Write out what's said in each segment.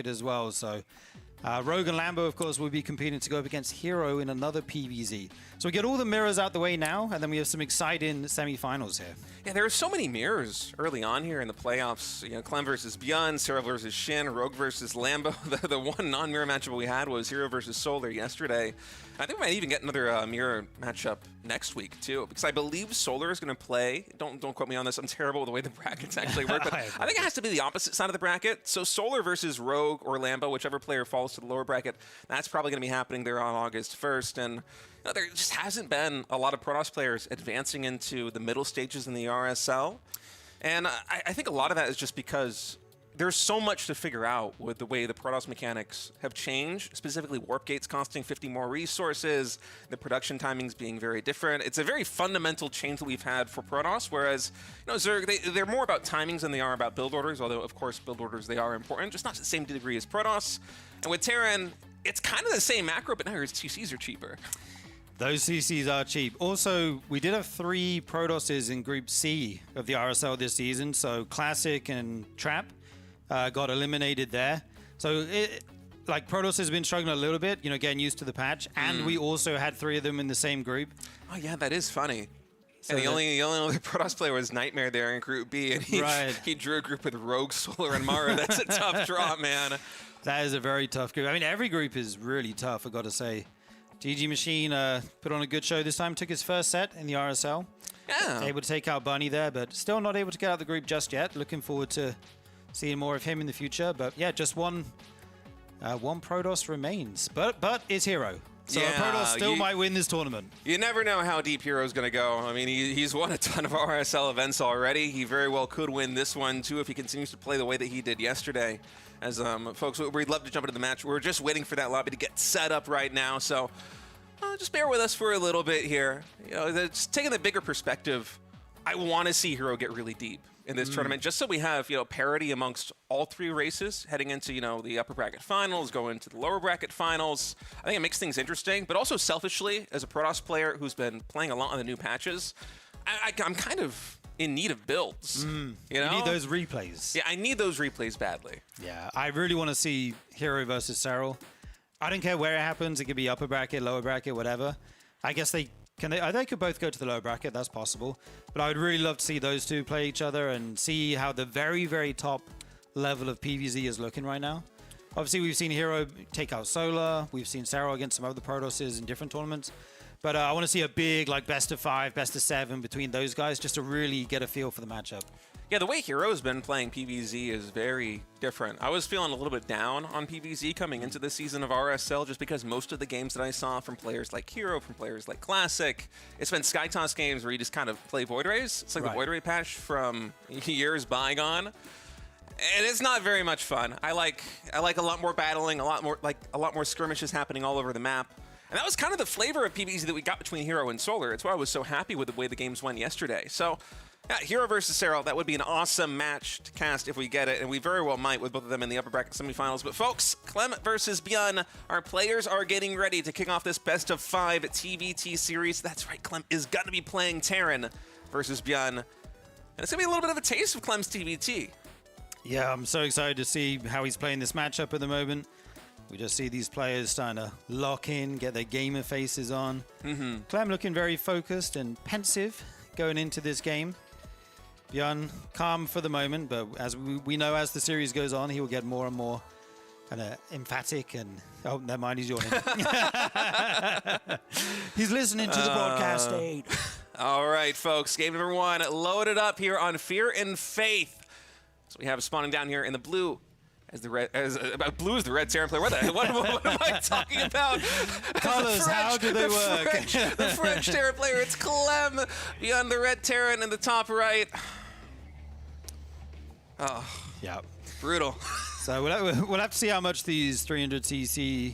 as well. So Rogue and Lambo, of course, will be competing to go up against Hero in another PvZ. So we get all the mirrors out the way now, and then we have some exciting semi-finals here. Yeah, there are so many mirrors early on here in the playoffs. You know, Clem versus Beyond, Sarah versus Shin, Rogue versus Lambo. The one non-mirror matchup we had was Hero versus Solar yesterday. I think we might even get another mirror matchup next week too, because I believe Solar is going to play. Don't quote me on this. I'm terrible with the way the brackets actually work, but I think it has to be the opposite side of the bracket. So Solar versus Rogue or Lambo, whichever player falls to the lower bracket, that's probably going to be happening there on August 1st. And you know, there just hasn't been a lot of Protoss players advancing into the middle stages in the RSL. And I think a lot of that is just because there's so much to figure out with the way the Protoss mechanics have changed, specifically warp gates costing 50 more resources, the production timings being very different. It's a very fundamental change that we've had for Protoss, whereas you know, they're more about timings than they are about build orders, although of course build orders, they are important, just not to the same degree as Protoss. And with Terran, it's kind of the same macro, but now your CCs are cheaper. Those CCs are cheap. Also, we did have 3 Protosses in Group C of the RSL this season, so Classic and Trap got eliminated there. So, like, Protoss has been struggling a little bit, you know, getting used to the patch, and we also had 3 of them in the same group. Oh yeah, that is funny. So and the only other Protoss player was Nightmare there in Group B, and he drew a group with Rogue, Solar, and Mara. That's a tough draw, man. That is a very tough group. I mean, every group is really tough, I've got to say. GG Machine put on a good show this time, took his first set in the RSL. Yeah. Able to take out Bunny there, but still not able to get out of the group just yet. Looking forward to seeing more of him in the future. But yeah, just one Protoss remains. But it's Hero. So yeah, Protoss still might win this tournament. You never know how deep Hero's going to go. I mean, he's won a ton of RSL events already. He very well could win this one, too, if he continues to play the way that he did yesterday. As folks, we'd love to jump into the match. We're just waiting for that lobby to get set up right now. So just bear with us for a little bit here. You know, just taking the bigger perspective, I want to see Hero get really deep in this tournament, just so we have, you know, parity amongst all 3 races heading into, you know, the upper bracket finals, going into the lower bracket finals. I think it makes things interesting, but also selfishly, as a Protoss player who's been playing a lot on the new patches, I'm kind of in need of builds. You know? You need those replays. Yeah, I need those replays badly. Yeah, I really want to see Hero versus Serral. I don't care where it happens. It could be upper bracket, lower bracket, whatever. I guess they could both go to the lower bracket. That's possible. But I would really love to see those 2 play each other and see how the very, very top level of PvZ is looking right now. Obviously, we've seen Hero take out Solar. We've seen Serral against some other Protosses in different tournaments. But I want to see a big, like, best of 5, best of 7 between those guys just to really get a feel for the matchup. Yeah, the way Hero's been playing PvZ is very different. I was feeling a little bit down on PvZ coming into this season of RSL just because most of the games that I saw from players like Hero, from players like Classic, it's been SkyToss games where you just kind of play Void Rays. It's like the Void Ray patch from years bygone. And it's not very much fun. I like a lot more battling, a lot more skirmishes happening all over the map. And that was kind of the flavor of PvZ that we got between Hero and Solar. It's why I was so happy with the way the games went yesterday. So, yeah, Hero versus Serral, that would be an awesome match to cast if we get it, and we very well might with both of them in the upper bracket semifinals. But folks, Clem versus Bjorn, our players are getting ready to kick off this best of 5 TVT series. That's right, Clem is going to be playing Terran versus Bjorn. And it's going to be a little bit of a taste of Clem's TVT. Yeah, I'm so excited to see how he's playing this matchup at the moment. We just see these players starting to lock in, get their gamer faces on. Clem looking very focused and pensive going into this game. Bjorn calm for the moment, but as we know, as the series goes on, he will get more and more kind of emphatic and... Oh, never mind, he's yawning. He's listening to the broadcast aid. All right, folks, game number 1 loaded up here on Fear and Faith. So we have spawning down here in the blue. Blue is the red Terran player. What am I talking about? Colors, how do they work? The French Terran player, it's Clem beyond the red Terran in the top right. Oh, yeah, brutal. So we'll have to see how much these 300cc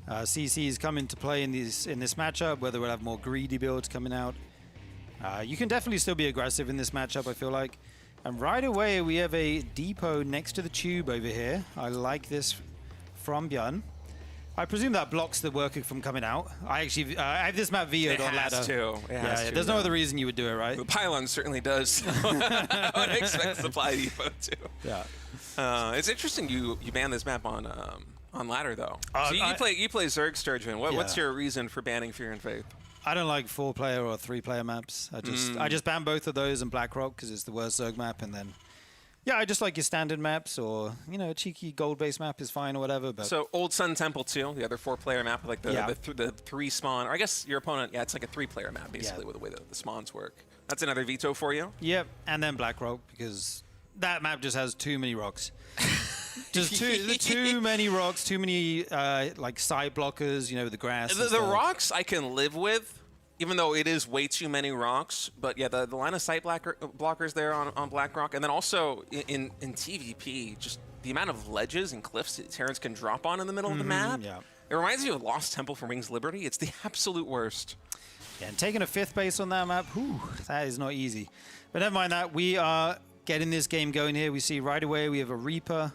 CCs come into play in this matchup, whether we'll have more greedy builds coming out. You can definitely still be aggressive in this matchup, I feel like. And right away, we have a depot next to the tube over here. I like this from Bjorn. I presume that blocks the worker from coming out. I have this map VO'd on ladder. It has to. There's no other reason you would do it, right? The pylon certainly does. I would expect the supply depot too. Yeah. It's interesting you banned this map on ladder though. So you play Zerg Sturgeon. What's your reason for banning Fear and Faith? I don't like 4-player or 3-player maps. I just ban both of those and Blackrock because it's the worst Zerg map, and then I just like your standard maps, or a cheeky gold-based map is fine or whatever. But so Old Sun Temple 2, the other 4-player map, like the 3 spawn, or I guess your opponent, it's like a 3-player map basically with the way the spawns work. That's another veto for you. Yep, and then Blackrock because that map just has too many rocks. Just too many rocks, too many like side blockers, the grass. The rocks I can live with, even though it is way too many rocks. But yeah, the line of sight blockers there on Blackrock, and then also in TVP, just the amount of ledges and cliffs that Terrans can drop on in the middle of the map. Yeah. It reminds me of Lost Temple from Wings of Liberty. It's the absolute worst. Yeah, and taking a 5th base on that map, that is not easy. But never mind that. We are getting this game going here. We see right away we have a Reaper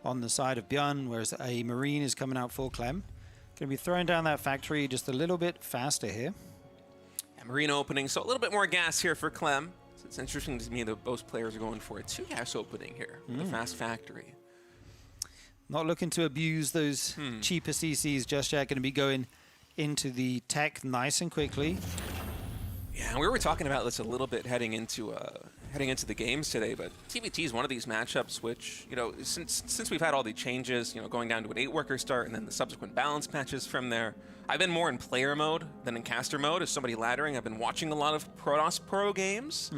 on the side of Björn, whereas a Marine is coming out for Clem. Going to be throwing down that factory just a little bit faster here. Yeah, Marine opening, so a little bit more gas here for Clem. So it's interesting to me that both players are going for a 2-gas opening here, the fast factory. Not looking to abuse those cheaper CCs just yet. Going to be going into the tech nice and quickly. Yeah, and we were talking about this a little bit heading into the games today, but TVT is one of these matchups which, since we've had all the changes, going down to an 8-worker start and then the subsequent balance patches from there, I've been more in player mode than in caster mode as somebody laddering. I've been watching a lot of Protoss Pro games.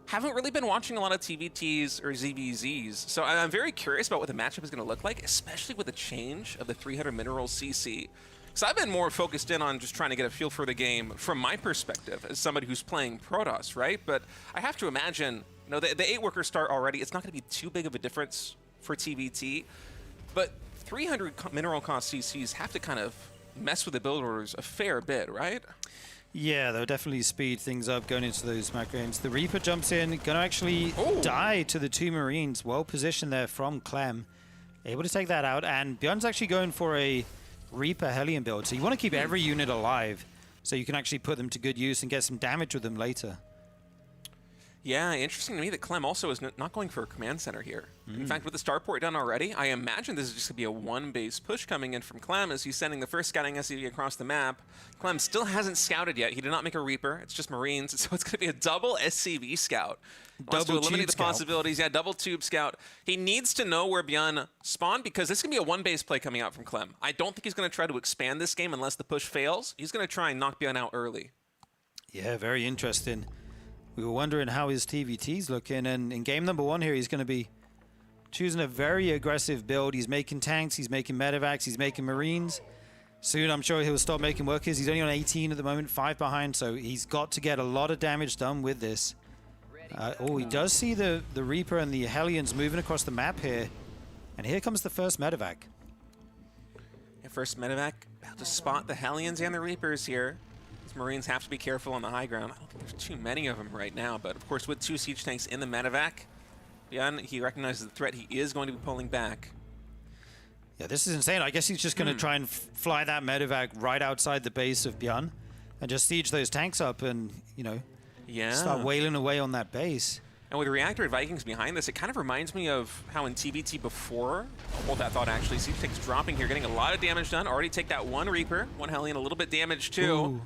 Haven't really been watching a lot of TVTs or ZVZs, so I'm very curious about what the matchup is going to look like, especially with the change of the 300 minerals CC. So I've been more focused in on just trying to get a feel for the game from my perspective as somebody who's playing Protoss, right? But I have to imagine, the 8-worker start already, it's not going to be too big of a difference for TVT, but 300 mineral cost CCs have to kind of mess with the build orders a fair bit, right? Yeah, they'll definitely speed things up going into those macro games. The Reaper jumps in, going to actually die to the 2 Marines. Well positioned there from Clem. Able to take that out, and Björn's actually going for a Reaper Hellion build. So you want to keep every unit alive so you can actually put them to good use and get some damage with them later. Yeah, interesting to me that Clem also is not going for a command center here. In fact, with the starport done already, I imagine this is just going to be a 1-base push coming in from Clem as he's sending the first scouting SCV across the map. Clem still hasn't scouted yet. He did not make a Reaper. It's just Marines, so it's going to be a double SCV scout. Wants to eliminate the possibilities. Yeah, double tube scout. He needs to know where Björn spawned because this is going to be a 1-base play coming out from Clem. I don't think he's going to try to expand this game unless the push fails. He's going to try and knock Björn out early. Yeah, very interesting. We were wondering how his TVT's looking, and in game number 1 here, he's going to be choosing a very aggressive build. He's making tanks, he's making medevacs, he's making Marines. Soon, I'm sure he'll start making workers. He's only on 18 at the moment, 5 behind, so he's got to get a lot of damage done with this. He does see the Reaper and the Hellions moving across the map here, and here comes the first medevac. Yeah, first medevac about to spot the Hellions and the Reapers here. Marines have to be careful on the high ground. I don't think there's too many of them right now, but of course with 2 siege tanks in the medevac, Björn, he recognizes the threat. He is going to be pulling back. Yeah, this is insane. I guess he's just going to try and fly that medevac right outside the base of Björn and just siege those tanks up and, start wailing away on that base. And with Reactor Vikings behind this, it kind of reminds me of how in TVT before, hold that thought actually, siege tanks dropping here, getting a lot of damage done. Already take that 1 Reaper, 1 Hellion, a little bit damaged too. Ooh.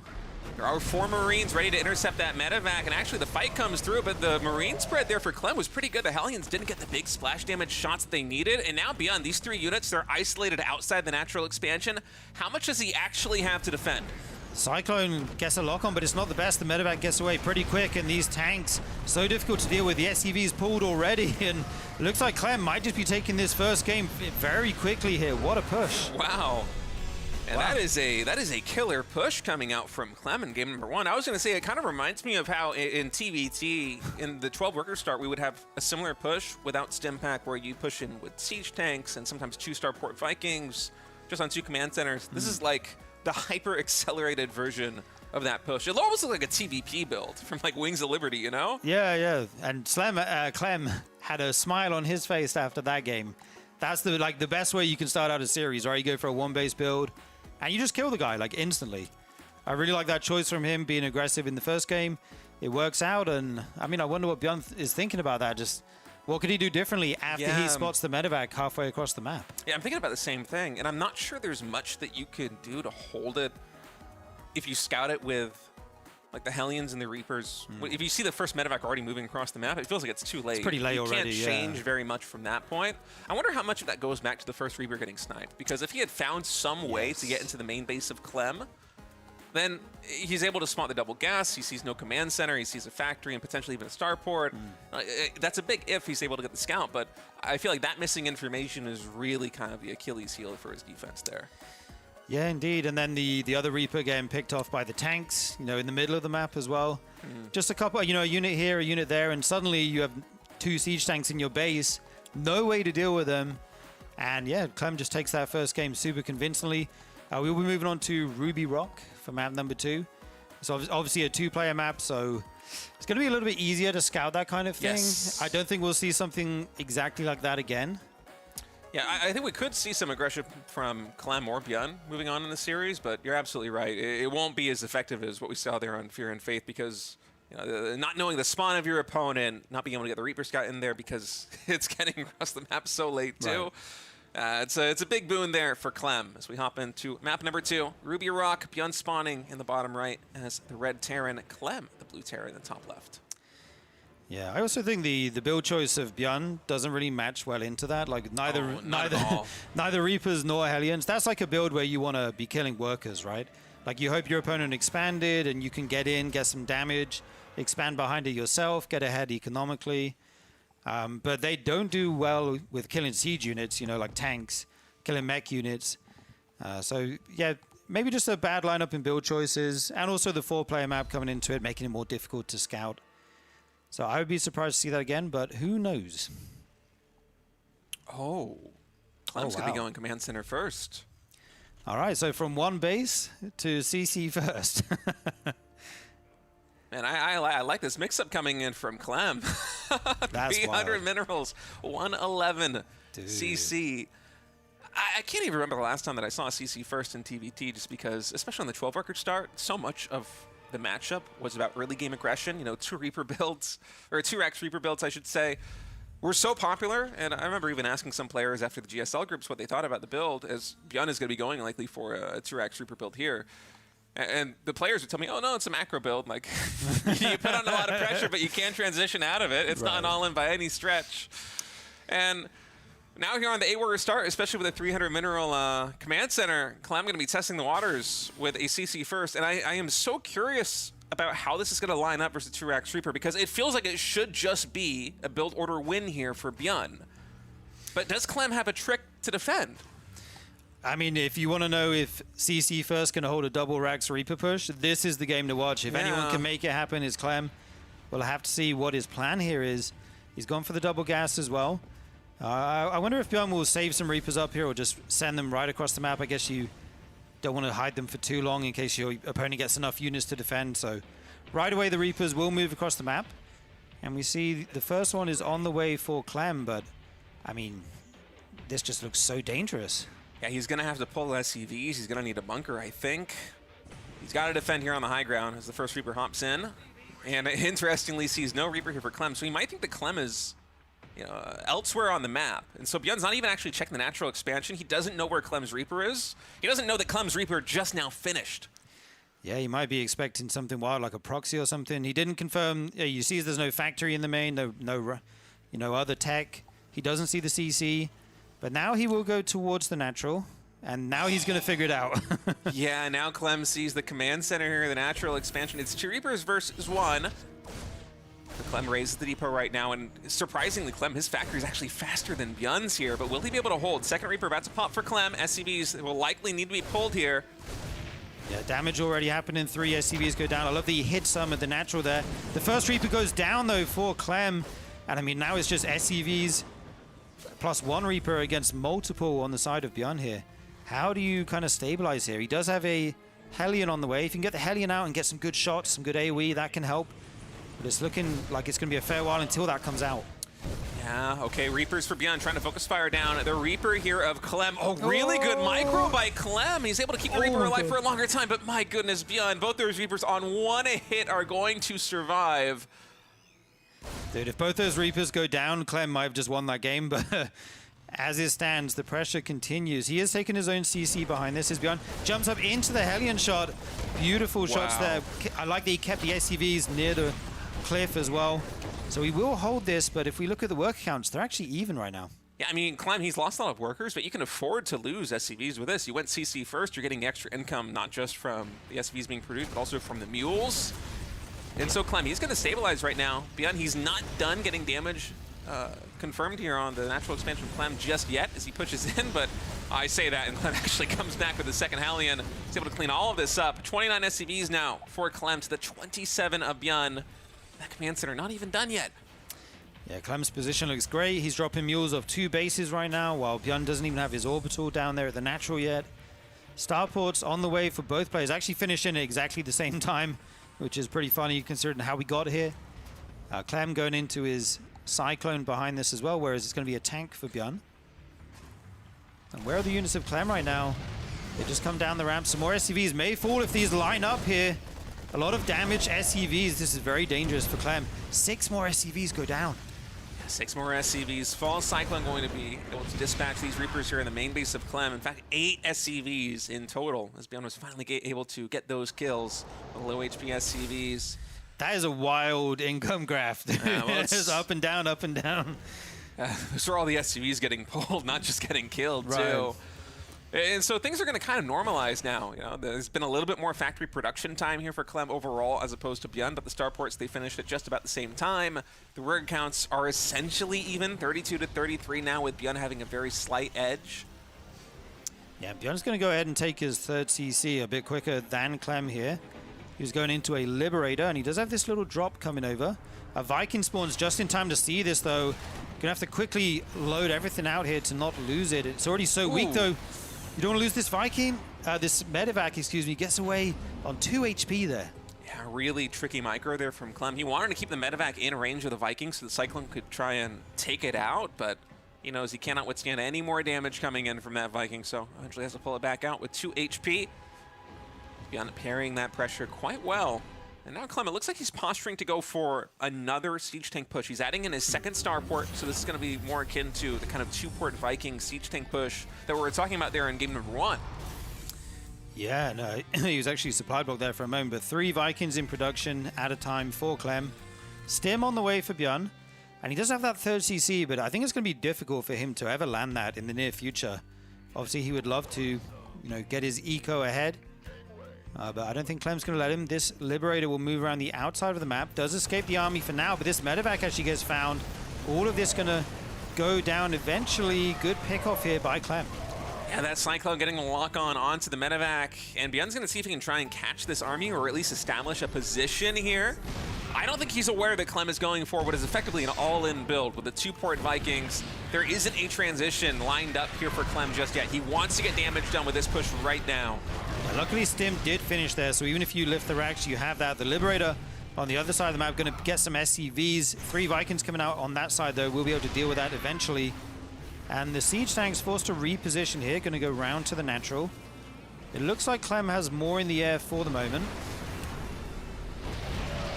There are 4 Marines ready to intercept that medevac, and actually the fight comes through, but the Marine spread there for Clem was pretty good. The Hellions didn't get the big splash damage shots that they needed, and now beyond these 3 units, they're isolated outside the natural expansion. How much does he actually have to defend? Cyclone gets a lock on, but it's not the best. The medevac gets away pretty quick, and these tanks, so difficult to deal with. The SCV's pulled already, and it looks like Clem might just be taking this first game very quickly here. What a push. Wow. And that is a killer push coming out from Clem in game number 1. I was going to say, it kind of reminds me of how in TVT, in the 12-worker start, we would have a similar push without stim pack where you push in with siege tanks and sometimes 2 starport Vikings just on 2 command centers. This is like the hyper-accelerated version of that push. It almost looks like a TVP build from like Wings of Liberty, Yeah, yeah. And Clem had a smile on his face after that game. That's the best way you can start out a series, right? You go for a 1-base build, and you just kill the guy, instantly. I really like that choice from him, being aggressive in the first game. It works out, and, I wonder what Björn is thinking about that. Just What could he do differently after he spots the medevac halfway across the map? Yeah, I'm thinking about the same thing, and I'm not sure there's much that you could do to hold it if you scout it with like the Hellions and the Reapers. If you see the first medevac already moving across the map, it feels like it's too late. It's pretty late already, You can't change very much from that point. I wonder how much of that goes back to the first Reaper getting sniped, because if he had found some way to get into the main base of Clem, then he's able to spot the double gas, he sees no command center, he sees a factory and potentially even a starport. That's a big if he's able to get the scout, but I feel like that missing information is really kind of the Achilles heel for his defense there. Yeah, indeed. And then the other Reaper getting picked off by the tanks, you know, in the middle of the map as well. Just a couple, you know, a unit here, a unit there, and suddenly you have 2 siege tanks in your base, no way to deal with them. And yeah, Clem just takes that first game super convincingly. We'll be moving on to Ruby Rock for map number 2. It's obviously a 2-player map, so it's going to be a little bit easier to scout that kind of thing. Yes. I don't think we'll see something exactly like that again. Yeah, I think we could see some aggression from Clem or Bjorn moving on in the series, but you're absolutely right. It won't be as effective as what we saw there on Fear and Faith, because you know, not knowing the spawn of your opponent, not being able to get the Reaper Scout in there because it's getting across the map so late too. Right. It's a big boon there for Clem as we hop into map number 2. Ruby Rock, Bjorn spawning in the bottom right as the red Terran, Clem, the blue Terran in the top left. Yeah, I also think the build choice of Bjorn doesn't really match well into that. Like neither Reapers nor Hellions. That's like a build where you want to be killing workers, right? Like you hope your opponent expanded and you can get in, get some damage, expand behind it yourself, get ahead economically. But they don't do well with killing siege units, you know, like tanks, killing mech units. So yeah, maybe just a bad lineup in build choices, and also the 4-player map coming into it, making it more difficult to scout. So I would be surprised to see that again, but who knows? Oh, Clem's going to be going command center first. All right, so from 1 base to CC first. Man, I like this mix-up coming in from Clem. That's 300 wild. minerals, 111 Dude. CC. I can't even remember the last time that I saw a CC first in TVT, just because, especially on the 12 record start, so much of the matchup was about early game aggression. You know, 2 Reaper builds, or 2-Rex Reaper builds, I should say, were so popular. And I remember even asking some players after the GSL groups what they thought about the build, as Bjorn is going to be going likely for a 2-Rex Reaper build here. And the players would tell me, oh, no, it's a macro build. Like, you put on a lot of pressure, but you can't transition out of it. It's not an all-in by any stretch. And now here on the 8-warrior start, especially with a 300 mineral command center, Clem going to be testing the waters with a CC first. And I am so curious about how this is going to line up versus 2-Rex Reaper, because it feels like it should just be a build order win here for Bjorn. But does Clem have a trick to defend? I mean, if you want to know if CC first can hold a double Rax Reaper push, this is the game to watch. If anyone can make it happen, it's Clem. We'll have to see what his plan here is. He's gone for the double gas as well. I wonder if Bjorn will save some Reapers up here or just send them right across the map. I guess you don't want to hide them for too long in case your opponent gets enough units to defend. So right away, the Reapers will move across the map. And we see the first one is on the way for Clem, but I mean, this just looks so dangerous. Yeah, he's going to have to pull SCVs. He's going to need a bunker, I think. He's got to defend here on the high ground as the first Reaper hops in. And interestingly, sees no Reaper here for Clem. So he might think that Clem is, you know, elsewhere on the map. And so Bjorn's not even actually checking the natural expansion. He doesn't know where Clem's Reaper is. He doesn't know that Clem's Reaper just now finished. Yeah, he might be expecting something wild like a proxy or something. He didn't confirm. Yeah, you see there's no factory in the main, no other tech. He doesn't see the CC. But now he will go towards the natural, and now he's going to figure it out. Yeah, now Clem sees the command center here, the natural expansion. It's 2 Reapers versus 1. Clem raises the depot right now, and surprisingly, Clem, his factory is actually faster than Bjorn's here, but will he be able to hold? Second Reaper about to pop for Clem. SCVs will likely need to be pulled here. Yeah, damage already happened in 3. SCVs go down. I love that he hit some of the natural there. The first Reaper goes down, though, for Clem. And I mean, now it's just SCVs plus 1 Reaper against multiple on the side of Bjorn here. How do you kind of stabilize here? He does have a Hellion on the way. If you can get the Hellion out and get some good shots, some good AoE, that can help. But it's looking like it's going to be a fair while until that comes out. Yeah, okay, Reapers for Bjorn, trying to focus fire down. The Reaper here of Clem. Oh, really good micro by Clem. He's able to keep the Reaper alive for a longer time, but my goodness, Bjorn, both those Reapers on 1 hit are going to survive. Dude, if both those Reapers go down, Clem might have just won that game, but as it stands, the pressure continues. He has taken his own CC behind this. Is Beyond jumps up into the Hellion shot. Beautiful shots there. I like that he kept the SCVs near the cliff as well. So he will hold this, but if we look at the work counts, they're actually even right now. Yeah, I mean, Clem, he's lost a lot of workers, but you can afford to lose SCVs with this. You went CC first, you're getting extra income, not just from the SCVs being produced, but also from the mules. And so Clem, he's going to stabilize right now. Beyond, he's not done getting damage confirmed here on the natural expansion Clem just yet as he pushes in, but I say that and Clem actually comes back with the second Hellion. He's able to clean all of this up. 29 SCVs now for Clem to the 27 of Bjorn. That command center not even done yet. Yeah, Clem's position looks great. He's dropping mules off 2 bases right now, while Bjorn doesn't even have his orbital down there at the natural yet. Starports on the way for both players. Actually finishing at exactly the same time, which is pretty funny considering how we got here. Clem going into his Cyclone behind this as well, whereas it's going to be a tank for Bjorn. And where are the units of Clem right now? They just come down the ramp. Some more SCVs may fall if these line up here. A lot of damage SCVs. This is very dangerous for Clem. 6 more SCVs go down. 6 more SCVs. Fall Cyclone going to be able to dispatch these Reapers here in the main base of Clem. In fact, 8 SCVs in total, as Bjorn was finally able to get those kills with low HP SCVs. That is a wild income graph. Well, it's up and down, up and down. Those are all the SCVs getting pulled, not just getting killed, right. too. And so things are going to kind of normalize now. You know, there's been a little bit more factory production time here for Clem overall as opposed to Beyond, but the starports, they finished at just about the same time. The word counts are essentially even, 32 to 33 now, with Beyond having a very slight edge. Yeah, Bjorn's going to go ahead and take his 3rd CC a bit quicker than Clem here. He's going into a Liberator, and he does have this little drop coming over. A Viking spawns just in time to see this, though. Going to have to quickly load everything out here to not lose it. It's already so weak, though. You don't want to lose this Viking. This Medivac, excuse me, gets away on 2 HP there. Yeah, really tricky micro there from Clem. He wanted to keep the Medivac in range of the Viking so the Cyclone could try and take it out, but he knows he cannot withstand any more damage coming in from that Viking, so eventually has to pull it back out with 2 HP. Beyond parrying that pressure quite well. And now Clem, it looks like he's posturing to go for another siege tank push. He's adding in his 2nd starport, so this is going to be more akin to the kind of 2-port Viking siege tank push that we were talking about there in game number 1. Yeah, no, he was actually supply blocked there for a moment, but 3 Vikings in production at a time for Clem. Stim on the way for Bjorn, and he does have that 3rd CC, but I think it's going to be difficult for him to ever land that in the near future. Obviously, he would love to, get his eco ahead. But I don't think Clem's going to let him. This Liberator will move around the outside of the map. Does escape the army for now, but this Medivac actually gets found. All of this going to go down eventually. Good pick off here by Clem. Yeah, that Cyclone getting a lock on onto the Medivac. And Beyond's going to see if he can try and catch this army or at least establish a position here. I don't think he's aware that Clem is going for what is effectively an all-in build with the 2-port Vikings. There isn't a transition lined up here for Clem just yet. He wants to get damage done with this push right now. Luckily, Stim did finish there, so even if you lift the racks, you have that. The Liberator on the other side of the map going to get some SCVs. 3 Vikings coming out on that side, though. We'll be able to deal with that eventually. And the Siege Tank's forced to reposition here. Going to go round to the natural. It looks like Clem has more in the air for the moment.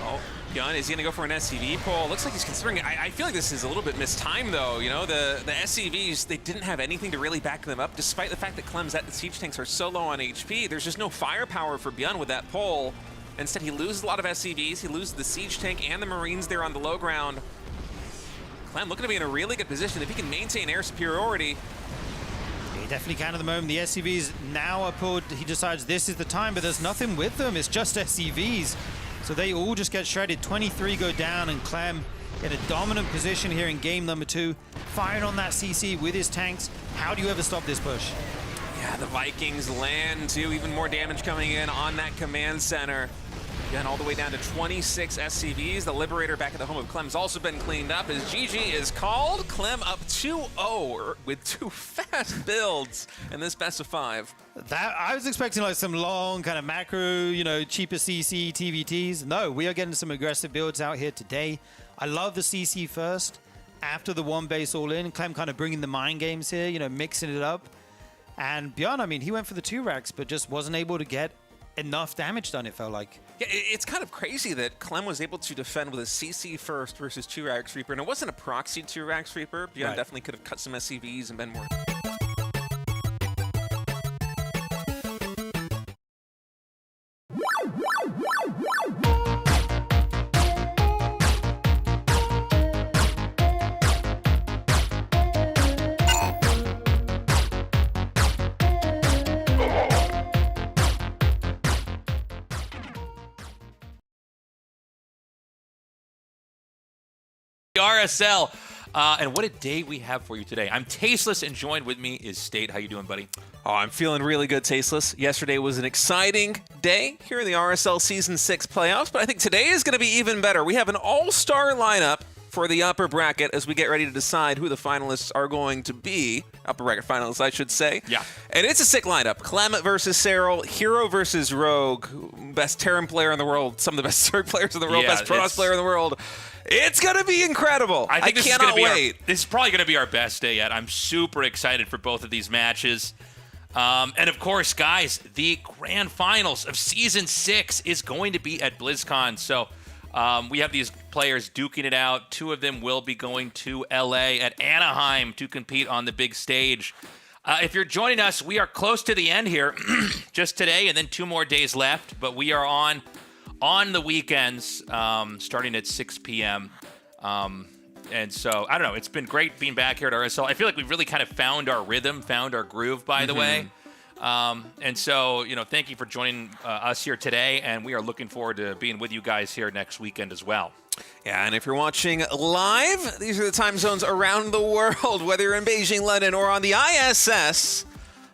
Oh, Bjorn, is he going to go for an SCV pull? Looks like he's considering it. I feel like this is a little bit mistimed, though. The SCVs, they didn't have anything to really back them up, despite the fact that Clem's the siege tanks are so low on HP. There's just no firepower for Bjorn with that pull. Instead, he loses a lot of SCVs. He loses the siege tank and the Marines there on the low ground. Clem looking to be in a really good position. If he can maintain air superiority. He definitely can at the moment. The SCVs now are pulled. He decides this is the time, but there's nothing with them. It's just SCVs. So they all just get shredded. 23 go down, and Clem in a dominant position here in game number 2. Firing on that CC with his tanks. How do you ever stop this push? Yeah, the Vikings land too. Even more damage coming in on that command center. Again, all the way down to 26 SCVs. The Liberator back at the home of Clem's also been cleaned up as GG is called. Clem up 2-0 with 2 fast builds in this best of 5. That I was expecting like some long kind of macro, cheaper CC TVTs. No, we are getting some aggressive builds out here today. I love the CC first. After the 1 base all in, Clem kind of bringing the mind games here, mixing it up. And Bjorn, he went for the 2 racks, but just wasn't able to get enough damage done, it felt like. Yeah, it's kind of crazy that Clem was able to defend with a CC first versus 2-Rack Reaper, and it wasn't a proxy 2-Rack Reaper. Beyond definitely could have cut some SCVs and been more... RSL, and what a day we have for you today. I'm Tasteless, and joined with me is State. How you doing, buddy? Oh, I'm feeling really good, Tasteless. Yesterday was an exciting day here in the RSL Season 6 playoffs, but I think today is going to be even better. We have an all-star lineup for the upper bracket as we get ready to decide who the finalists are going to be. Upper bracket finalists, I should say. Yeah. And it's a sick lineup. Clem versus Cyril, Hero versus Rogue, best Terran player in the world, some of the best Zerg players in the world, best Protoss player in the world. It's going to be incredible. I cannot wait. This is probably going to be our best day yet. I'm super excited for both of these matches. And of course, guys, the grand finals of Season 6 is going to be at BlizzCon. So we have these players duking it out. 2 of them will be going to LA at Anaheim to compete on the big stage. If you're joining us, we are close to the end here. Just today and then 2 more days left. But we are on the weekends, starting at 6 p.m. And so, I don't know, it's been great being back here at RSL. I feel like we've really kind of found our rhythm, found our groove, by the way. And so, thank you for joining us here today, and we are looking forward to being with you guys here next weekend as well. Yeah, and if you're watching live, these are the time zones around the world, whether you're in Beijing, London, or on the ISS.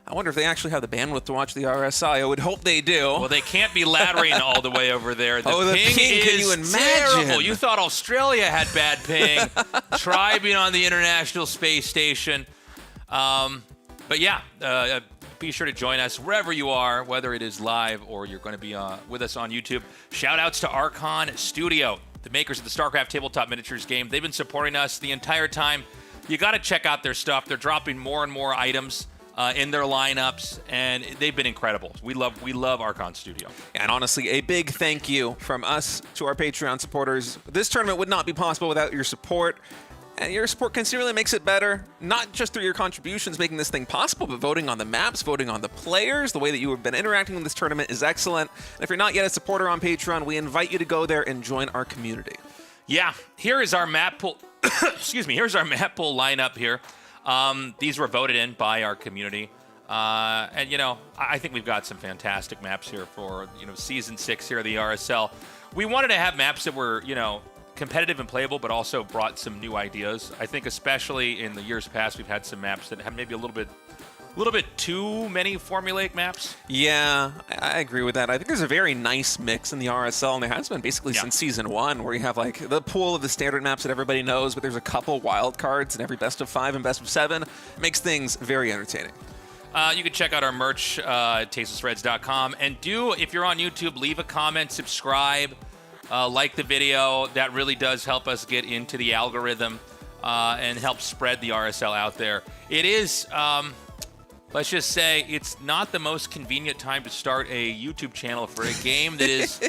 I wonder if they actually have the bandwidth to watch the RSI. I would hope they do. Well, they can't be laddering all the way over there. The ping is can you imagine? Terrible. You thought Australia had bad ping. Try being on the International Space Station. But yeah, be sure to join us wherever you are, whether it is live or you're going to be with us on YouTube. Shout-outs to Archon Studio, the makers of the StarCraft Tabletop Miniatures game. They've been supporting us the entire time. You got to check out their stuff. They're dropping more and more items in their lineups, and they've been incredible. We love Archon Studio. And honestly, a big thank you from us to our Patreon supporters. This tournament would not be possible without your support, and your support considerably makes it better, not just through your contributions making this thing possible, but voting on the maps, voting on the players. The way that you have been interacting with this tournament is excellent. And if you're not yet a supporter on Patreon, we invite you to go there and join our community. Yeah, here is our map pool. Excuse me, here's our map pool lineup here. These were voted in by our community. And, I think we've got some fantastic maps here for, Season 6 here of the RSL. We wanted to have maps that were, competitive and playable, but also brought some new ideas. I think especially in the years past, we've had some maps that have maybe a little bit too many formulaic maps. Yeah, I agree with that. I think there's a very nice mix in the RSL, and there has been basically since Season 1, where you have like the pool of the standard maps that everybody knows, but there's a couple wild cards in every best of 5 and best of 7. It makes things very entertaining. You can check out our merch at tastelessreds.com, and if you're on YouTube, leave a comment, subscribe, like the video. That really does help us get into the algorithm and help spread the RSL out there. It is... let's just say it's not the most convenient time to start a YouTube channel for a game that is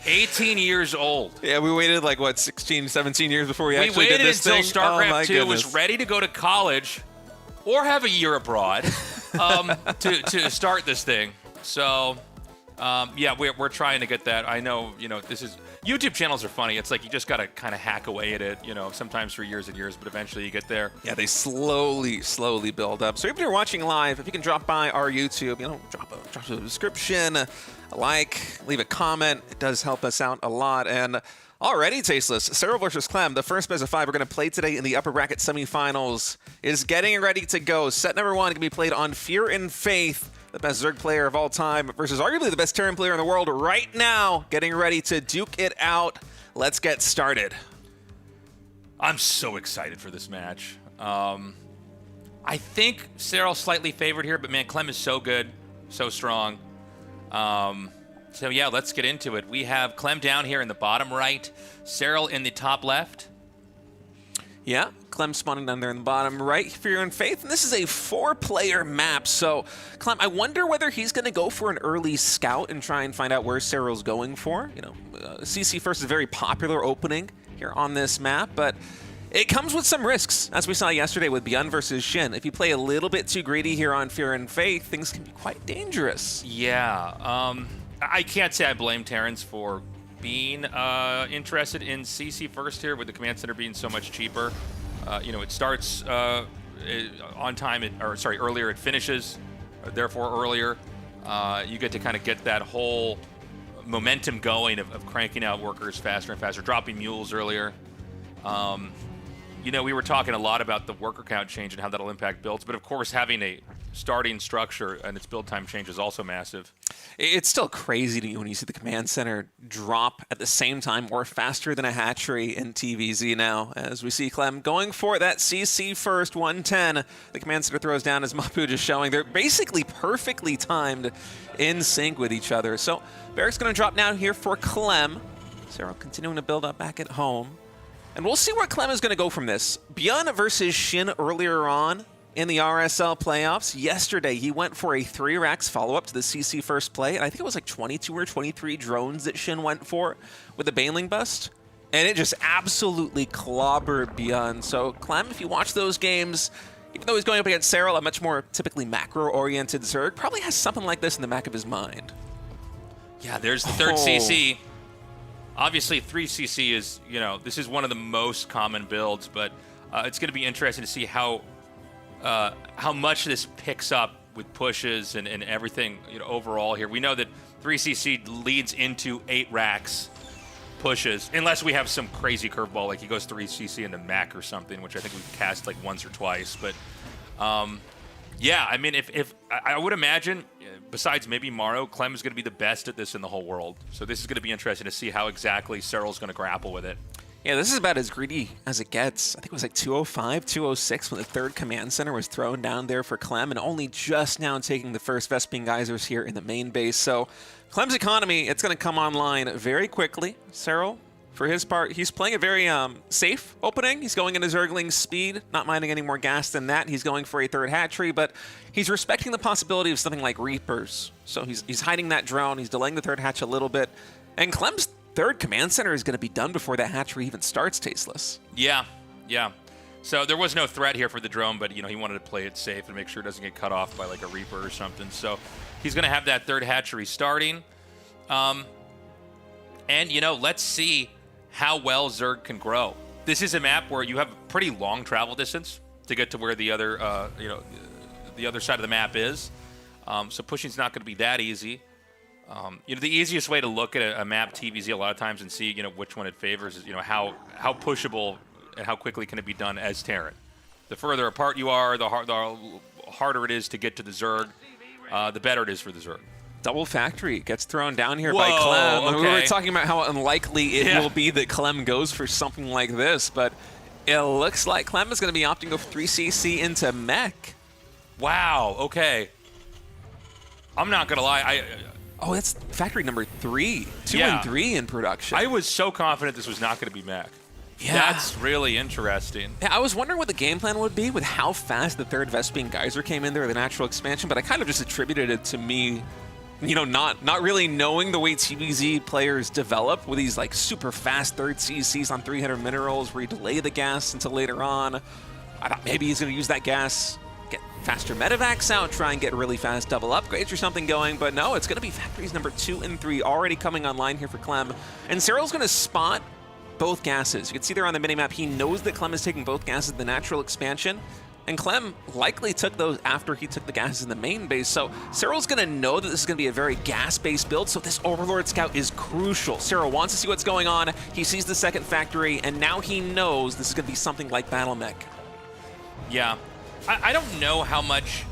18 years old. Yeah, we waited 16, 17 years before we actually did this thing. We waited until StarCraft 2 was ready to go to college or have a year abroad to start this thing. So, yeah, we're trying to get that. I know, this is... YouTube channels are funny. It's like you just got to kind of hack away at it, sometimes for years and years, but eventually you get there. Yeah, they slowly build up. So if you're watching live, if you can drop by our YouTube, drop a description, a like, leave a comment. It does help us out a lot. And already, Tasteless, Cyril versus Clem, the first best of 5 we're going to play today in the upper bracket semifinals, is getting ready to go. Set number 1 can be played on Fear and Faith, the best Zerg player of all time, versus arguably the best Terran player in the world right now, getting ready to duke it out. Let's get started. I'm so excited for this match. I think Cyril's slightly favored here, but man, Clem is so good, so strong. So yeah, let's get into it. We have Clem down here in the bottom right, Cyril in the top left. Yeah, Clem spawning down there in the bottom right, Fear and Faith, and this is a 4-player map, so Clem, I wonder whether he's going to go for an early scout and try and find out where Cyril's going for. You know, CC first is a very popular opening here on this map, but it comes with some risks, as we saw yesterday with Beyond versus Shin. If you play a little bit too greedy here on Fear and Faith, things can be quite dangerous. Yeah, I can't say I blame Terrence for being interested in CC first here with the command center being so much cheaper. You know, it starts on time, earlier, it finishes, therefore earlier. You get to kind of get that whole momentum going of cranking out workers faster and faster, dropping mules earlier. You know, we were talking a lot about the worker count change and how that'll impact builds, but of course having a starting structure and its build time change is also massive. It's still crazy to you when you see the command center drop at the same time or faster than a hatchery in TVZ now. As we see Clem going for that CC first, 110. The command center throws down as Mapu just showing. They're basically perfectly timed in sync with each other. So Barrick's going to drop down here for Clem. Cyril continuing to build up back at home. And we'll see where Clem is going to go from this. Beyond versus Shin earlier on in the RSL playoffs. Yesterday, he went for a 3-racks follow-up to the CC first play, and I think it was like 22 or 23 drones that Shin went for with the Baneling bust, and it just absolutely clobbered Beyond. So Clem, if you watch those games, even though he's going up against Cyril, a much more typically macro-oriented Zerg, probably has something like this in the back of his mind. Yeah, there's the third CC. Obviously, 3 CC is, you know, this is one of the most common builds, but it's going to be interesting to see how much this picks up with pushes and everything, you know, overall here. We know that 3CC leads into 8 racks pushes, unless we have some crazy curveball, like he goes 3CC into Mac or something, which I think we've cast like once or twice. But yeah, I mean, if I would imagine, besides maybe Morrow, Clem is going to be the best at this in the whole world. So this is going to be interesting to see how exactly Cyril's going to grapple with it. Yeah, this is about as greedy as it gets. I think it was like 205, 206 when the third command center was thrown down there for Clem, and only just now taking the first Vespene Geysers here in the main base. So Clem's economy, it's going to come online very quickly. Cyril, for his part, he's playing a very safe opening. He's going into Zergling speed, not minding any more gas than that. He's going for a third hatchery, but he's respecting the possibility of something like Reapers. So he's hiding that drone. He's delaying the third hatch a little bit. And Clem's third command center is going to be done before that hatchery even starts, Tasteless. Yeah. So there was no threat here for the drone, but, you know, he wanted to play it safe and make sure it doesn't get cut off by like a Reaper or something. So he's going to have that third hatchery starting. And, you know, let's see how well Zerg can grow. This is a map where you have a pretty long travel distance to get to where the other, the other side of the map is. So pushing's not going to be that easy. You know, the easiest way to look at a map TVZ a lot of times and see, you know, which one it favors is, you know, how pushable and how quickly can it be done as Terran. The further apart you are, the harder it is to get to the Zerg, the better it is for the Zerg. Double factory gets thrown down here Whoa, by Clem. okay. We were talking about how unlikely it will be that Clem goes for something like this, but it looks like Clem is going to be opting to go for 3CC into Mech. Wow, okay. I'm not going to lie. Oh, that's factory number 3. 2 Yeah. and 3 in production. I was so confident this was not going to be Mac. Yeah. That's really interesting. Yeah, I was wondering what the game plan would be with how fast the third Vespene Geyser came in there, the natural expansion, but I kind of just attributed it to me, you know, not really knowing the way TVZ players develop with these like super fast third CCs on 300 minerals where you delay the gas until later on. I thought maybe he's going to use that gas, get faster medevacs out, try and get really fast double upgrades or something going, but no, it's going to be factories number 2 and 3 already coming online here for Clem. And Cyril's going to spot both gases. You can see there on the minimap, he knows that Clem is taking both gases, the natural expansion, and Clem likely took those after he took the gases in the main base. So Cyril's going to know that this is going to be a very gas-based build, so this Overlord Scout is crucial. Cyril wants to see what's going on. He sees the second factory, and now he knows this is going to be something like Battle Mech. Yeah. I don't know how much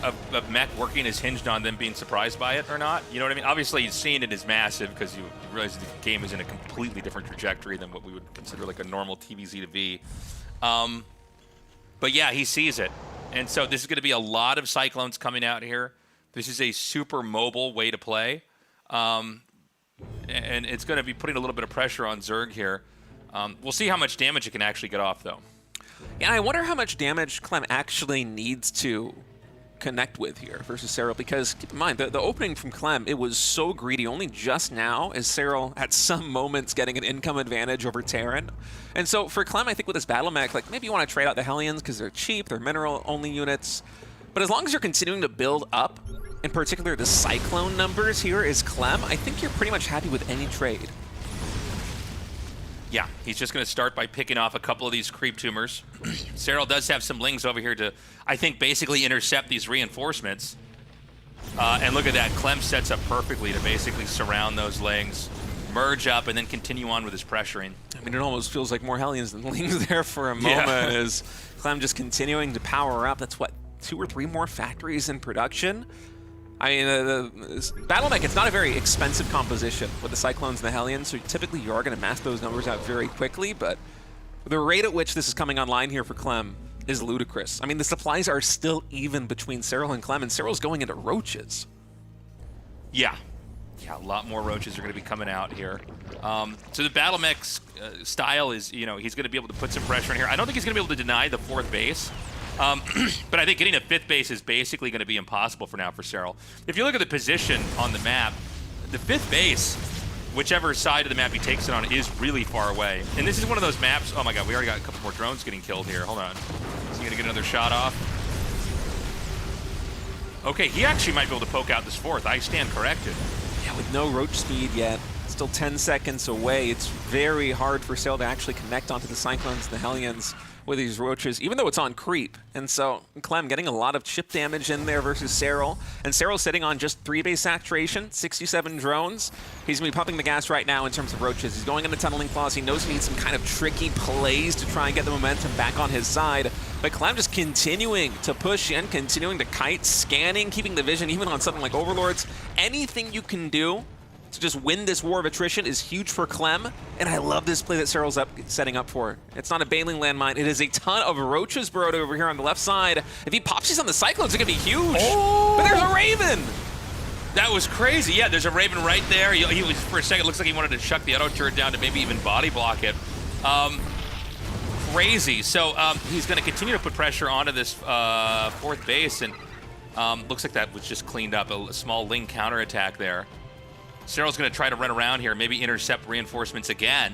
of Mech working is hinged on them being surprised by it or not. You know what I mean? Obviously, seeing it is massive because you realize the game is in a completely different trajectory than what we would consider like a normal TVZ to be. But yeah, he sees it. And so this is going to be a lot of Cyclones coming out here. This is a super mobile way to play. And it's going to be putting a little bit of pressure on Zerg here. We'll see how much damage it can actually get off, though. Yeah, I wonder how much damage Clem actually needs to connect with here versus Serral, because keep in mind, the opening from Clem, it was so greedy. Only just now is Serral at some moments getting an income advantage over Terran. And so for Clem, I think with this battle mech, like maybe you want to trade out the Hellions because they're cheap, they're mineral-only units. But as long as you're continuing to build up, in particular the Cyclone numbers here is Clem, I think you're pretty much happy with any trade. Yeah, he's just going to start by picking off a couple of these creep tumors. Serral does have some lings over here to, I think, basically intercept these reinforcements. And look at that. Clem sets up perfectly to basically surround those lings, merge up, and then continue on with his pressuring. I mean, it almost feels like more Hellions than lings there for a moment. Yeah. As Clem just continuing to power up. That's what, 2 or 3 more factories in production? I mean, this battle mech, it's not a very expensive composition with the Cyclones and the Hellions, so typically you are going to mass those numbers out very quickly, but the rate at which this is coming online here for Clem is ludicrous. I mean, the supplies are still even between Serral and Clem, and Serral's going into roaches. Yeah. Yeah, a lot more roaches are going to be coming out here. So the battle mech's style is, you know, he's going to be able to put some pressure in here. I don't think he's going to be able to deny the 4th base. But I think getting a 5th base is basically going to be impossible for now for Serral. If you look at the position on the map, the 5th base, whichever side of the map he takes it on, is really far away. And this is one of those maps. Oh my god, we already got a couple more drones getting killed here. Hold on. Is he going to get another shot off? Okay, he actually might be able to poke out this 4th. I stand corrected. Yeah, with no roach speed yet, still 10 seconds away, it's very hard for Serral to actually connect onto the Cyclones and the Hellions with these roaches, even though it's on creep. And so Clem getting a lot of chip damage in there versus Serral. And Serral's sitting on just 3 base saturation, 67 drones. He's going to be pumping the gas right now in terms of roaches. He's going into tunneling claws. He knows he needs some kind of tricky plays to try and get the momentum back on his side. But Clem just continuing to push in, continuing to kite, scanning, keeping the vision even on something like Overlords. Anything you can do to just win this war of attrition is huge for Clem, and I love this play that Serral's setting up for. It's not a bailing landmine. It is a ton of roaches burrowed over here on the left side. If he pops these on the Cyclones, it's going to be huge. Oh! But there's a Raven! That was crazy. Yeah, there's a Raven right there. He was, for a second, looks like he wanted to chuck the auto turret down to maybe even body block it. Crazy. So he's going to continue to put pressure onto this 4th base, and looks like that was just cleaned up. A small Ling counterattack there. Serral's going to try to run around here, maybe intercept reinforcements again.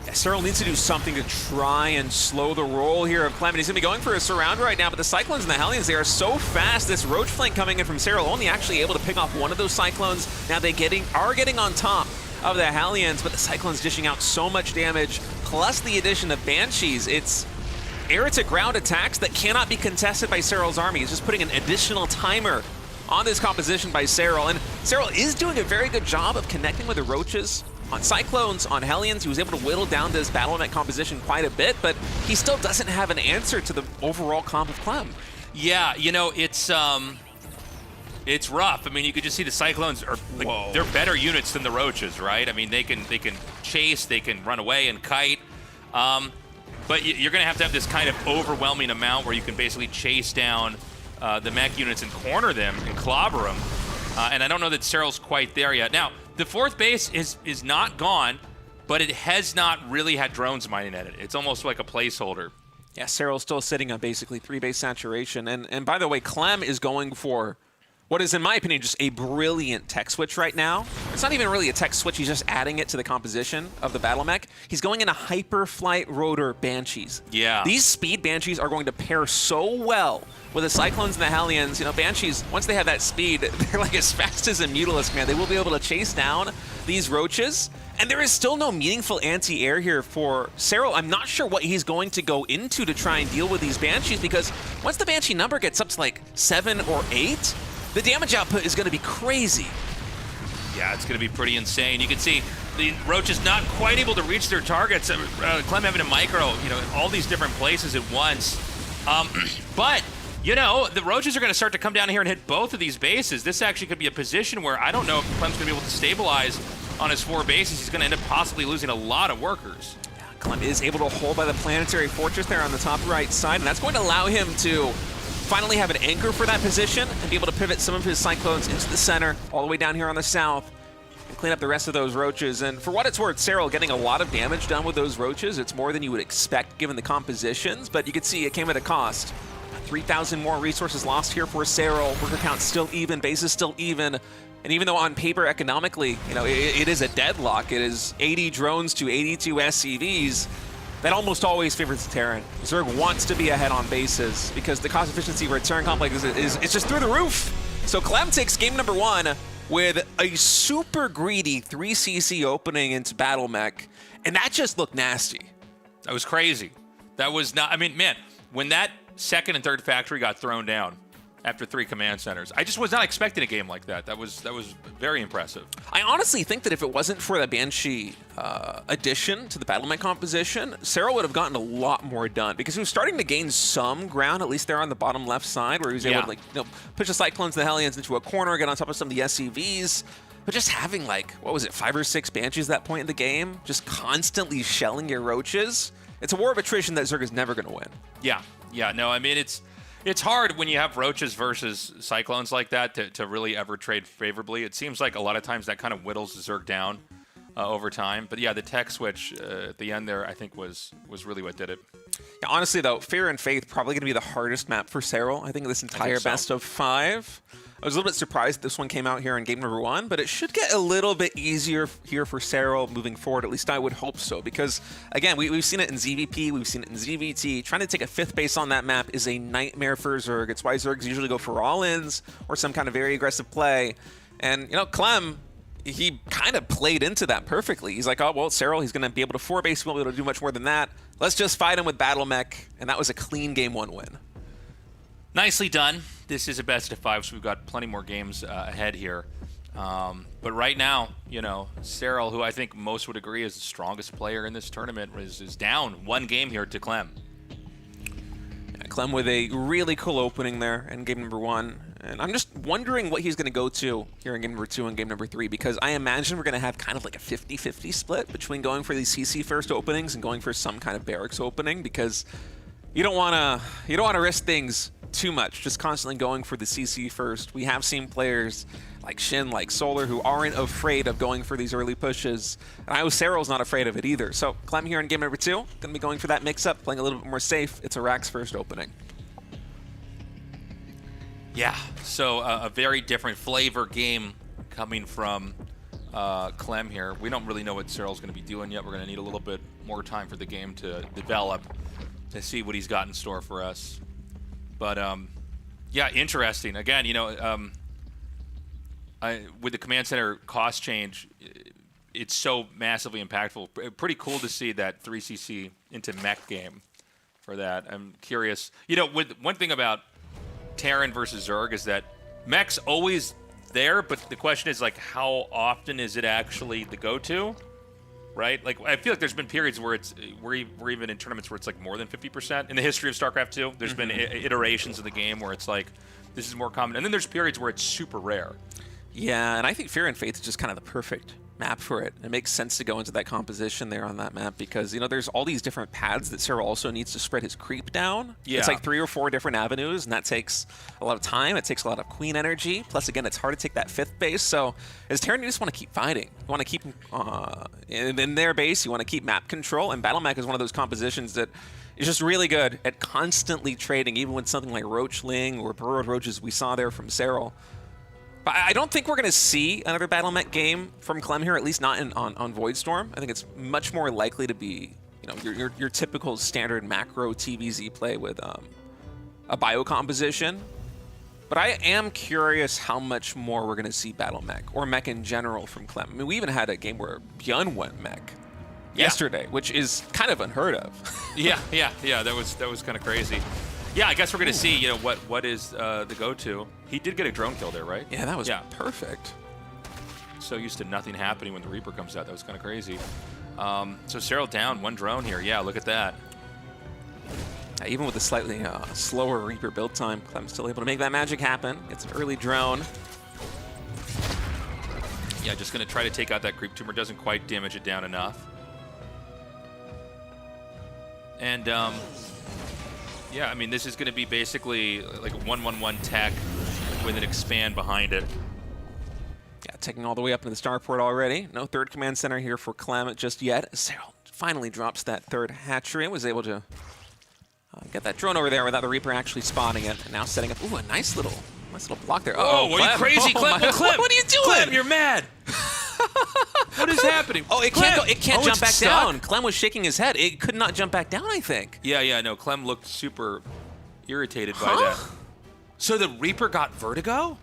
Yeah, Serral needs to do something to try and slow the roll here of Clem. And he's going to be going for a surround right now, but the Cyclones and the Hellions, they are so fast. This roach flank coming in from Serral, only actually able to pick off one of those Cyclones. Now they are getting on top of the Hellions, but the Cyclones dishing out so much damage, plus the addition of Banshees. It's air-to-ground attacks that cannot be contested by Serral's army. He's just putting an additional timer on this composition by Serral, and Serral is doing a very good job of connecting with the roaches on Cyclones, on Hellions. He was able to whittle down this battle mech composition quite a bit, but he still doesn't have an answer to the overall comp of Clem. Yeah, you know, it's rough. I mean, you could just see the Cyclones are like, they're better units than the roaches, right? I mean, they can chase, they can run away and kite. But you're going to have this kind of overwhelming amount where you can basically chase down the mech units and corner them and clobber them. And I don't know that Serral's quite there yet. Now, the 4th base is not gone, but it has not really had drones mining at it. It's almost like a placeholder. Yeah, Serral's still sitting on basically 3 base saturation. And by the way, Clem is going for what is, in my opinion, just a brilliant tech switch right now. It's not even really a tech switch, he's just adding it to the composition of the battle mech. He's going into Hyperflight Rotor Banshees. Yeah. These speed Banshees are going to pair so well with the Cyclones and the Hellions. You know, Banshees, once they have that speed, they're like as fast as a Mutalisk, man. They will be able to chase down these roaches. And there is still no meaningful anti-air here for Serral. I'm not sure what he's going to go into to try and deal with these Banshees, because once the Banshee number gets up to like 7 or 8, the damage output is going to be crazy. Yeah, it's going to be pretty insane. You can see the Roach is not quite able to reach their targets. Clem having to micro, you know, all these different places at once. But, you know, the Roaches are going to start to come down here and hit both of these bases. This actually could be a position where I don't know if Clem's going to be able to stabilize on his 4 bases. He's going to end up possibly losing a lot of workers. Yeah, Clem is able to hold by the Planetary Fortress there on the top right side, and that's going to allow him to finally have an anchor for that position and be able to pivot some of his Cyclones into the center, all the way down here on the south. clean up the rest of those roaches. And for what it's worth, Serral getting a lot of damage done with those roaches. It's more than you would expect given the compositions, but you can see it came at a cost. 3,000 more resources lost here for Serral. Worker count still even, base is still even. And even though on paper, economically, you know, it is a deadlock. It is 80 drones to 82 SCVs. That almost always favors the Terran. Zerg wants to be ahead on bases because the cost efficiency for a Terran complex is just through the roof. So Clem takes game number 1 with a super greedy 3cc opening into Battle Mech, and that just looked nasty. That was crazy. That was not, I mean, man, when that second and third factory got thrown down after 3 command centers, I just was not expecting a game like that. That was very impressive. I honestly think that if it wasn't for the Banshee addition to the Battle Mech composition, Serral would have gotten a lot more done because he was starting to gain some ground, at least there on the bottom left side, where he was able to, like, you know, push the Cyclones and the Hellions into a corner, get on top of some of the SCVs. But just having, like, what was it, 5 or 6 Banshees at that point in the game, just constantly shelling your roaches, it's a war of attrition that Zerg is never going to win. Yeah, no, I mean, it's hard when you have roaches versus Cyclones like that to really ever trade favorably. It seems like a lot of times that kind of whittles Zerg down over time. But yeah, the tech switch at the end there, I think, was really what did it. Yeah, honestly, though, Fear and Faith probably going to be the hardest map for Serral. I think this entire best of 5. I was a little bit surprised this one came out here in game number 1, but it should get a little bit easier here for Serral moving forward. At least I would hope so, because, again, we've seen it in ZVP, we've seen it in ZVT. Trying to take a 5th base on that map is a nightmare for Zerg. It's why Zergs usually go for all-ins or some kind of very aggressive play. And, you know, Clem, he kind of played into that perfectly. He's like, oh, well, Serral, he's going to be able to 4-base, he won't be able to do much more than that. Let's just fight him with Battle Mech, and that was a clean game 1 win. Nicely done. This is a best of 5, so we've got plenty more games ahead here. But right now, you know, Serral, who I think most would agree is the strongest player in this tournament, is down 1 game here to Clem. Yeah, Clem with a really cool opening there in game number 1. And I'm just wondering what he's going to go to here in game number 2 and game number 3, because I imagine we're going to have kind of like a 50-50 split between going for these CC first openings and going for some kind of barracks opening, because you don't want to risk things too much, just constantly going for the CC first. We have seen players like Shin, like Solar, who aren't afraid of going for these early pushes. And I know Serral's not afraid of it either. So Clem here in game number 2, going to be going for that mix-up, playing a little bit more safe. It's a Rax first opening. Yeah, so a very different flavor game coming from Clem here. We don't really know what Serral's going to be doing yet. We're going to need a little bit more time for the game to develop to see what he's got in store for us. But, yeah, interesting. Again, you know, with the command center cost change, it's so massively impactful. Pretty cool to see that 3cc into mech game for that. I'm curious. You know, one thing about Terran versus Zerg is that mech's always there, but the question is, like, how often is it actually the go-to? Right? Like, I feel like there's been periods where we're even in tournaments where it's like more than 50% in the history of StarCraft 2. There's been iterations of the game where it's like, this is more common. And then there's periods where it's super rare. Yeah, and I think Fear and Faith is just kind of the perfect map for it. It makes sense to go into that composition there on that map because, you know, there's all these different paths that Serral also needs to spread his creep down. Yeah. It's like 3 or 4 different avenues, and that takes a lot of time. It takes a lot of queen energy. Plus, again, it's hard to take that 5th base. So as Terran, you just want to keep fighting. You want to keep in their base. You want to keep map control. And Battle Mech is one of those compositions that is just really good at constantly trading, even with something like Roachling or Burrowed Roaches we saw there from Serral. But I don't think we're going to see another Battle Mech game from Clem here, at least not on Voidstorm. I think it's much more likely to be, you know, your typical standard macro TVZ play with a bio composition. But I am curious how much more we're going to see Battle Mech or Mech in general from Clem. I mean, we even had a game where Bjorn went Mech yesterday, which is kind of unheard of. Yeah, that was kind of crazy. Yeah, I guess we're going to see, you know, what is the go-to. He did get a drone kill there, right? Yeah, that was perfect. So used to nothing happening when the Reaper comes out. That was kind of crazy. So Serral down 1 drone here. Yeah, look at that. Even with the slightly slower Reaper build time, Clem's still able to make that magic happen. It's an early drone. Yeah, just going to try to take out that creep tumor. Doesn't quite damage it down enough. And, yeah, I mean, this is going to be basically like a 1-1-1 tech with an expand behind it. Yeah, taking all the way up into the starport already. No third command center here for Clem just yet. Cyril finally drops that third hatchery and was able to get that drone over there without the Reaper actually spotting it. And now setting up, ooh, a nice little block there. Oh, are you crazy, Clem? Clem, what are you doing? Clem, you're mad. What is happening? Oh, it Clem. can't jump It's back stuck? down. Clem was shaking his head. It could not jump back down, I think. Yeah, no, Clem looked super irritated by that. So the Reaper got vertigo?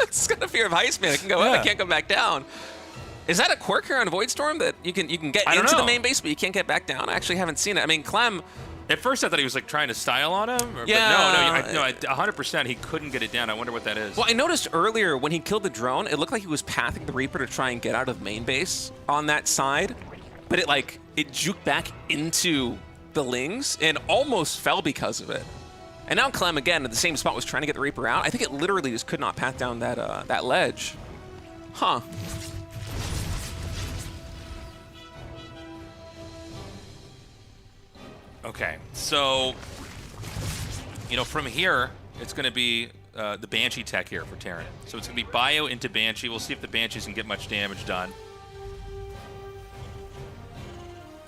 It's got a fear of Heist, man. It can go up, it can't go back down. Is that a quirk here on Voidstorm that you can get into the main base, but you can't get back down? I actually haven't seen it. I mean, Clem... At first, I thought he was like trying to style on him. Yeah. But no, 100% he couldn't get it down. I wonder what that is. Well, I noticed earlier when he killed the drone, it looked like he was pathing the Reaper to try and get out of main base on that side, but it juked back into the Lings and almost fell because of it. And now Clem, again, at the same spot, was trying to get the Reaper out. I think it literally just could not path down that ledge. Huh. Okay, so, from here, it's going to be the Banshee tech here for Terran. So it's going to be Bio into Banshee. We'll see if the Banshees can get much damage done.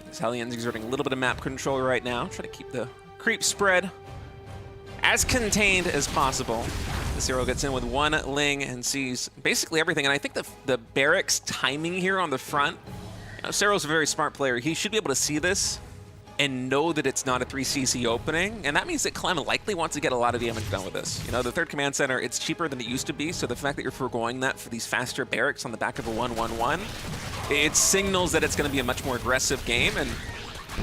This Hellions exerting a little bit of map control right now. Try to keep the creep spread as contained as possible. The Zero gets in with one Ling and sees basically everything. And I think the barracks timing here on the front, Cero's a very smart player. He should be able to see this and know that it's not a 3cc opening, and that means that Clem likely wants to get a lot of damage done with this. The third command center, it's cheaper than it used to be, so the fact that you're foregoing that for these faster barracks on the back of a 1-1-1, it signals that it's going to be a much more aggressive game, and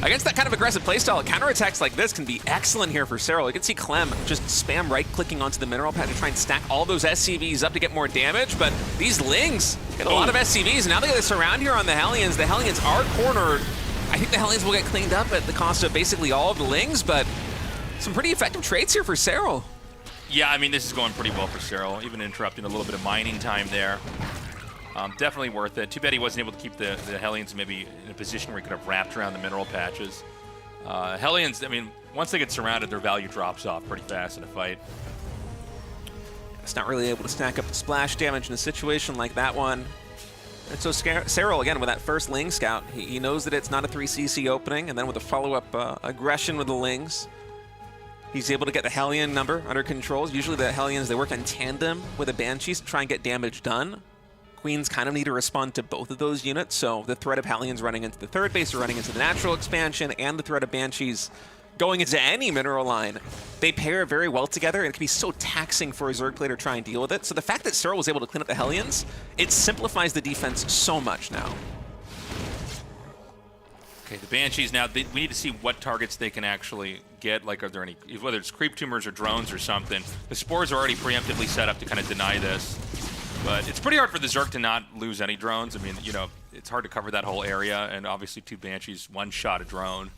against that kind of aggressive playstyle, counterattacks like this can be excellent here for Cyril. You can see Clem just spam right-clicking onto the mineral pad to try and stack all those SCVs up to get more damage, but these Lings get a lot of SCVs, and now they get this surround here on the Hellions. The Hellions are cornered. I think the Hellions will get cleaned up at the cost of basically all of the Lings, but some pretty effective trades here for Cyril. Yeah, I mean, this is going pretty well for Cyril, even interrupting a little bit of mining time there. Definitely worth it. Too bad he wasn't able to keep the Hellions maybe in a position where he could have wrapped around the mineral patches. Hellions, I mean, once they get surrounded, their value drops off pretty fast in a fight. It's not really able to stack up the splash damage in a situation like that one. And so Cyril, again, with that first Ling scout, he knows that it's not a 3cc opening, and then with a follow-up aggression with the Lings, he's able to get the Hellion number under control. Usually the Hellions, they work in tandem with the Banshees to try and get damage done. Queens kind of need to respond to both of those units, so the threat of Hellions running into the third base or running into the natural expansion, and the threat of Banshees going into any mineral line, they pair very well together, and it can be so taxing for a Zerg player to try and deal with it. So the fact that Cyril was able to clean up the Hellions, it simplifies the defense so much now. Okay, the Banshees now, we need to see what targets they can actually get. Like, are there any, whether it's creep tumors or drones or something. The Spores are already preemptively set up to kind of deny this. But it's pretty hard for the Zerg to not lose any drones. I mean, it's hard to cover that whole area, and obviously 2 Banshees, 1 shot a drone.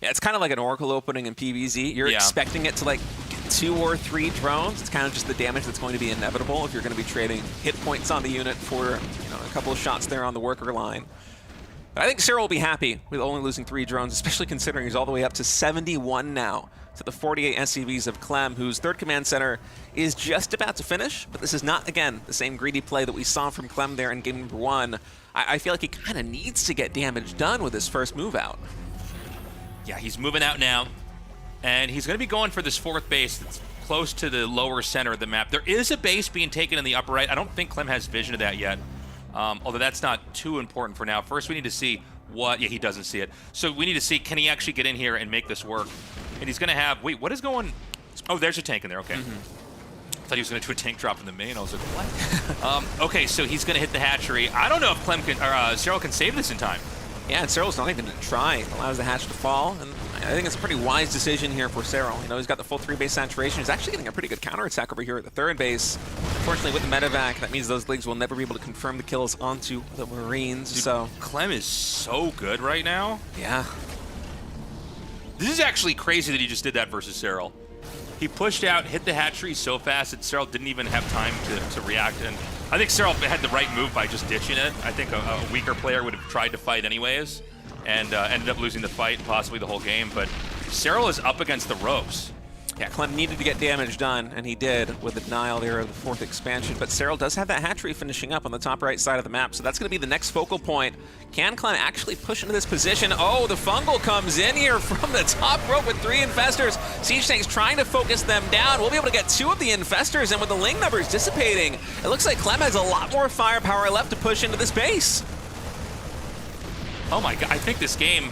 Yeah, it's kind of like an Oracle opening in PvZ. You're expecting it to get 2 or 3 drones. It's kind of just the damage that's going to be inevitable if you're going to be trading hit points on the unit for a couple of shots there on the worker line. But I think Cyril will be happy with only losing 3 drones, especially considering he's all the way up to 71 now to the 48 SCVs of Clem, whose third command center is just about to finish. But this is not, again, the same greedy play that we saw from Clem there in game number 1. I feel like he kind of needs to get damage done with his first move out. Yeah, he's moving out now, and he's going to be going for this 4th base that's close to the lower center of the map. There is a base being taken in the upper right. I don't think Clem has vision of that yet, although that's not too important for now. First, we need to see what... Yeah, he doesn't see it. So we need to see, can he actually get in here and make this work? And he's going to have... Wait, what is going... Oh, there's a tank in there. Okay. I thought he was going to do a tank drop in the main. I was like, what? Okay, so he's going to hit the hatchery. I don't know if Clem can, or Cyril can save this in time. Yeah, and Cyril's not even going to try. It allows the hatch to fall, and I think it's a pretty wise decision here for Cyril. He's got the full 3-base saturation. He's actually getting a pretty good counterattack over here at the 3rd base. Unfortunately, with the medevac, that means those Lings will never be able to confirm the kills onto the Marines. Dude, so Clem is so good right now. Yeah. This is actually crazy that he just did that versus Cyril. He pushed out, hit the hatchery so fast that Cyril didn't even have time to react. And I think Cyril had the right move by just ditching it. I think a weaker player would have tried to fight anyways and ended up losing the fight, possibly the whole game. But Cyril is up against the ropes. Yeah, Clem needed to get damage done, and he did with the denial there of the 4th expansion. But Serral does have that hatchery finishing up on the top right side of the map, so that's going to be the next focal point. Can Clem actually push into this position? Oh, the fungal comes in here from the top rope with 3 infestors. Siege Tank's trying to focus them down. We'll be able to get 2 of the infestors, and with the Ling numbers dissipating, it looks like Clem has a lot more firepower left to push into this base. Oh my god, I think this game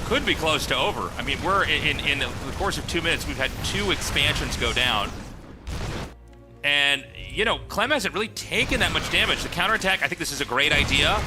could be close to over. I mean, we're in the course of 2 minutes, we've had 2 expansions go down. And, you know, Clem hasn't really taken that much damage. The counterattack, I think this is a great idea.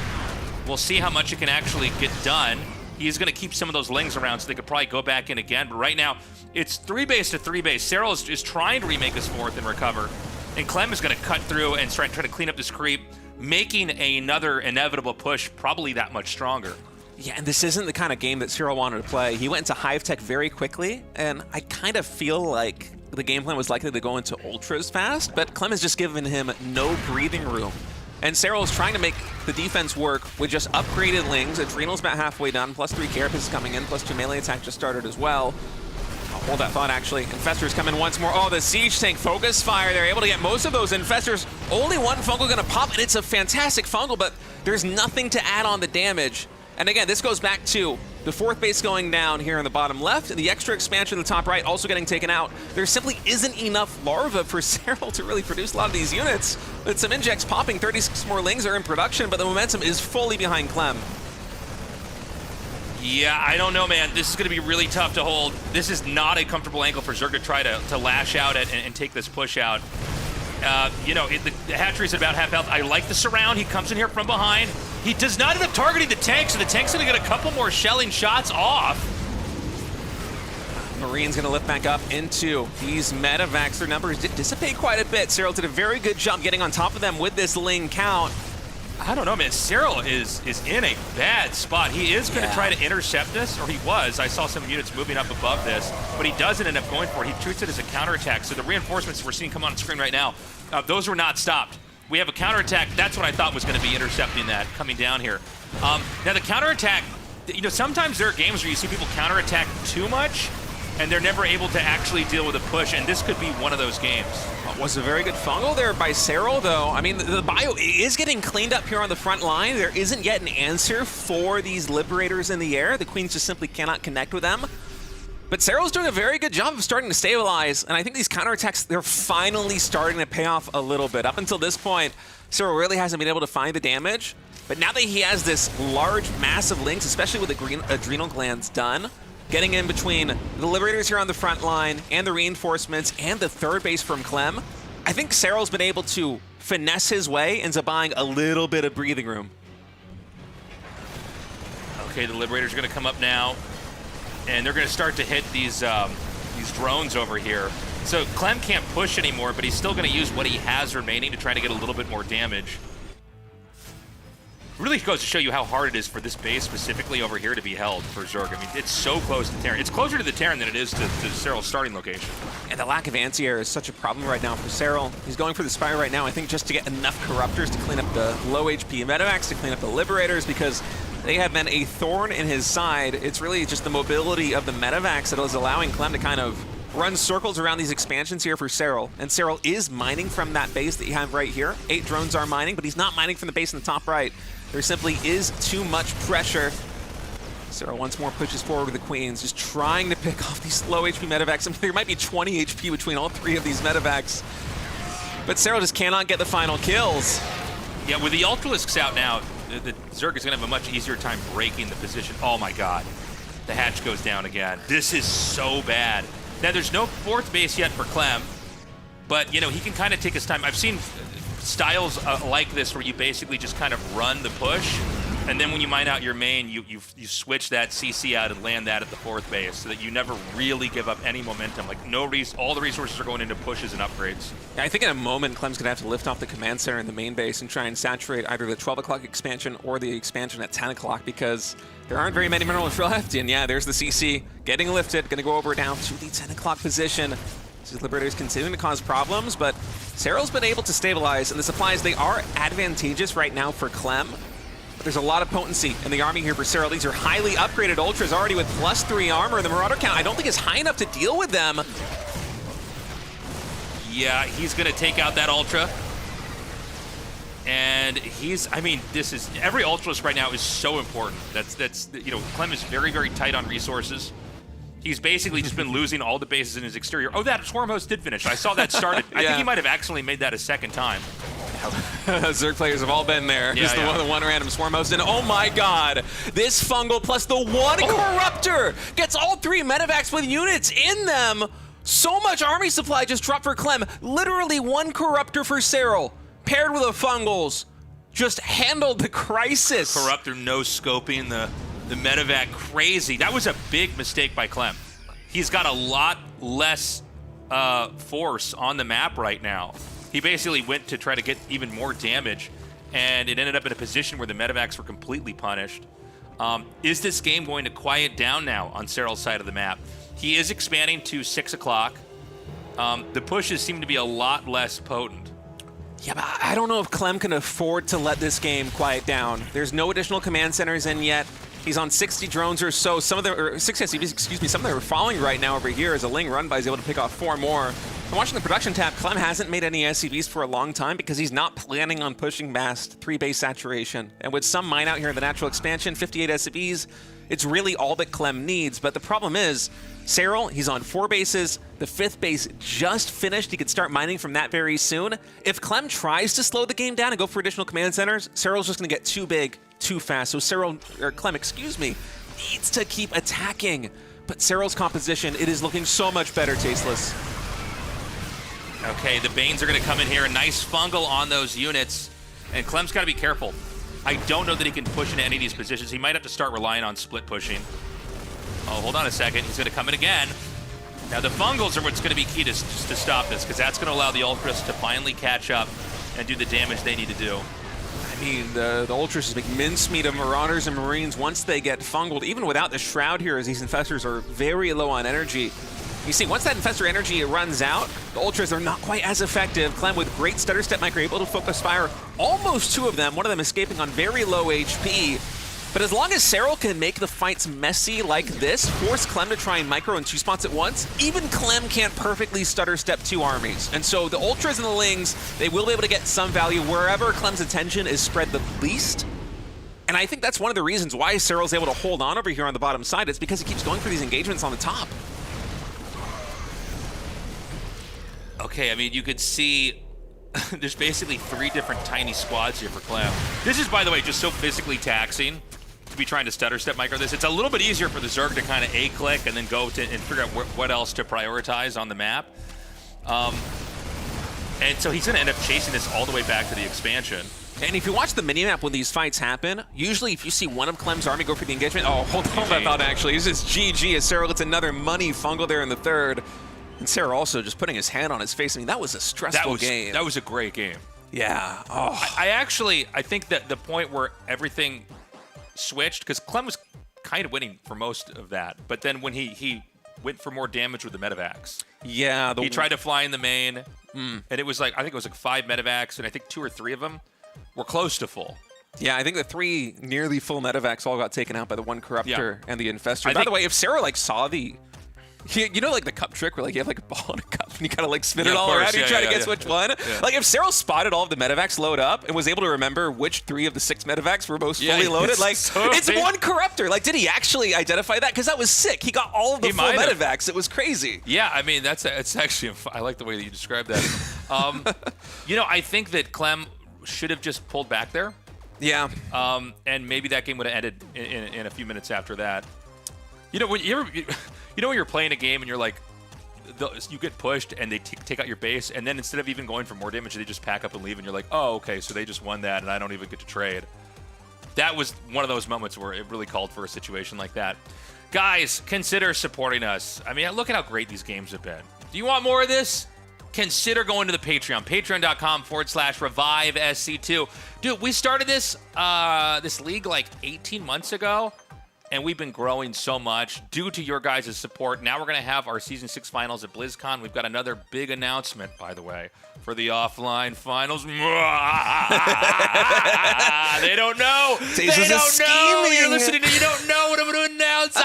We'll see how much it can actually get done. He's going to keep some of those Lings around so they could probably go back in again. But right now, it's 3 base to 3 base. Serral is trying to remake his 4th and recover. And Clem is going to cut through and try to clean up this creep, making another inevitable push probably that much stronger. Yeah, and this isn't the kind of game that Serral wanted to play. He went into Hive Tech very quickly, and I kind of feel like the game plan was likely to go into Ultras fast, but Clem has just given him no breathing room. And Serral is trying to make the defense work with just upgraded Lings. Adrenal's about halfway done, plus 3 Carapace is coming in, plus 2 melee attack just started as well. I'll hold that thought, actually. Infestors come in once more. Oh, the Siege Tank focus fire. They're able to get most of those Infestors. Only 1 fungal going to pop, and it's a fantastic fungal, but there's nothing to add on the damage. And again, this goes back to the 4th base going down here in the bottom left, and the extra expansion in the top right also getting taken out. There simply isn't enough larva for Serral to really produce a lot of these units. With some injects popping, 36 more Lings are in production, but the momentum is fully behind Clem. Yeah, I don't know, man. This is going to be really tough to hold. This is not a comfortable angle for Zerg to try to lash out at and take this push out. You know, the hatchery's at about half health. I like the surround. He comes in here from behind. He does not end up targeting the tank, so the tank's going to get a couple more shelling shots off. Marine's going to lift back up into these medevacs. Their numbers did dissipate quite a bit. Serral did a very good job getting on top of them with this Ling count. I don't know, man. Serral is in a bad spot. He is going to try to intercept this, or he was. I saw some units moving up above this, but he doesn't end up going for it. He treats it as a counterattack. So the reinforcements we're seeing come on screen right now, those were not stopped. We have a counterattack. That's what I thought was going to be intercepting that coming down here. Now the counterattack, you know, sometimes there are games where you see people counterattack too much, and they're never able to actually deal with a push, and this could be one of those games. Was a very good fungal there by Serral, though. I mean, the bio is getting cleaned up here on the front line. There isn't yet an answer for these Liberators in the air. The Queens just simply cannot connect with them. But Serral's doing a very good job of starting to stabilize, and I think these counterattacks, they're finally starting to pay off a little bit. Up until this point, Serral really hasn't been able to find the damage, but now that he has this large, massive Lings, especially with the green adrenal glands done, getting in between the Liberators here on the front line and the reinforcements and the 3rd base from Clem, I think Serral's been able to finesse his way into buying a little bit of breathing room. Okay, the Liberator's going to come up now, and they're going to start to hit these drones over here. So Clem can't push anymore, but he's still going to use what he has remaining to try to get a little bit more damage. Really goes to show you how hard it is for this base specifically over here to be held for Zerg. I mean, it's so close to Terran. It's closer to the Terran than it is to Serral's starting location. And the lack of anti-air is such a problem right now for Serral. He's going for the Spire right now, I think, just to get enough Corruptors to clean up the low HP medevacs, to clean up the Liberators, because they have been a thorn in his side. It's really just the mobility of the medevacs that is allowing Clem to kind of run circles around these expansions here for Serral. And Serral is mining from that base that you have right here. 8 drones are mining, but he's not mining from the base in the top right. There simply is too much pressure. Serral once more pushes forward with the Queens, just trying to pick off these low HP medevacs. I mean, there might be 20 HP between all 3 of these medevacs. But Serral just cannot get the final kills. Yeah, with the Ultralisks out now, the Zerg is going to have a much easier time breaking the position. Oh my god. The hatch goes down again. This is so bad. Now, there's no 4th base yet for Clem, but, you know, he can kind of take his time. I've seen styles like this where you basically just kind of run the push, and then when you mine out your main, you switch that CC out and land that at the 4th base so that you never really give up any momentum. Like, all the resources are going into pushes and upgrades. Yeah, I think in a moment, Clem's going to have to lift off the command center in the main base and try and saturate either the 12 o'clock expansion or the expansion at 10 o'clock, because there aren't very many minerals left. And yeah, there's the CC getting lifted, going to go over down to the 10 o'clock position. These Liberators continuing to cause problems, but Serral's been able to stabilize, and the supplies, they are advantageous right now for Clem. But there's a lot of potency in the army here for Serral. These are highly upgraded Ultras already with +3 armor. The Marauder count, I don't think is high enough to deal with them. Yeah, he's going to take out that Ultra. And every Ultralist right now is so important. Clem is very, very tight on resources. He's basically just been losing all the bases in his exterior. Oh, that Swarm Host did finish. I saw that started. I think he might have actually made that a second time. Zerg players have all been there. Just the one random Swarm Host. And oh my god, this Fungal plus the one Corruptor gets all 3 medevacs with units in them. So much army supply just dropped for Clem. Literally 1 Corruptor for Serral, paired with a Fungals. Just handled the crisis. Corruptor no-scoping the medevac crazy. That was a big mistake by Clem. He's got a lot less force on the map right now. He basically went to try to get even more damage, and it ended up in a position where the medevacs were completely punished. Is this game going to quiet down now on Serral's side of the map? He is expanding to 6 o'clock. The pushes seem to be a lot less potent. Yeah, but I don't know if Clem can afford to let this game quiet down. There's no additional command centers in yet. He's on 60 drones or so. Some of them, or 60 SCVs, excuse me, some of them are falling right now over here as a Ling run by is able to pick off 4 more. I'm watching the production tab. Clem hasn't made any SCVs for a long time because he's not planning on pushing past 3 base saturation. And with some mine out here in the natural expansion, 58 SCVs, it's really all that Clem needs. But the problem is, Serral, he's on 4 bases. The 5th base just finished. He could start mining from that very soon. If Clem tries to slow the game down and go for additional command centers, Serral's just going to get too big, too fast. So Clem, needs to keep attacking. But Serral's composition, it is looking so much better, Tasteless. Okay, the Banes are going to come in here. A nice Fungal on those units. And Clem's got to be careful. I don't know that he can push into any of these positions. He might have to start relying on split pushing. Oh, hold on a second. He's going to come in again. Now, the Fungals are what's going to be key to stop this, because that's going to allow the Ultras to finally catch up and do the damage they need to do. I mean, the Ultras just make mincemeat of Marauders and Marines once they get fungled, even without the Shroud here, as these Infestors are very low on energy. You see, once that Infestor energy runs out, the Ultras are not quite as effective. Clem with great stutter step micro, able to focus fire almost 2 of them, one of them escaping on very low HP. But as long as Serral can make the fights messy like this, force Clem to try and micro in 2 spots at once, even Clem can't perfectly stutter step 2 armies. And so the Ultras and the Lings, they will be able to get some value wherever Clem's attention is spread the least. And I think that's one of the reasons why Serral's able to hold on over here on the bottom side. It's because he keeps going for these engagements on the top. Okay, I mean, you could see there's basically 3 different tiny squads here for Clem. This is, by the way, just so physically taxing to be trying to stutter step micro this. It's a little bit easier for the Zerg to kind of A-click and then go to and figure out what else to prioritize on the map. And so he's going to end up chasing this all the way back to the expansion. And if you watch the minimap when these fights happen, usually if you see one of Clem's army go for the engagement, oh, hold on that thought, actually. This is GG as Serral gets another money Fungal there in the 3rd. And Serral also just putting his hand on his face. I mean, that was a stressful game. That was a great game. Yeah. Oh. I think that the point where everything switched, because Clem was kind of winning for most of that, but then when he went for more damage with the medevacs. Yeah. He tried to fly in the main, and it was like, I think it was like 5 medevacs, and I think 2 or 3 of them were close to full. Yeah, I think the 3 nearly full medevacs all got taken out by the 1 Corruptor and the Infestor. By the way, if Serral saw the... You know, like the cup trick where like you have like a ball in a cup and you kind of like spin it all around and you try to guess which one? Yeah. Like if Serral spotted all of the medevacs load up and was able to remember which 3 of the 6 medevacs were most fully loaded, like it's 1 Corruptor. Like, did he actually identify that? Because that was sick. He got all of the full medevacs. It was crazy. Yeah, I mean, it's actually, I like the way that you described that. You know, I think that Clem should have just pulled back there. Yeah. And maybe that game would have ended in a few minutes after that. You know, when you're playing a game and you're like, you get pushed and they take out your base, and then instead of even going for more damage, they just pack up and leave, and you're like, oh, okay, so they just won that, and I don't even get to trade. That was one of those moments where it really called for a situation like that. Guys, consider supporting us. I mean, look at how great these games have been. Do you want more of this? Consider going to the Patreon, patreon.com/RevivesC2. Dude, we started this league like 18 months ago. And we've been growing so much due to your guys' support. Now we're going to have our Season 6 finals at BlizzCon. We've got another big announcement, by the way, for the offline finals. They don't know. They don't know. You're listening to You Don't Know What I'm going to announce.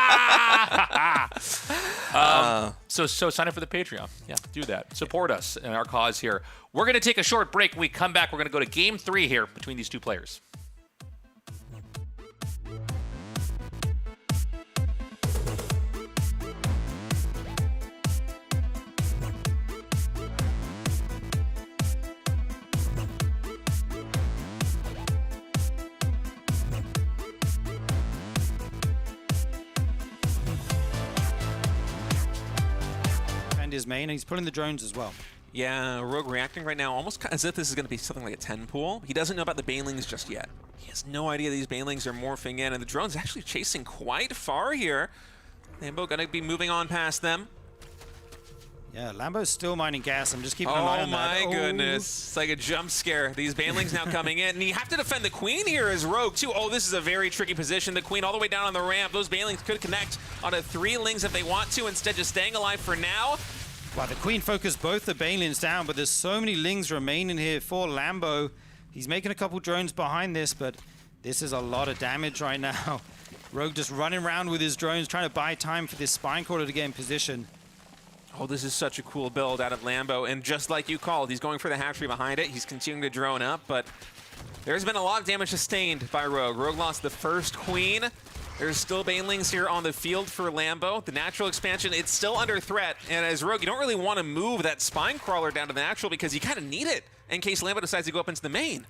So sign up for the Patreon. Yeah, do that. Support us in our cause here. We're going to take a short break. When we come back, we're going to go to Game 3 here between these two players. His main, and he's pulling the drones as well. Yeah, Rogue reacting right now almost as if this is going to be something like a 10 pool. He doesn't know about the Banelings just yet. He has no idea these Banelings are morphing in, and the drone's actually chasing quite far here. Lambo going to be moving on past them. Yeah, Lambo's still mining gas. I'm just keeping an eye on that. Oh my goodness. It's like a jump scare. These Banelings now coming in. And you have to defend the Queen here as Rogue, too. Oh, this is a very tricky position. The Queen all the way down on the ramp. Those Banelings could connect onto 3 Lings if they want to, instead just staying alive for now. Wow, the Queen focused both the Banelings down, but there's so many Lings remaining here for Lambo. He's making a couple drones behind this, but this is a lot of damage right now. Rogue just running around with his drones, trying to buy time for this Spinecrawler to get in position. Oh, this is such a cool build out of Lambo, and just like you called, he's going for the hatchery behind it. He's continuing to drone up, but there's been a lot of damage sustained by Rogue. Rogue lost the first Queen. There's still Banelings here on the field for Lambo. The natural expansion, it's still under threat. And as Rogue, you don't really want to move that Spinecrawler down to the natural because you kind of need it in case Lambo decides to go up into the main.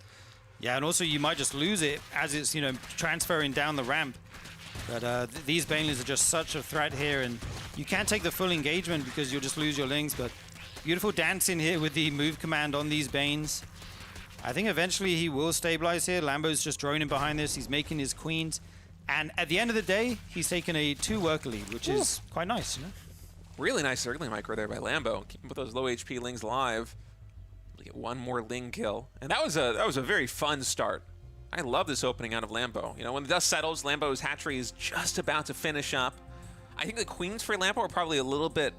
Yeah, and also you might just lose it as it's, transferring down the ramp. But these Banelings are just such a threat here, and you can't take the full engagement because you'll just lose your Lings. But beautiful dancing here with the move command on these Banes. I think eventually he will stabilize here. Lambo's just droning behind this. He's making his Queens. And at the end of the day, he's taken a 2-worker lead, which is quite nice, Really nice circling micro there by Lambo. Keeping with those low HP Lings alive. Get one more Ling kill. And that was a very fun start. I love this opening out of Lambo. When the dust settles, Lambo's hatchery is just about to finish up. I think the Queens for Lambo are probably a little bit...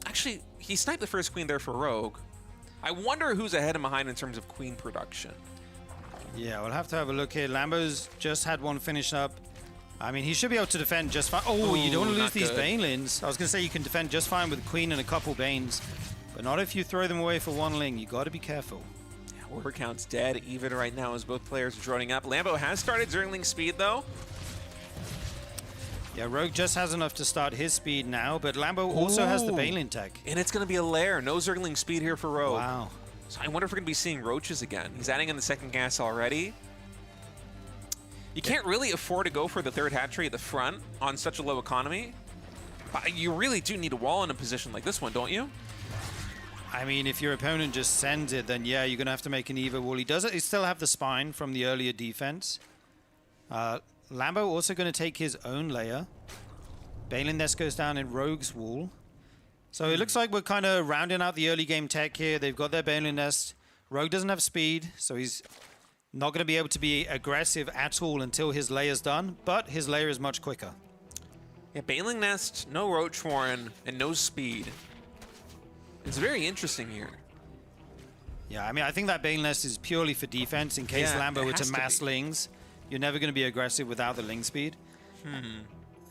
Actually, he sniped the first Queen there for Rogue. I wonder who's ahead and behind in terms of Queen production. Yeah, we'll have to have a look here. Lambo's just had one finish up. I mean, he should be able to defend just fine. Oh, you don't want to lose these Banelings. I was going to say you can defend just fine with Queen and a couple Banes, but not if you throw them away for one Ling. You got to be careful. Yeah, word count's dead even right now as both players are droning up. Lambo has started Zergling speed, though. Yeah, Rogue just has enough to start his speed now, but Lambo also has the Baneling tech. And it's going to be a lair. No Zergling speed here for Rogue. Wow. So I wonder if we're going to be seeing Roaches again. He's adding in the second gas already. You can't really afford to go for the third hatchery at the front on such a low economy. But you really do need a wall in a position like this one, don't you? I mean, if your opponent just sends it, then yeah, you're going to have to make an Evo wall. He does it. He still have the spine from the earlier defense. Lambo also going to take his own layer. Baneling Nest goes down in Rogue's wall. So it looks like we're kind of rounding out the early game tech here. They've got their Baneling Nest. Rogue doesn't have speed, so he's not going to be able to be aggressive at all until his layer's done, but his layer is much quicker. Yeah, Baneling Nest, no Roach Warren, and no speed. It's very interesting here. Yeah, I mean, I think that Baneling Nest is purely for defense in case Lambo were to mass Lings. You're never going to be aggressive without the Ling speed.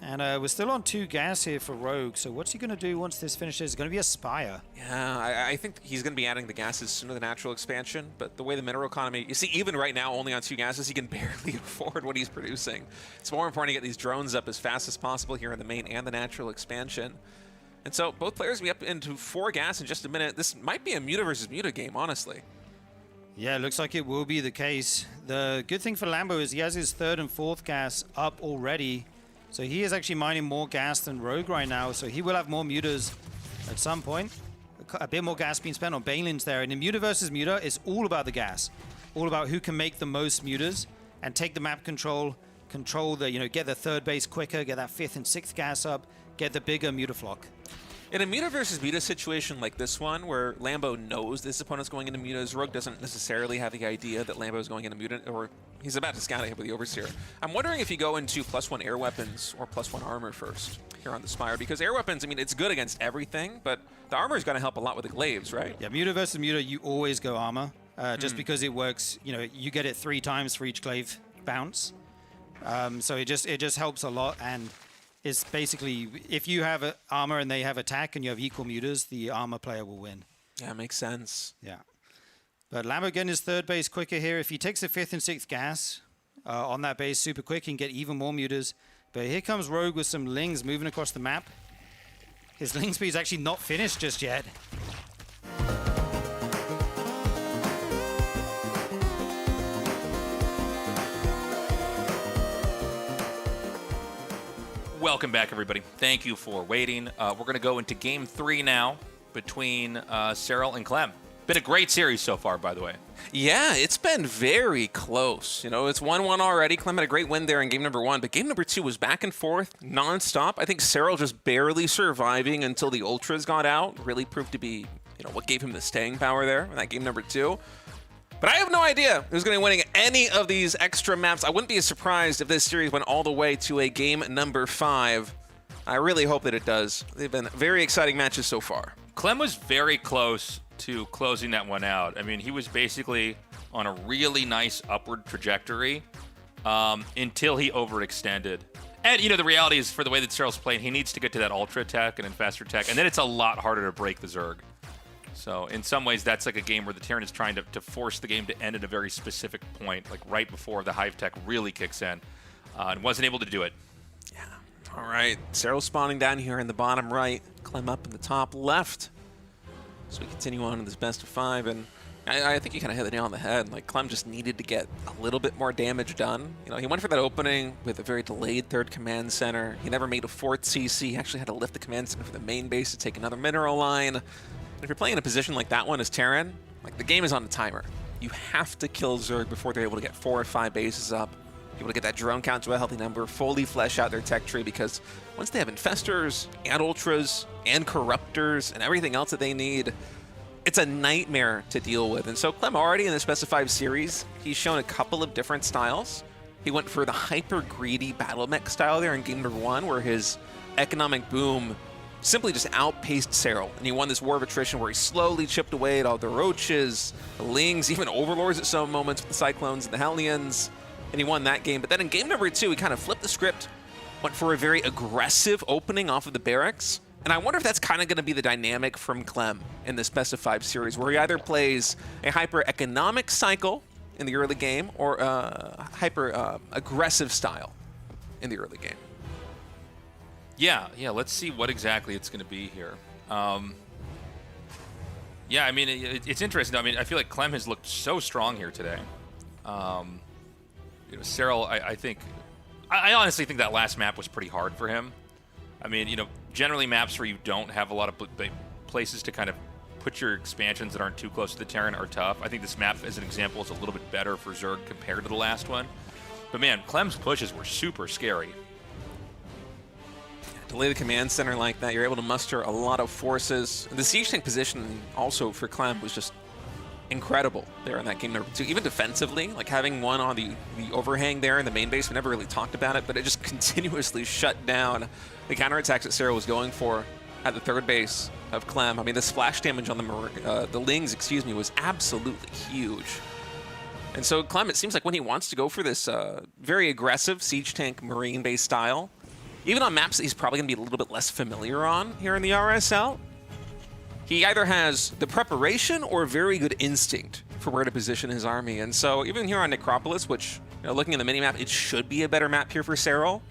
And we're still on 2 gas here for Rogue, so what's he going to do once this finishes? It's going to be a Spire. Yeah, I think he's going to be adding the gases sooner than natural expansion, but the way the mineral economy... You see, even right now, only on 2 gases, he can barely afford what he's producing. It's more important to get these drones up as fast as possible here in the main and the natural expansion. And so both players will be up into 4 gas in just a minute. This might be a Muta versus Muta game, honestly. Yeah, it looks like it will be the case. The good thing for Lambo is he has his 3rd and 4th gas up already. So he is actually mining more gas than Rogue right now, so he will have more Mutas at some point. A bit more gas being spent on Banelings there. And in Muta versus Muta, it's all about the gas. All about who can make the most Mutas and take the map control the, get the 3rd base quicker, get that 5th and 6th gas up, get the bigger Mutaflock. In a Muta versus Muta situation like this one, where Lambo knows this opponent's going into Mutas, Rogue doesn't necessarily have the idea that Lambo's going into Muta, or he's about to scout ahead with the Overseer. I'm wondering if you go into +1 air weapons or +1 armor first here on the Spire, because air weapons, I mean, it's good against everything, but the armor is going to help a lot with the glaives, right? Yeah, Muta versus Muta, you always go armor, just because it works. You get it 3 times for each glaive bounce. So it just helps a lot, and It's basically, if you have armor and they have attack and you have equal mutas, the armor player will win. Yeah, makes sense. Yeah. But Lambo getting his third base quicker here. If he takes the 5th and 6th gas on that base super quick, he can get even more mutas. But here comes Rogue with some Lings moving across the map. His Ling speed is actually not finished just yet. Welcome back, everybody. Thank you for waiting. We're going to go into Game 3 now between Cyril and Clem. Been a great series so far, by the way. Yeah, it's been very close. You know, it's 1-1 already. Clem had a great win there in game number 1, but game number 2 was back and forth, nonstop. I think Cyril just barely surviving until the Ultras got out. Really proved to be, you know, what gave him the staying power there in that game number 2. But I have no idea who's going to be winning any of these extra maps. I wouldn't be surprised if this series went all the way to a game number 5. I really hope that it does. They've been very exciting matches so far. Clem was very close to closing that one out. I mean, he was basically on a really nice upward trajectory until he overextended. And, you know, the reality is, for the way that Cyril's playing, he needs to get to that ultra tech and then faster tech, and then it's a lot harder to break the Zerg. So in some ways, that's like a game where the Terran is trying to force the game to end at a very specific point, like right before the Hive tech really kicks in, and wasn't able to do it. Yeah. All right. Cyril spawning down here in the bottom right, Clem up in the top left. So we continue on in this best of 5, and I think you kind of hit the nail on the head. Like, Clem just needed to get a little bit more damage done. You know, he went for that opening with a very delayed 3rd command center. He never made a 4th CC. He actually had to lift the command center for the main base to take another mineral line. And if you're playing in a position like that one as Terran, like, the game is on a timer. You have to kill Zerg before they're able to get 4 or 5 bases up, be able to get that drone count to a healthy number, fully flesh out their tech tree, because once they have Infestors and Ultras and Corruptors and everything else that they need, it's a nightmare to deal with. And so Clem already in the specified series, he's shown a couple of different styles. He went for the hyper-greedy battle mech style there in game number 1, where his economic boom simply just outpaced Cyril, and he won this war of attrition where he slowly chipped away at all the Roaches, the Lings, even Overlords at some moments with the Cyclones and the Hellions, and he won that game. But then in game number 2, he kind of flipped the script, went for a very aggressive opening off of the barracks, and I wonder if that's kind of going to be the dynamic from Clem in the specified series, where he either plays a hyper-economic cycle in the early game or a hyper-aggressive style in the early game. Yeah, let's see what exactly it's going to be here. Yeah, I mean, it's interesting. I mean, I feel like Clem has looked so strong here today. You know, Cyril, I think, I honestly think that last map was pretty hard for him. I mean, you know, generally maps where you don't have a lot of places to kind of put your expansions that aren't too close to the Terran are tough. I think this map, as an example, is a little bit better for Zerg compared to the last one. But man, Clem's pushes were super scary. Delay the command center like that, you're able to muster a lot of forces. The siege tank position also for Clem was just incredible there in that game number 2. Even defensively, like having one on the overhang there in the main base, we never really talked about it, but it just continuously shut down the counterattacks that Cyril was going for at the 3rd base of Clem. I mean, the splash damage on the Lings, was absolutely huge. And so Clem, it seems like when he wants to go for this very aggressive siege tank Marine-based style, even on maps that he's probably going to be a little bit less familiar on here in the RSL, he either has the preparation or very good instinct for where to position his army. And so even here on Necropolis, which, you know, looking at the mini-map, it should be a better map here for Cyril.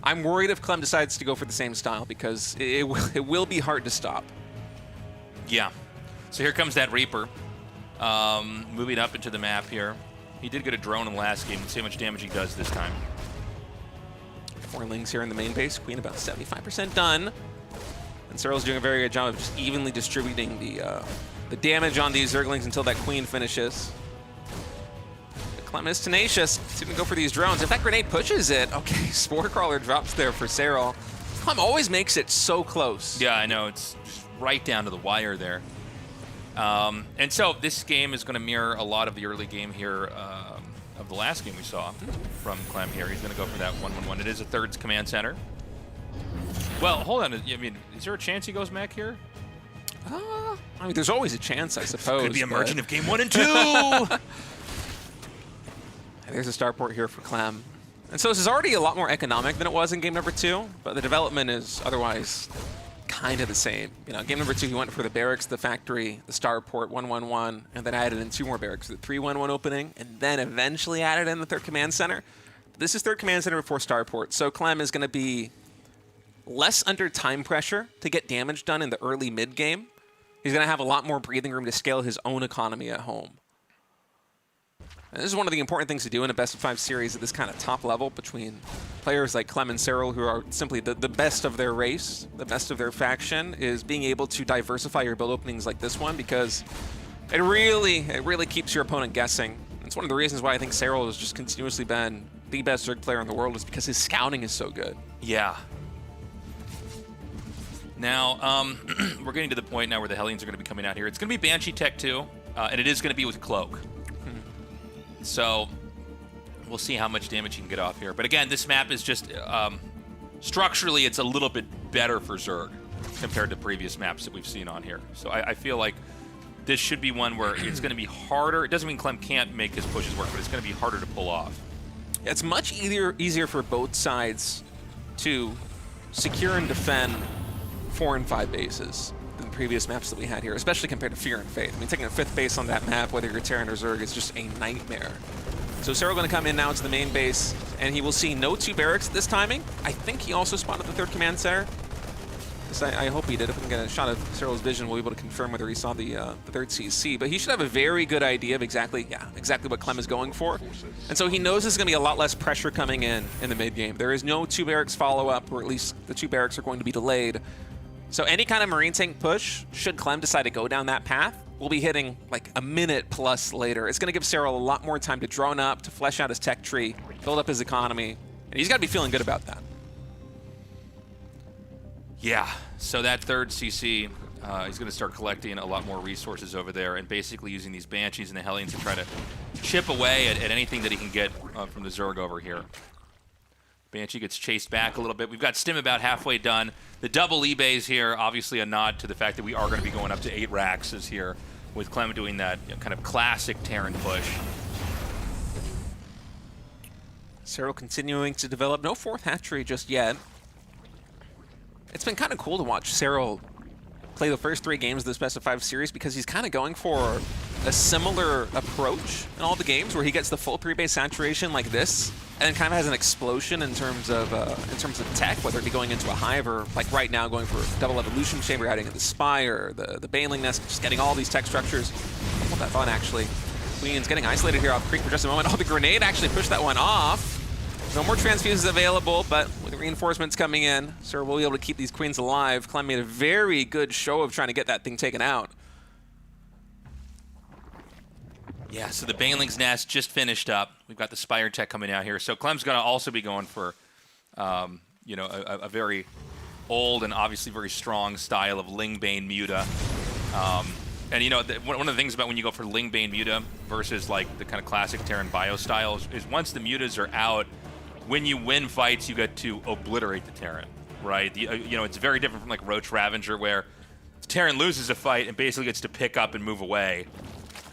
I'm worried if Clem decides to go for the same style, because it will be hard to stop. Yeah. So here comes that Reaper, moving up into the map here. He did get a drone in the last game. Let's see how much damage he does this time. 4 Lings here in the main base. Queen about 75% done. And Cyril's doing a very good job of just evenly distributing the damage on these Zerglings until that Queen finishes. But Clem is tenacious. He's going to go for these drones. If that grenade pushes it, okay, Spore Crawler drops there for Cyril. Clem always makes it so close. Yeah, I know. It's just right down to the wire there. And so this game is going to mirror a lot of the early game here of the last game we saw from Clem here. He's going to go for that 1-1-1. It is a 3rd command center. Well, hold on. I mean, is there a chance he goes mech here? I mean, there's always a chance, I suppose. Could be a margin of game 1 and 2. There's a starport here for Clem. And so this is already a lot more economic than it was in game number 2, but the development is otherwise kind of the same. You know, game number 2, he went for the barracks, the factory, the starport, 1-1-1, and then added in 2 more barracks, the 3-1-1 opening, and then eventually added in the 3rd command center. This is 3rd command center before starport, so Clem is going to be less under time pressure to get damage done in the early mid game. He's going to have a lot more breathing room to scale his own economy at home. And this is one of the important things to do in a best-of-5 series at this kind of top level between players like Clem and Cyril, who are simply the best of their race, the best of their faction, is being able to diversify your build openings like this one, because it really keeps your opponent guessing. It's one of the reasons why I think Cyril has just continuously been the best Zerg player in the world, is because his scouting is so good. Yeah. Now, we're getting to the point now where the Hellions are going to be coming out here. It's going to be Banshee Tech 2, and it is going to be with Cloak. So we'll see how much damage you can get off here. But again, this map is just structurally, it's a little bit better for Zerg compared to previous maps that we've seen on here. So I feel like this should be one where it's going to be harder. It doesn't mean Clem can't make his pushes work, but it's going to be harder to pull off. It's much easier for both sides to secure and defend 4 and 5 bases than previous maps that we had here, especially compared to Fear and Faith. I mean, taking a 5th base on that map, whether you're Terran or Zerg, is just a nightmare. So Cyril going to come in now to the main base, and he will see no 2 barracks this timing. I think he also spotted the 3rd command center. I hope he did. If we can get a shot of Cyril's vision, we'll be able to confirm whether he saw the 3rd CC. But he should have a very good idea of exactly what Clem is going for. And so he knows there's going to be a lot less pressure coming in the mid game. There is no 2 barracks follow-up, or at least the 2 barracks are going to be delayed. So any kind of Marine tank push, should Clem decide to go down that path, will be hitting like a minute plus later. It's going to give Cyril a lot more time to drone up, to flesh out his tech tree, build up his economy, and he's got to be feeling good about that. Yeah, so that 3rd CC, he's going to start collecting a lot more resources over there and basically using these Banshees and the Hellions to try to chip away at anything that he can get from the Zerg over here. Banshee gets chased back a little bit. We've got Stim about halfway done. The double E-Bays here, obviously a nod to the fact that we are going to be going up to 8 racks here, with Clem doing that kind of classic Terran push. Cyril continuing to develop. No 4th hatchery just yet. It's been kind of cool to watch Cyril play the first 3 games of this best-of-5 series, because he's kind of going for a similar approach in all the games, where he gets the full 3-base saturation like this, and then kind of has an explosion in terms of tech, whether it be going into a hive or, like right now, going for a double evolution chamber, adding in the spire, the baneling nest, just getting all these tech structures. Hold that thought, actually. Queen's getting isolated here off Creek for just a moment. Oh, the grenade actually pushed that one off. No more transfuses available, but with reinforcements coming in, Sir will be able to keep these Queens alive. Clem made a very good show of trying to get that thing taken out. Yeah, so the Baneling's Nest just finished up. We've got the Spire Tech coming out here. So Clem's going to also be going for, you know, a very old and obviously very strong style of Lingbane Muta. And, you know, one of the things about when you go for Lingbane Muta versus, like, the kind of classic Terran Bio style is once the Mutas are out, when you win fights, you get to obliterate the Terran, right? You know, it's very different from, like, Roach Ravager, where the Terran loses a fight and basically gets to pick up and move away.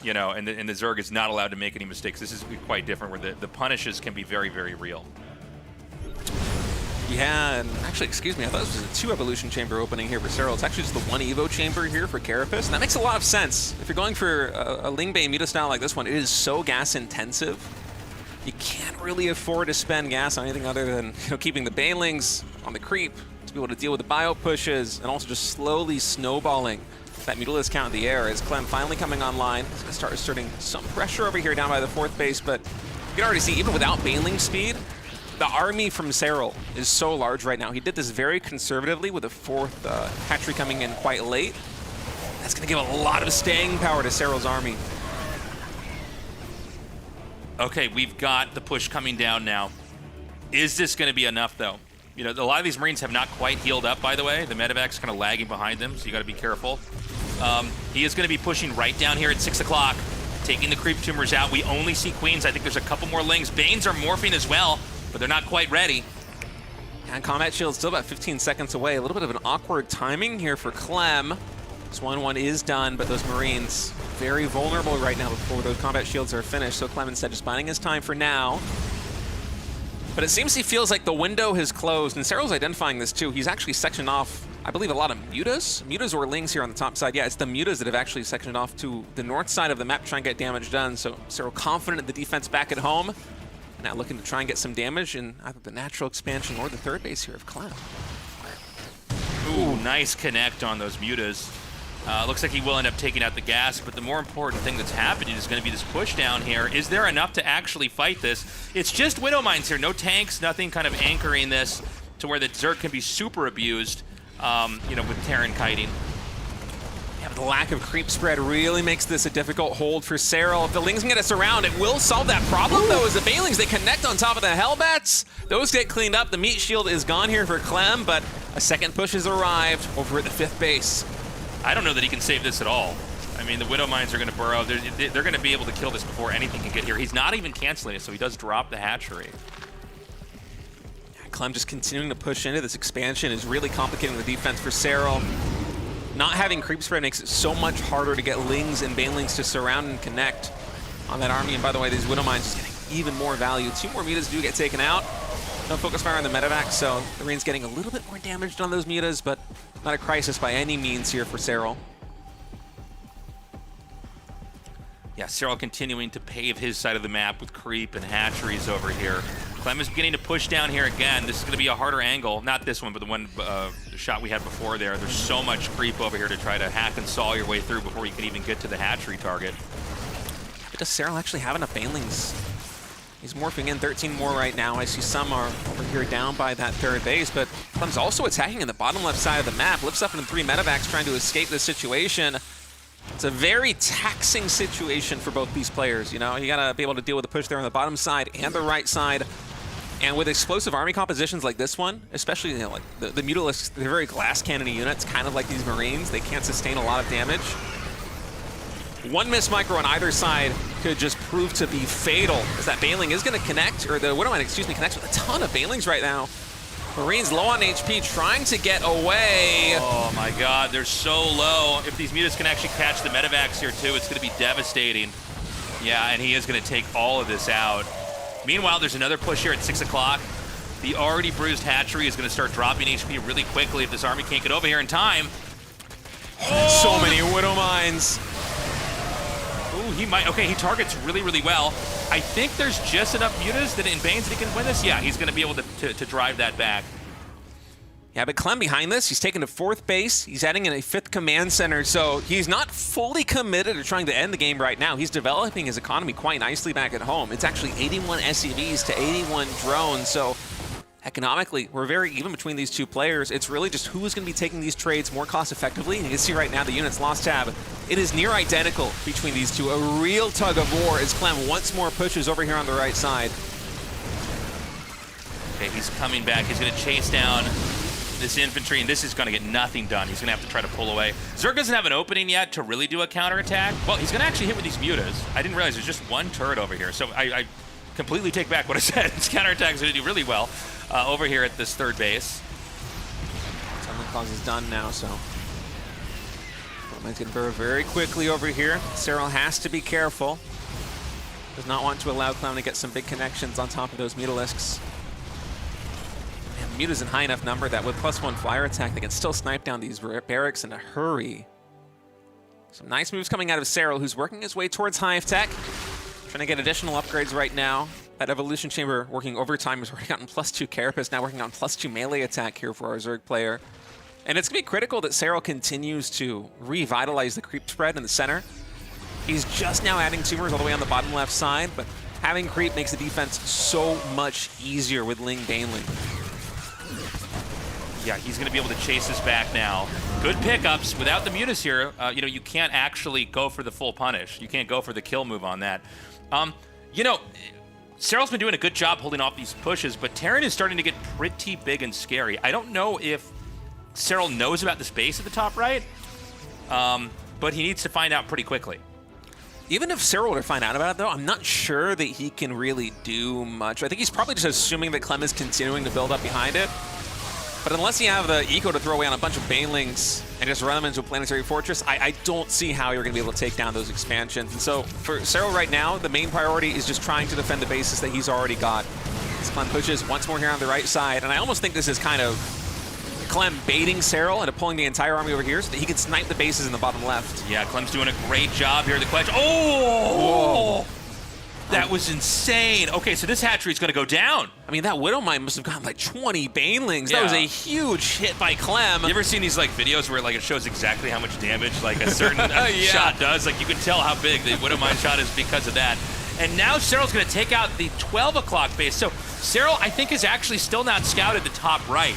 You know, and the Zerg is not allowed to make any mistakes. This is quite different, where the punishes can be very, very real. Yeah, and actually, excuse me, I thought this was a 2 evolution chamber opening here for Cyril. It's actually just the 1 Evo chamber here for Carapace, and that makes a lot of sense. If you're going for a Lingbane Muta style like this one, it is so gas intensive. You can't really afford to spend gas on anything other than, you know, keeping the Banelings on the creep to be able to deal with the bio pushes, and also just slowly snowballing that Mutila's count in the air. As Clem finally coming online, he's going to start asserting some pressure over here down by the 4th base, but you can already see, even without Baneling speed, the army from Cyril is so large right now. He did this very conservatively with a 4th hatchery coming in quite late. That's going to give a lot of staying power to Cyril's army. Okay, we've got the push coming down now. Is this going to be enough, though? You know, a lot of these Marines have not quite healed up, by the way. The medevac's kind of lagging behind them, so you got to be careful. He is going to be pushing right down here at 6 o'clock, taking the creep tumors out. We only see Queens. I think there's a couple more Lings. Banes are morphing as well, but they're not quite ready. And combat shield's still about 15 seconds away. A little bit of an awkward timing here for Clem. This 1-1 is done, but those Marines very vulnerable right now before those combat shields are finished. So Clem instead just biding his time for now. But it seems he feels like the window has closed, and Serral's identifying this too. He's actually sectioned off, I believe, a lot of mutas. Mutas or lings here on the top side. Yeah, it's the mutas that have actually sectioned off to the north side of the map to try and get damage done. So Serral confident in the defense back at home. Now looking to try and get some damage in either the natural expansion or the third base here of Clem. Ooh, nice connect on those mutas. Looks like he will end up taking out the gas, but the more important thing that's happening is going to be this push down here. Is there enough to actually fight this? It's just Widow Mines here, no tanks, nothing kind of anchoring this to where the Zerg can be super abused, you know, with Terran kiting. Yeah, but the lack of creep spread really makes this a difficult hold for Serral. If the Lings can get us around, it will solve that problem, though, as the Banelings, they connect on top of the Hellbats. Those get cleaned up. The meat shield is gone here for Clem, but a second push has arrived over at the 5th base. I don't know that he can save this at all. I mean, the Widow Mines are going to burrow. They're going to be able to kill this before anything can get here. He's not even canceling it, so he does drop the hatchery. Clem just continuing to push into this expansion is really complicating the defense for Serral. Not having creep spread makes it so much harder to get Lings and Banelings to surround and connect on that army. And by the way, these Widow Mines just getting even more value. 2 more mutas do get taken out. No focus fire on the medevac, so the Reigns getting a little bit more damaged on those mutas, but not a crisis by any means here for Serral. Yeah, Serral continuing to pave his side of the map with creep and hatcheries over here. Clem is beginning to push down here again. This is going to be a harder angle. Not this one, but the one shot we had before there. There's so much creep over here to try to hack and saw your way through before you can even get to the hatchery target. But does Serral actually have enough Banelings? He's morphing in 13 more right now. I see some are over here down by that 3rd base, but Clem's also attacking in the bottom left side of the map. Lifts up in 3 medevacs trying to escape this situation. It's a very taxing situation for both these players. You know, you gotta be able to deal with the push there on the bottom side and the right side. And with explosive army compositions like this one, especially, you know, like the Mutalisks, they're very glass cannon units, kind of like these Marines. They can't sustain a lot of damage. One miss micro on either side could just prove to be fatal, as that Baneling is going to connect, or the Widow Mine, excuse me, connects with a ton of Banelings right now. Marines low on HP, trying to get away. Oh my god, they're so low. If these mutas can actually catch the medevacs here too, it's going to be devastating. Yeah, and he is going to take all of this out. Meanwhile, there's another push here at 6 o'clock. The already bruised hatchery is going to start dropping HP really quickly if this army can't get over here in time. Oh, so many Widow Mines. Ooh, he might. Okay, he targets really, really well. I think there's just enough mutas that in Banes that he can win this. Yeah, he's going to be able to drive that back. Yeah, but Clem behind this, he's taken to 4th base. He's adding in a 5th command center, so he's not fully committed to trying to end the game right now. He's developing his economy quite nicely back at home. It's actually 81 SCVs to 81 drones, so economically, we're very even between these 2 players. It's really just who is going to be taking these trades more cost effectively. And you can see right now the units lost tab. It is near identical between these 2. A real tug of war as Clem once more pushes over here on the right side. Okay, he's coming back. He's going to chase down this infantry, and this is going to get nothing done. He's going to have to try to pull away. Zerg doesn't have an opening yet to really do a counterattack. Well, he's going to actually hit with these mutas. I didn't realize there's just 1 turret over here, so I completely take back what I said. His counterattack is going to do really well over here at this 3rd base. Tunnel Clause is done now, so Mine's going to burrow very quickly over here. Serral has to be careful. Does not want to allow Clown to get some big connections on top of those Mutalisks. And Muta's in high enough number that with +1 flyer attack, they can still snipe down these barracks in a hurry. Some nice moves coming out of Serral, who's working his way towards Hive Tech. Trying to get additional upgrades right now. That Evolution Chamber working overtime. Has already gotten +2 Carapace, now working on +2 melee attack here for our Zerg player. And it's going to be critical that Serral continues to revitalize the creep spread in the center. He's just now adding tumors all the way on the bottom left side, but having creep makes the defense so much easier with Ling Baneling. Yeah, he's going to be able to chase this back now. Good pickups. Without the mutas here, you know, you can't actually go for the full punish. You can't go for the kill move on that. You know, Serral's been doing a good job holding off these pushes, but Terran is starting to get pretty big and scary. I don't know if Serral knows about the space at the top right, but he needs to find out pretty quickly. Even if Serral were to find out about it, though, I'm not sure that he can really do much. I think he's probably just assuming that Clem is continuing to build up behind it. But unless you have the eco to throw away on a bunch of Banelings and just run them into a planetary fortress, I don't see how you're going to be able to take down those expansions. And so for Serral right now, the main priority is just trying to defend the bases that he's already got. As Clem pushes once more here on the right side, and I almost think this is kind of Clem baiting Serral into pulling the entire army over here so that he can snipe the bases in the bottom left. Yeah, Clem's doing a great job here. The question. Oh! Whoa. That was insane. Okay, so this hatchery is going to go down. I mean, that Widowmine must have gotten like 20 Banelings. That was a huge hit by Clem. You ever seen these like videos where like it shows exactly how much damage like a certain shot does? Like you can tell how big the Widowmine shot is because of that. And now Serral's going to take out the 12 o'clock base. So Serral, I think, is actually still not scouted the top right.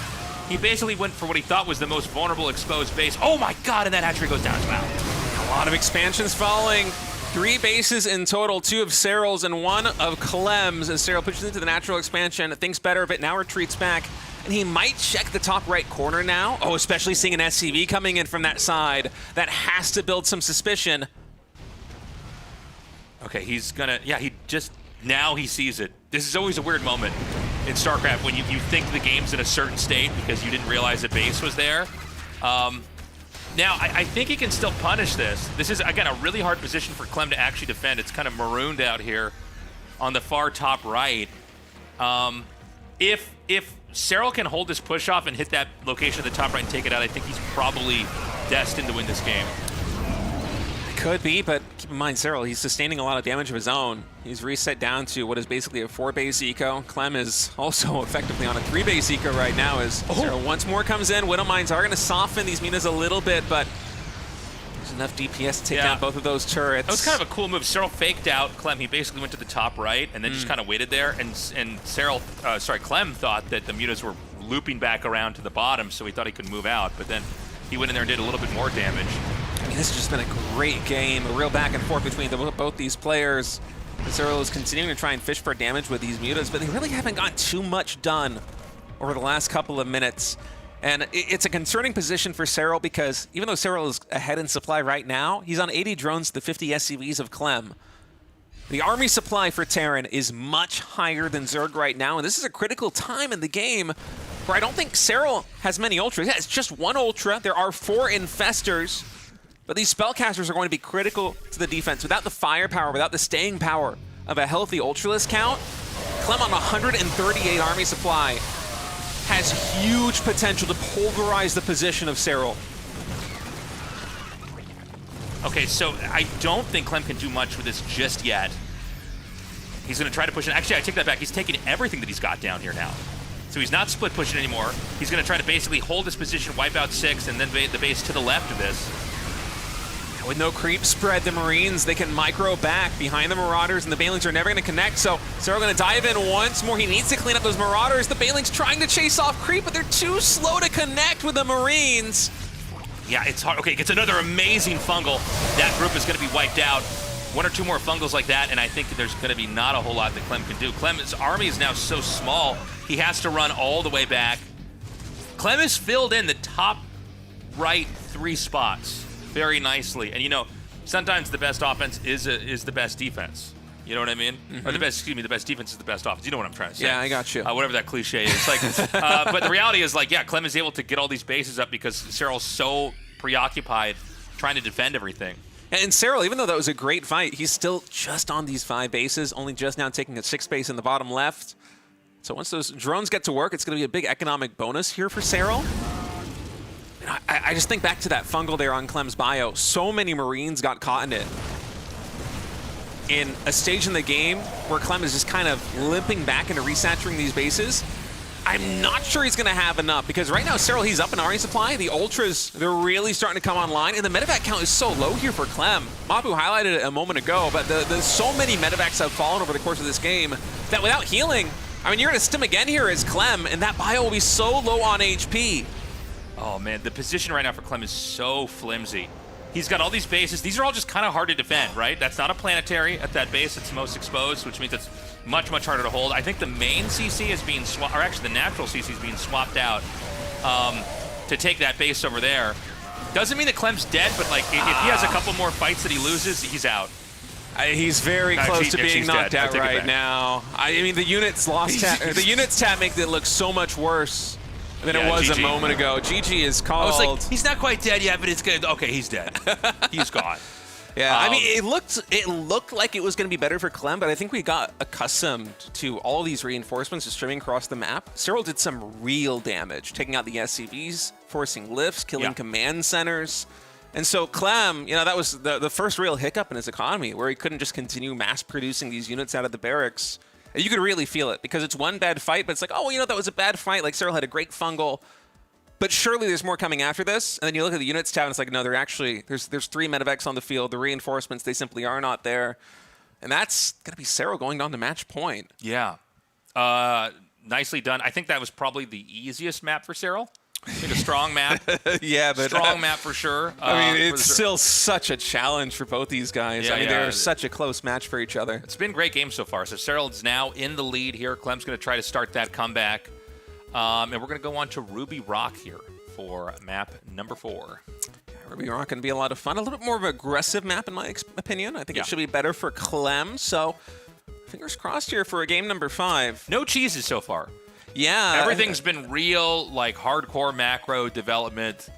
He basically went for what he thought was the most vulnerable exposed base. Oh my God, and that hatchery goes down as well. A lot of expansions following. 3 bases in total, 2 of Serral's and 1 of Clem's. As Serral pushes into the natural expansion, thinks better of it, now retreats back. And he might check the top right corner now. Oh, especially seeing an SCV coming in from that side. That has to build some suspicion. Okay, he's gonna, now he sees it. This is always a weird moment in StarCraft when you think the game's in a certain state because you didn't realize the base was there. Now, I think he can still punish this. This is, again, a really hard position for Clem to actually defend. It's kind of marooned out here on the far top right. If Serral can hold this push off and hit that location at the top right and take it out, I think he's probably destined to win this game. Could be, but keep in mind, Serral, he's sustaining a lot of damage of his own. He's reset down to what is basically a 4-base eco. Clem is also effectively on a 3-base eco right now as Serral once more comes in. Widowmines are going to soften these Minas a little bit, but there's enough DPS to take down both of those turrets. That was kind of a cool move. Serral faked out Clem. He basically went to the top right and then just kind of waited there. And Clem thought that the Mutas were looping back around to the bottom, so he thought he could move out. But then he went in there and did a little bit more damage. I mean, this has just been a great game, a real back and forth between both these players. Serral is continuing to try and fish for damage with these Mutas, but they really haven't gotten too much done over the last couple of minutes. And it's a concerning position for Serral because even though Serral is ahead in supply right now, he's on 80 drones to the 50 SCVs of Clem. The army supply for Terran is much higher than Zerg right now, and this is a critical time in the game where I don't think Serral has many Ultras. Yeah, it's just 1 Ultra. There are 4 Infestors. But these spellcasters are going to be critical to the defense. Without the firepower, without the staying power of a healthy Ultralist count, Clem on 138 army supply has huge potential to pulverize the position of Serral. Okay, so I don't think Clem can do much with this just yet. He's going to try to push it. Actually, I take that back. He's taking everything that he's got down here now. So he's not split pushing anymore. He's going to try to basically hold his position, wipe out 6, and then the base to the left of this. With no creep spread, the Marines, they can micro back behind the Marauders, and the Banelings are never going to connect, so Serral going to dive in once more. He needs to clean up those Marauders. The Banelings trying to chase off creep, but they're too slow to connect with the Marines. Yeah, it's hard. Okay, gets another amazing fungal. That group is going to be wiped out. 1 or 2 more fungals like that, and I think there's going to be not a whole lot that Clem can do. Clem's army is now so small, he has to run all the way back. Clem has filled in the top right 3 spots very nicely, and you know, sometimes the best offense is the best defense. You know what I mean? Or the best defense is the best offense. You know what I'm trying to say? Yeah, I got you. Whatever that cliche is. Like, but the reality is, like, yeah, Clem is able to get all these bases up because Serral's so preoccupied trying to defend everything. And Serral, even though that was a great fight, he's still just on these 5 bases, only just now taking a 6th base in the bottom left. So once those drones get to work, it's going to be a big economic bonus here for Serral. I just think back to that fungal there on Clem's bio. So many Marines got caught in it. In a stage in the game where Clem is just kind of limping back into resaturating these bases, I'm not sure he's going to have enough because right now, Serral, he's up in army supply. The Ultras, they're really starting to come online, and the medevac count is so low here for Clem. Mapu highlighted it a moment ago, but so many medevacs have fallen over the course of this game that without healing, I mean, you're going to stim again here as Clem, and that bio will be so low on HP. Oh man, the position right now for Clem is so flimsy. He's got all these bases. These are all just kind of hard to defend, right? That's not a planetary at that base. It's most exposed, which means it's much, much harder to hold. I think the main CC is being swapped, or actually the natural CC is being swapped out to take that base over there. Doesn't mean that Clem's dead, but like if he has a couple more fights that he loses, he's out. He's very close to being knocked out right now. I mean, the units lost the units tab make it look so much worse than it was GG. A moment ago. GG is called. I was like, he's not quite dead yet, but it's good. Okay, he's dead. He's gone. Yeah, I mean, it looked like it was going to be better for Clem, but I think we got accustomed to all these reinforcements just streaming across the map. Cyril did some real damage, taking out the SCVs, forcing lifts, killing command centers. And so Clem, that was the first real hiccup in his economy, where he couldn't just continue mass-producing these units out of the barracks. And you could really feel it, because it's one bad fight, but it's like, oh, that was a bad fight. Like, Cyril had a great fungal. But surely there's more coming after this. And then you look at the units tab, and it's like, no, there's 3 medevacs on the field. The reinforcements, they simply are not there. And that's going to be Cyril going down to match point. Yeah. Nicely done. I think that was probably the easiest map for Cyril. I think a strong map. Yeah, but strong map for sure. I mean, it's still such a challenge for both these guys. Yeah, I mean, they're such a close match for each other. It's been great games so far. So Cyril is now in the lead here. Clem's going to try to start that comeback. And we're going to go on to Ruby Rock here for map number 4. Ruby Rock going to be a lot of fun. A little bit more of an aggressive map, in my opinion. I think it should be better for Clem. So fingers crossed here for a game number 5. No cheeses so far. Yeah. Everything's been real, like, hardcore macro development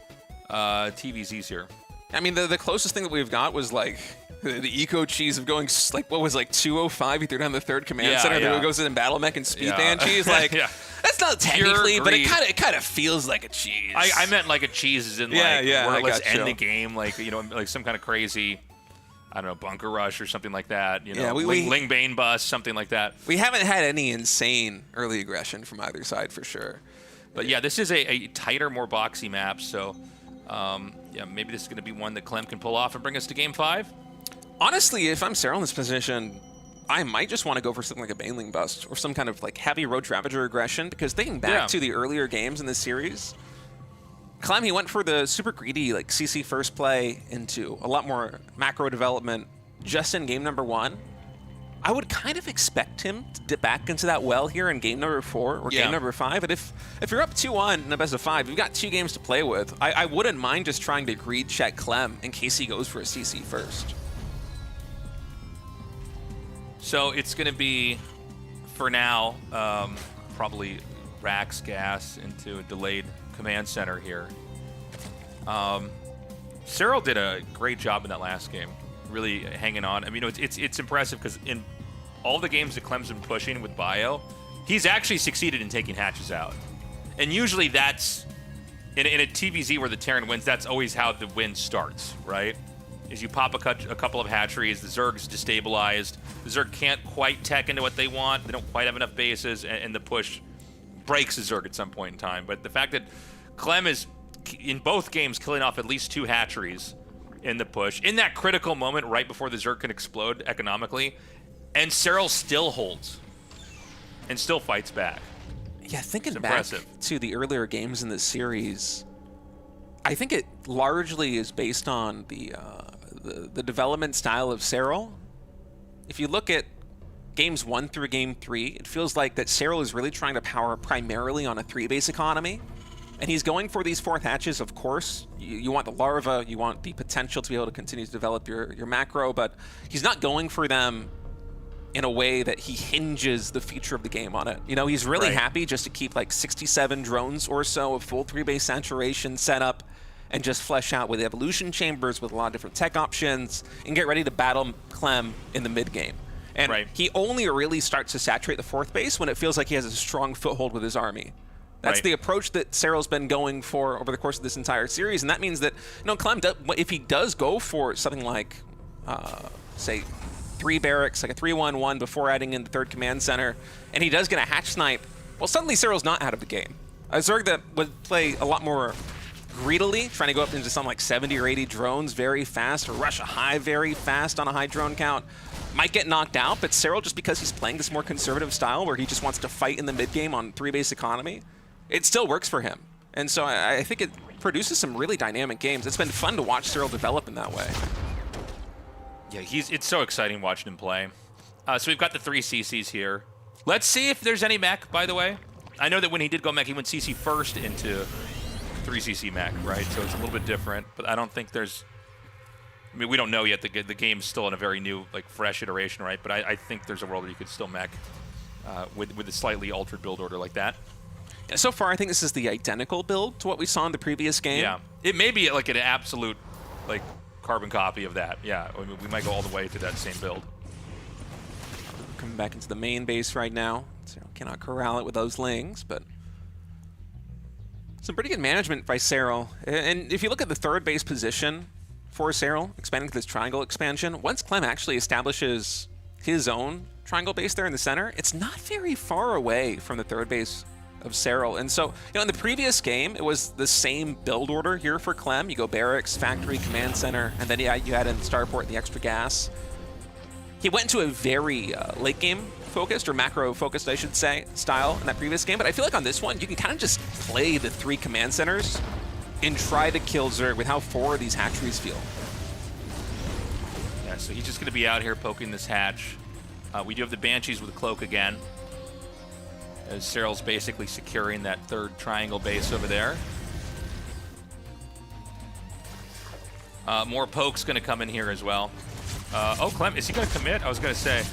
TVZs here. I mean, the closest thing that we've got was, like, the eco cheese of going, like, what was, like, 205? He threw down the 3rd command center. Then it goes in battle mech and speed band cheese. Like, that's not technically, but it kind of feels like a cheese. I meant, like, a cheese is in, like, where let's end the game. Like, like some kind of crazy, I don't know, bunker rush or something like that. Ling Bane bus, something like that. We haven't had any insane early aggression from either side for sure. But yeah, this is a tighter, more boxy map. So, maybe this is going to be one that Clem can pull off and bring us to game 5. Honestly, if I'm Cyril in this position, I might just want to go for something like a Baneling bust or some kind of like heavy Roach Ravager aggression, because thinking back to the earlier games in this series, Clem, he went for the super greedy like CC first play into a lot more macro development just in game number 1. I would kind of expect him to dip back into that well here in game number 4 or game number 5. But if you're up 2-1 in a best of 5, you've got 2 games to play with. I wouldn't mind just trying to greed check Clem in case he goes for a CC first. So it's going to be, for now, probably Rax gas into a delayed command center here. Cyril did a great job in that last game, really hanging on. I mean, it's impressive because in all the games that Clem's been pushing with Bio, he's actually succeeded in taking hatches out. And usually that's, in a TVZ where the Terran wins, that's always how the win starts, right? Is you pop a couple of hatcheries, the Zerg's destabilized, the Zerg can't quite tech into what they want, they don't quite have enough bases, and the push breaks the Zerg at some point in time. But the fact that Clem is, in both games, killing off at least 2 hatcheries in the push, in that critical moment right before the Zerg can explode economically, and Cyril still holds and still fights back. Yeah, thinking back to the earlier games in this series, I think it largely is based on the development style of Cyril. If you look at games 1 through game 3, it feels like that Cyril is really trying to power primarily on a 3-base economy. And he's going for these 4th hatches, of course. You want the larva, you want the potential to be able to continue to develop your macro, but he's not going for them in a way that he hinges the future of the game on it. He's really happy just to keep like 67 drones or so of full 3-base saturation set up and just flesh out with evolution chambers with a lot of different tech options and get ready to battle Clem in the mid game. And he only really starts to saturate the 4th base when it feels like he has a strong foothold with his army. That's the approach that Cyril's been going for over the course of this entire series, and that means that Clem, if he does go for something like, say, 3 barracks, like a 3-1-1 before adding in the 3rd command center, and he does get a hatch snipe, well, suddenly Cyril's not out of the game. A Zerg that would play a lot more greedily, trying to go up into some like 70 or 80 drones very fast, or rush a high very fast on a high drone count, might get knocked out, but Cyril, just because he's playing this more conservative style where he just wants to fight in the mid game on 3-base economy, it still works for him. And so I think it produces some really dynamic games. It's been fun to watch Cyril develop in that way. Yeah, it's so exciting watching him play. So we've got the 3 CCs here. Let's see if there's any mech, by the way. I know that when he did go mech, he went CC first into 3cc mech, right? So it's a little bit different, but I don't think there's, I mean, we don't know yet. The game's still in a very new, like, fresh iteration, right? But I think there's a world where you could still mech with a slightly altered build order like that. Yeah, so far, I think this is the identical build to what we saw in the previous game. Yeah. It may be like an absolute, like, carbon copy of that. Yeah, I mean, we might go all the way to that same build. Coming back into the main base right now. So cannot corral it with those lings, but some pretty good management by Serral. And if you look at the third base position for Serral, expanding to this triangle expansion, once Clem actually establishes his own triangle base there in the center, it's not very far away from the third base of Serral. And so, in the previous game, it was the same build order here for Clem. You go barracks, factory, command center, and then you add in the starport and the extra gas. He went into a very late game focused, or macro focused, I should say, style in that previous game. But I feel like on this one, you can kind of just play the 3 command centers and try to kill Zerg with how forward these hatcheries feel. Yeah, so he's just going to be out here poking this hatch. We do have the Banshees with Cloak again, as Serral's basically securing that third triangle base over there. More Poke's going to come in here as well. Oh, Clem, is he going to commit? I was going to say,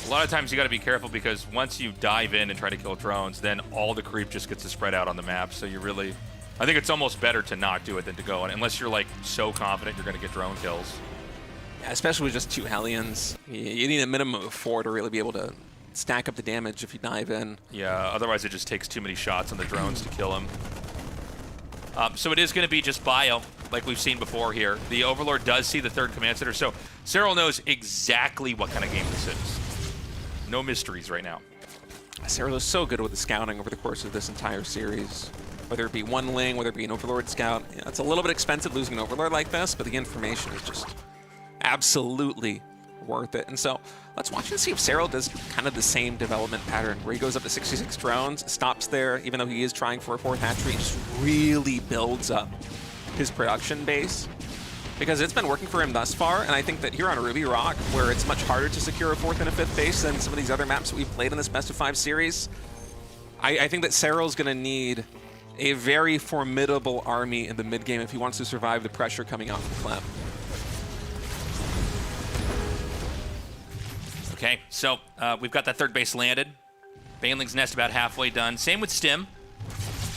a lot of times you got to be careful because once you dive in and try to kill drones, then all the creep just gets to spread out on the map. So you really, I think it's almost better to not do it than to go in, unless you're like so confident you're going to get drone kills. Yeah, especially with just 2 Hellions. You need a minimum of 4 to really be able to stack up the damage if you dive in. Yeah, otherwise it just takes too many shots on the drones to kill him. So it is going to be just bio, like we've seen before here. The Overlord does see the third command center, so Serral knows exactly what kind of game this is. No mysteries right now. Serral is so good with the scouting over the course of this entire series. Whether it be one ling, whether it be an Overlord scout. It's a little bit expensive losing an Overlord like this, but the information is just absolutely worth it. And so let's watch and see if Serral does kind of the same development pattern where he goes up to 66 drones, stops there, even though he is trying for a 4th hatchery, just really builds up his production base. Because it's been working for him thus far, and I think that here on Ruby Rock, where it's much harder to secure a 4th and a 5th base than some of these other maps that we've played in this Best of 5 series, I think that Serral's going to need a very formidable army in the mid-game if he wants to survive the pressure coming out from Clem. Okay, so we've got that third base landed. Baneling's Nest about halfway done. Same with Stim.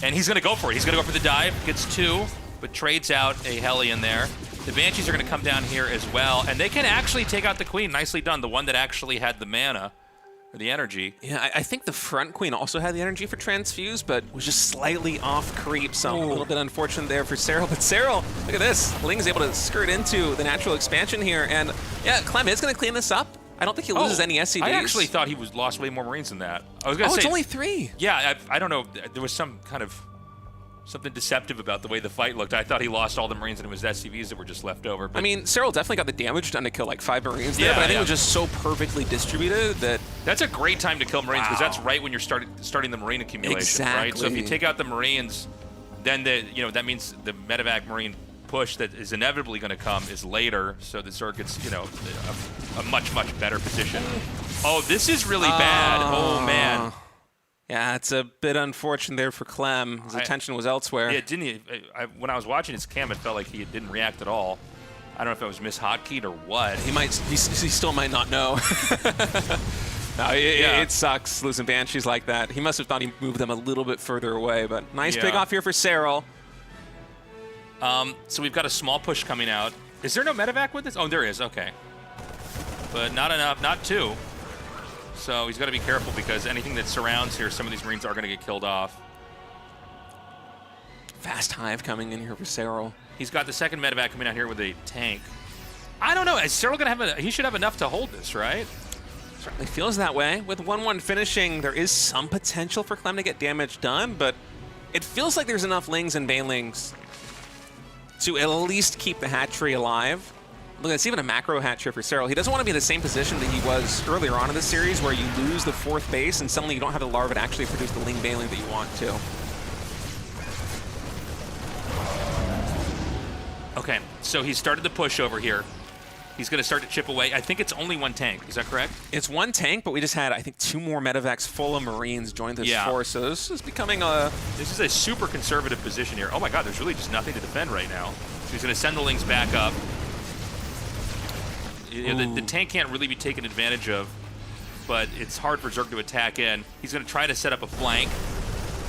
And he's going to go for it. He's going to go for the dive. Gets 2, but trades out a Hellion there. The Banshees are going to come down here as well, and they can actually take out the Queen. Nicely done. The one that actually had the mana, or the energy. Yeah, I think the front Queen also had the energy for Transfuse, but was just slightly off creep, so a little bit unfortunate there for Serral. But Serral, look at this. Ling's able to skirt into the natural expansion here, and yeah, Clem is going to clean this up. I don't think he loses any SCVs. I actually thought he lost way more Marines than that. I was going to say, it's only 3. Yeah, I don't know. There was some kind of something deceptive about the way the fight looked. I thought he lost all the Marines and it was SCVs that were just left over. But I mean, Serral definitely got the damage done to kill like 5 Marines there, but I think it was just so perfectly distributed that... That's a great time to kill Marines because that's right when you're starting the Marine accumulation, right? So if you take out the Marines, then that means the medevac Marine push that is inevitably going to come is later, so the Zerg gets, a much, much better position. Oh, this is really bad. Oh, man. Yeah, it's a bit unfortunate there for Clem. His attention was elsewhere. Yeah, didn't he? When I was watching his cam, it felt like he didn't react at all. I don't know if it was mishotKeyed or what. He still might not know. No, it sucks losing Banshees like that. He must have thought he moved them a little bit further away, but nice pick off here for Serral. So we've got a small push coming out. Is there no medevac with this? Oh, there is. Okay. But not enough. Not 2. So he's got to be careful because anything that surrounds here, some of these Marines are going to get killed off. Fast Hive coming in here for Serral. He's got the second medevac coming out here with a tank. I don't know. Is Serral going to have he should have enough to hold this, right? Certainly feels that way. With 1-1 finishing, there is some potential for Clem to get damage done, but it feels like there's enough Lings and Banelings to at least keep the hatchery alive. Look, it's even a macro hatchery for Serral. He doesn't want to be in the same position that he was earlier on in the series where you lose the 4th base and suddenly you don't have the larva to actually produce the Ling Baneling that you want to. Okay, so he started the push over here. He's going to start to chip away. I think it's only 1 tank. Is that correct? It's 1 tank, but we just had, I think, 2 more medevacs full of Marines join this force. So this is becoming a... This is a super conservative position here. Oh my god, there's really just nothing to defend right now. So he's going to send the Lings back up. The tank can't really be taken advantage of, but it's hard for Zerg to attack in. He's going to try to set up a flank.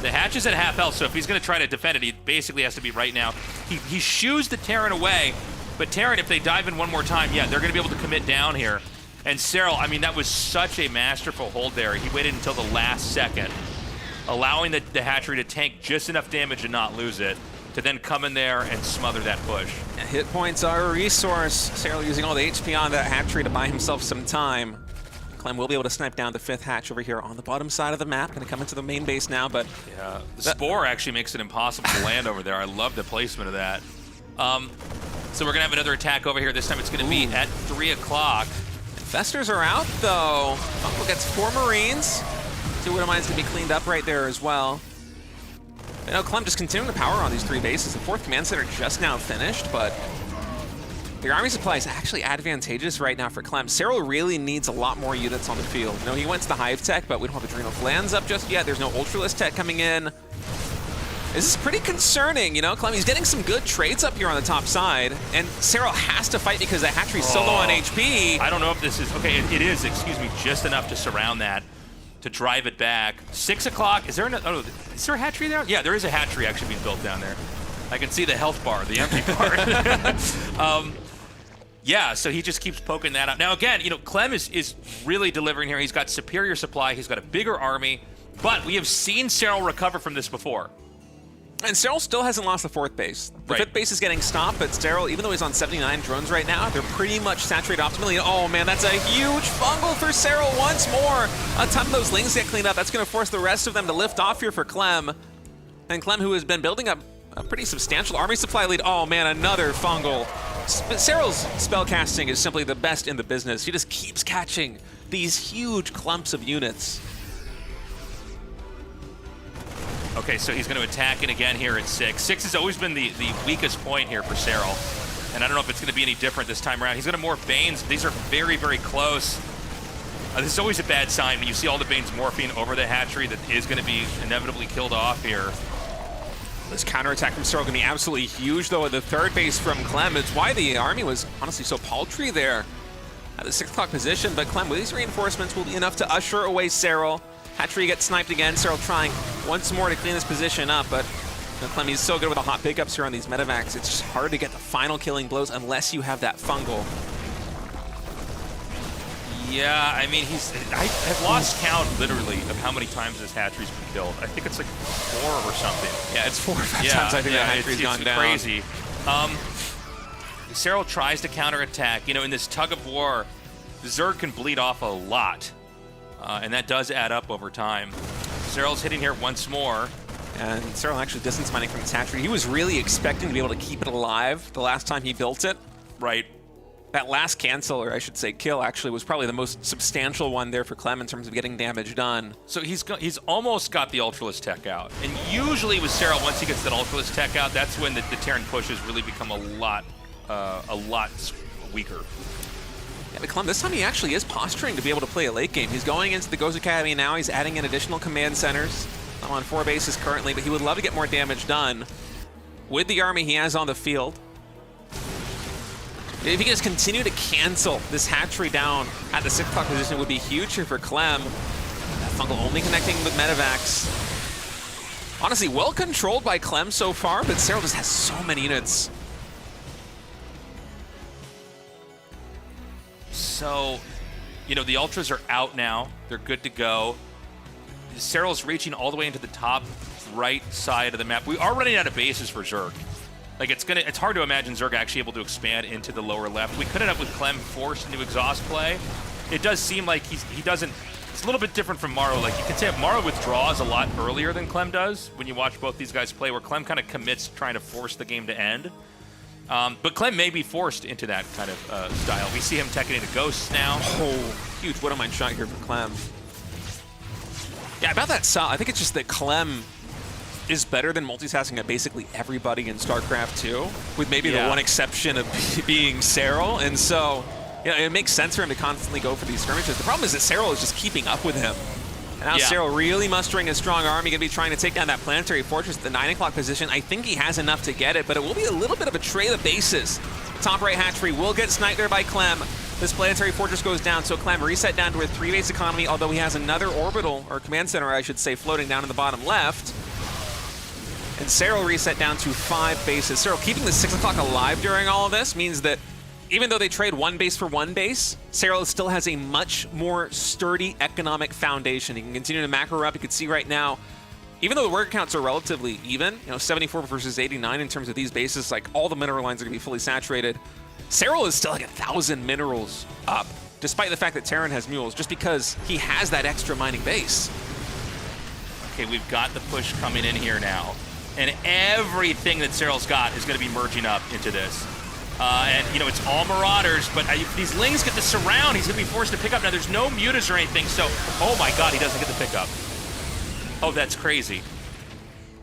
The hatch is at half health, so if he's going to try to defend it, he basically has to be right now. He shoos the Terran away, But Terran, if they dive in one more time, yeah, they're going to be able to commit down here. And Cyril, I mean, that was such a masterful hold there. He waited until the last second, allowing the hatchery to tank just enough damage and not lose it, to then come in there and smother that push. Yeah, hit points are a resource. Cyril using all the HP on that hatchery to buy himself some time. Clem will be able to snipe down the 5th hatch over here on the bottom side of the map. Going to come into the main base now, but... Yeah, the Spore actually makes it impossible to land over there. I love the placement of that. So we're going to have another attack over here. This time it's going to be at 3 o'clock. Infestors are out, though. Funko gets 4 Marines. 2 Widow Mines going to be cleaned up right there as well. You know, Clem just continuing to power on these 3 bases. The 4th command center just now finished, but the army supply is actually advantageous right now for Clem. Cyril really needs a lot more units on the field. You know, he went to the Hive Tech, but we don't have Adrenal Glands up just yet. There's no Ultralisk Tech coming in. This is pretty concerning, you know? Clem, he's getting some good trades up here on the top side, and Cyril has to fight because the hatchery's so low on HP. I don't know if this is, okay, it is, excuse me, just enough to surround that, to drive it back. 6 o'clock, is there is there a hatchery there? Yeah, there is a hatchery actually being built down there. I can see the health bar, the empty part. Yeah, so he just keeps poking that out. Now again, you know, Clem is really delivering here. He's got superior supply, he's got a bigger army, but we have seen Cyril recover from this before. And Cyril still hasn't lost the 4th base. The Right. 5th base is getting stopped, but Cyril, even though he's on 79 drones right now, they're pretty much saturated optimally. Oh man, that's a huge fungal for Cyril once more. A ton of those lings get cleaned up. That's going to force the rest of them to lift off here for Clem. And Clem, who has been building up a pretty substantial army supply lead. Oh man, another fungal. Cyril's spellcasting is simply the best in the business. He just keeps catching these huge clumps of units. Okay, so he's going to attack it again here at 6. 6 has always been the weakest point here for Cyril. And I don't know if it's going to be any different this time around. He's going to morph Banes. These are very, very close. This is always a bad sign when you see all the Banes morphing over the hatchery that is going to be inevitably killed off here. This counterattack from Cyril going to be absolutely huge, though, at the 3rd base from Clem. It's why the army was honestly so paltry there at the 6 o'clock position. But Clem, with these reinforcements, will be enough to usher away Cyril. Hatchery gets sniped again. Cyril trying once more to clean this position up, but you know, Clem, he's so good with the hot pickups here on these medevacs. It's just hard to get the final killing blows unless you have that fungal. Yeah, I mean, I have lost count, literally, of how many times this hatchery's been killed. I think it's like 4 or something. Yeah, it's 4 or 5 times I think that hatchery's gone down. It's crazy. Cyril tries to counterattack. You know, in this tug of war, Zerg can bleed off a lot, and that does add up over time. Cyril's hitting here once more. And Cyril actually distance mining from this hatchery. He was really expecting to be able to keep it alive the last time he built it. Right. That last cancel, or I should say kill, actually was probably the most substantial one there for Clem in terms of getting damage done. So he's almost got the Ultralisk Tech out. And usually with Cyril, once he gets that Ultralisk Tech out, that's when the Terran pushes really become a lot weaker. Yeah, but Clem, this time he actually is posturing to be able to play a late game. He's going into the Ghost Academy now. He's adding in additional command centers. I'm on 4 bases currently, but he would love to get more damage done with the army he has on the field. If he can just continue to cancel this hatchery down at the 6 o'clock position, it would be huge here for Clem. That fungal only connecting with medevacs. Honestly, well controlled by Clem so far, but Cyril just has so many units. So, you know, the Ultras are out now. They're good to go. Cyril's reaching all the way into the top right side of the map. We are running out of bases for Zerg. Like, it's hard to imagine Zerg actually able to expand into the lower left. We could end up with Clem forced into exhaust play. It does seem like he doesn't. It's a little bit different from Maro. Like, you can say Maro withdraws a lot earlier than Clem does when you watch both these guys play, where Clem kind of commits trying to force the game to end. But Clem may be forced into that kind of style. We see him teching into Ghosts now. Oh, huge Widow Mine shot here for Clem. Yeah, about that style, I think it's just that Clem is better than multitasking at basically everybody in StarCraft 2, with maybe the one exception of being Cyril. And so, yeah, it makes sense for him to constantly go for these skirmishes. The problem is that Cyril is just keeping up with him. And now Cyril really mustering a strong army, going to be trying to take down that planetary fortress at the 9 o'clock position. I think he has enough to get it, but it will be a little bit of a trail of bases. Top right hatchery will get sniped there by Clem. This planetary fortress goes down, so Clem reset down to a 3-base economy, although he has another orbital, or command center, I should say, floating down in the bottom left. and Serral reset down to 5 bases. Serral keeping the 6 o'clock alive during all of this means that even though they trade 1 base for 1 base, Serral still has a much more sturdy economic foundation. He can continue to macro up. You can see right now, even though the worker counts are relatively even, 74 versus 89 in terms of these bases, like all the mineral lines are going to be fully saturated. Serral is still like 1,000 minerals up, despite the fact that Terran has mules, just because he has that extra mining base. Okay, we've got the push coming in here now. And everything that Serral's got is going to be merging up into this. And, it's all Marauders, but if these Lings get the surround, he's going to be forced to pick up. Now, there's no mutas or anything, so, oh my god, he doesn't get the pickup. Oh, that's crazy.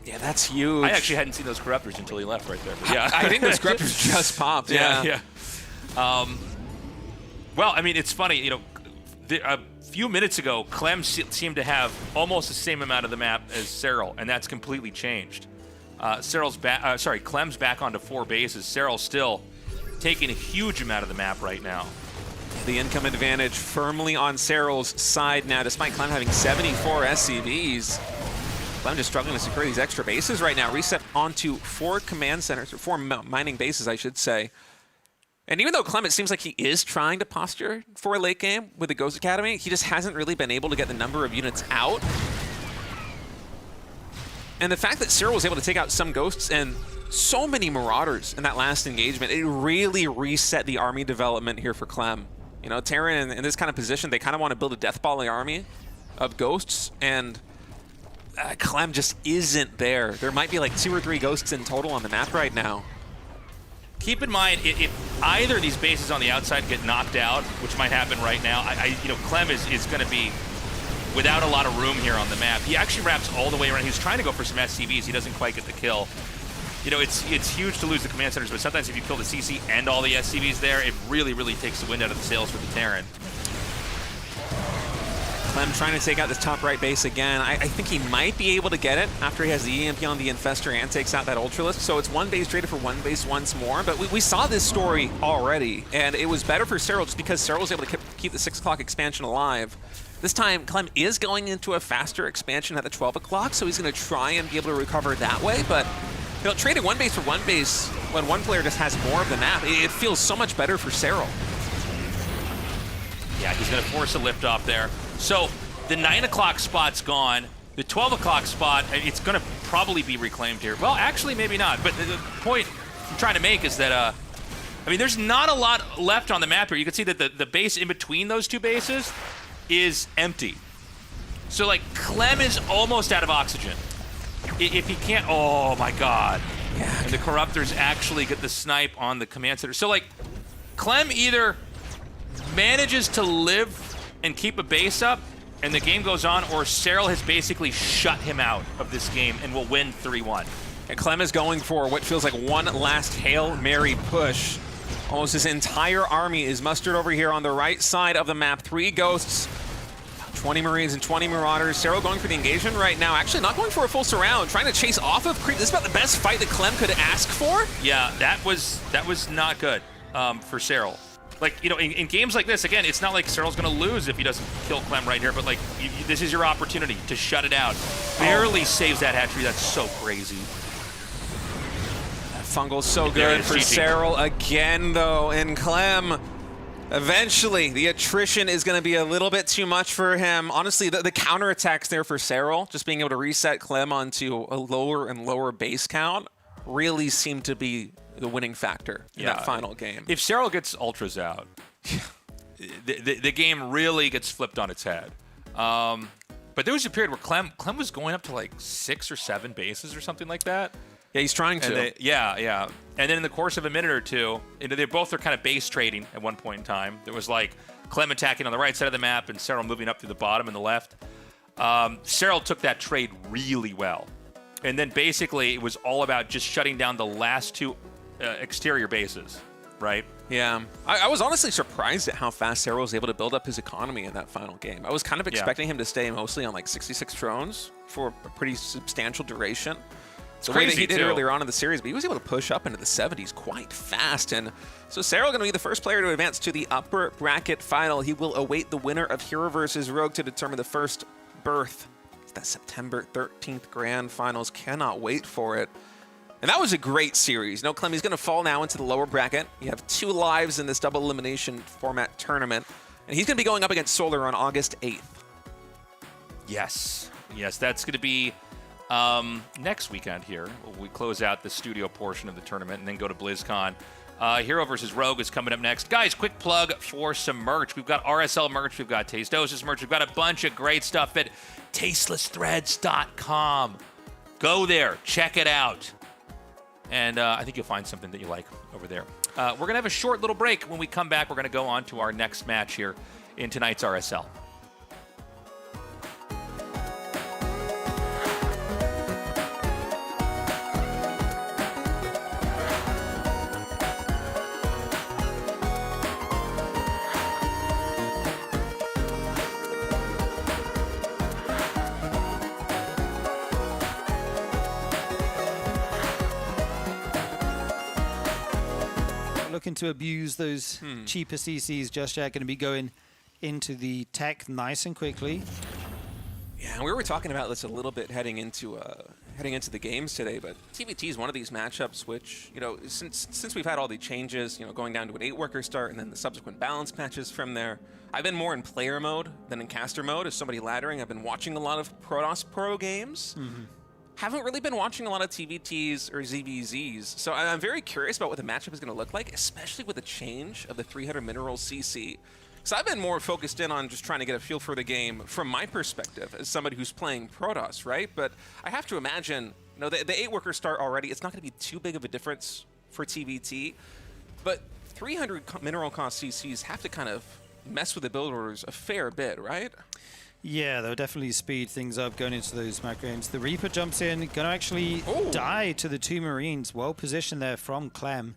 Yeah, that's huge. I actually hadn't seen those Corruptors until he left right there. But yeah, I think those Corruptors just popped. Yeah. Well, I mean, it's funny. A few minutes ago, Clem seemed to have almost the same amount of the map as Serral, and that's completely changed. Clem's back onto 4 bases. Serral's still taking a huge amount of the map right now. The income advantage firmly on Serral's side now, despite Clem having 74 SCVs. Clem just struggling to secure these extra bases right now. Reset onto 4 command centers, or 4 mining bases, I should say. And even though Clem, it seems like he is trying to posture for a late game with the Ghost Academy, he just hasn't really been able to get the number of units out. And the fact that Serral was able to take out some Ghosts and so many Marauders in that last engagement, it really reset the army development here for Clem. Terran in this kind of position, they kind of want to build a Death Volley army of Ghosts, and Clem just isn't there. There might be like 2 or 3 Ghosts in total on the map right now. Keep in mind, if either of these bases on the outside get knocked out, which might happen right now, Clem is going to be without a lot of room here on the map. He actually wraps all the way around. He's trying to go for some SCVs. He doesn't quite get the kill. It's huge to lose the command centers, but sometimes if you kill the CC and all the SCVs there, it really, really takes the wind out of the sails for the Terran. Clem trying to take out this top right base again. I think he might be able to get it after he has the EMP on the Infestor and takes out that Ultralisk. So it's 1 base traded for 1 base once more. But we saw this story already, and it was better for Serral just because Serral was able to keep the 6 o'clock expansion alive. This time, Clem is going into a faster expansion at the 12 o'clock, so he's going to try and be able to recover that way. But trading 1 base for 1 base when one player just has more of the map, it feels so much better for Serral. Yeah, he's going to force a lift off there. So the 9 o'clock spot's gone. The 12 o'clock spot, it's going to probably be reclaimed here. Well, actually, maybe not. But the point I'm trying to make is that, there's not a lot left on the map here. You can see that the base in between those 2 bases is empty. So, Clem is almost out of oxygen. If he can't, oh my god. Yeah. And the Corruptors actually get the snipe on the command center. So, Clem either manages to live and keep a base up and the game goes on, or Serral has basically shut him out of this game and will win 3-1. And Clem is going for what feels like one last Hail Mary push. Almost his entire army is mustered over here on the right side of the map. 3 Ghosts, 20 Marines and 20 Marauders. Serral going for the engagement right now. Actually not going for a full surround, trying to chase off of Creep. This is about the best fight that Clem could ask for. Yeah, that was not good for Serral. In games like this, again, it's not like Serral's going to lose if he doesn't kill Clem right here, but this is your opportunity to shut it out. Barely saves that hatchery. That's so crazy. That fungal's so good for Serral again, though, and Clem. Eventually, the attrition is going to be a little bit too much for him. Honestly, the counterattacks there for Serral, just being able to reset Clem onto a lower and lower base count, really seemed to be the winning factor in that final game. If Serral gets ultras out, the game really gets flipped on its head. But there was a period where Clem was going up to 6 or 7 bases or something like that. Yeah, he's trying to. Yeah. And then in the course of a minute or two, they both are kind of base trading at one point in time. There was Clem attacking on the right side of the map and Serral moving up through the bottom and the left. Serral took that trade really well. And then basically it was all about just shutting down the last 2 exterior bases, right? Yeah. I was honestly surprised at how fast Serral was able to build up his economy in that final game. I was kind of expecting him to stay mostly on 66 drones for a pretty substantial duration. It's the way that he did earlier on in the series, but he was able to push up into the 70s quite fast. And so Serral going to be the first player to advance to the upper bracket final. He will await the winner of Hero versus Rogue to determine the first berth It's that September 13th Grand Finals. Cannot wait for it. And that was a great series. No, Clemmy's going to fall now into the lower bracket. You have 2 lives in this double elimination format tournament. And he's going to be going up against Solar on August 8th. Yes. Yes, that's going to be next weekend here. We close out the studio portion of the tournament and then go to BlizzCon. Hero versus Rogue is coming up next. Guys, quick plug for some merch. We've got RSL merch. We've got Tasteosis merch. We've got a bunch of great stuff at tastelessthreads.com. Go there. Check it out. And I think you'll find something that you like over there. We're going to have a short little break. When we come back, we're going to go on to our next match here in tonight's RSL. Looking to abuse those cheaper CCs just yet. Going to be going into the tech nice and quickly. Yeah, we were talking about this a little bit heading into the games today, but TVT is one of these matchups which, you know, since we've had all the changes, you know, going down to an 8-worker start and then the subsequent balance matches from there, I've been more in player mode than in caster mode as somebody laddering. I've been watching a lot of Protoss Pro games. Haven't really been watching a lot of TVTs or ZVZs, so I'm very curious about what the matchup is going to look like, especially with the change of the 300 mineral CC. So I've been more focused in on just trying to get a feel for the game from my perspective as somebody who's playing Protoss, right? But I have to imagine, you know, the 8-worker start already, it's not going to be too big of a difference for TVT, but 300 mineral cost CCs have to kind of mess with the build orders a fair bit, right? Yeah, they'll definitely speed things up going into those macro games. The Reaper jumps in, going to actually die to the 2 Marines. Well positioned there from Clem.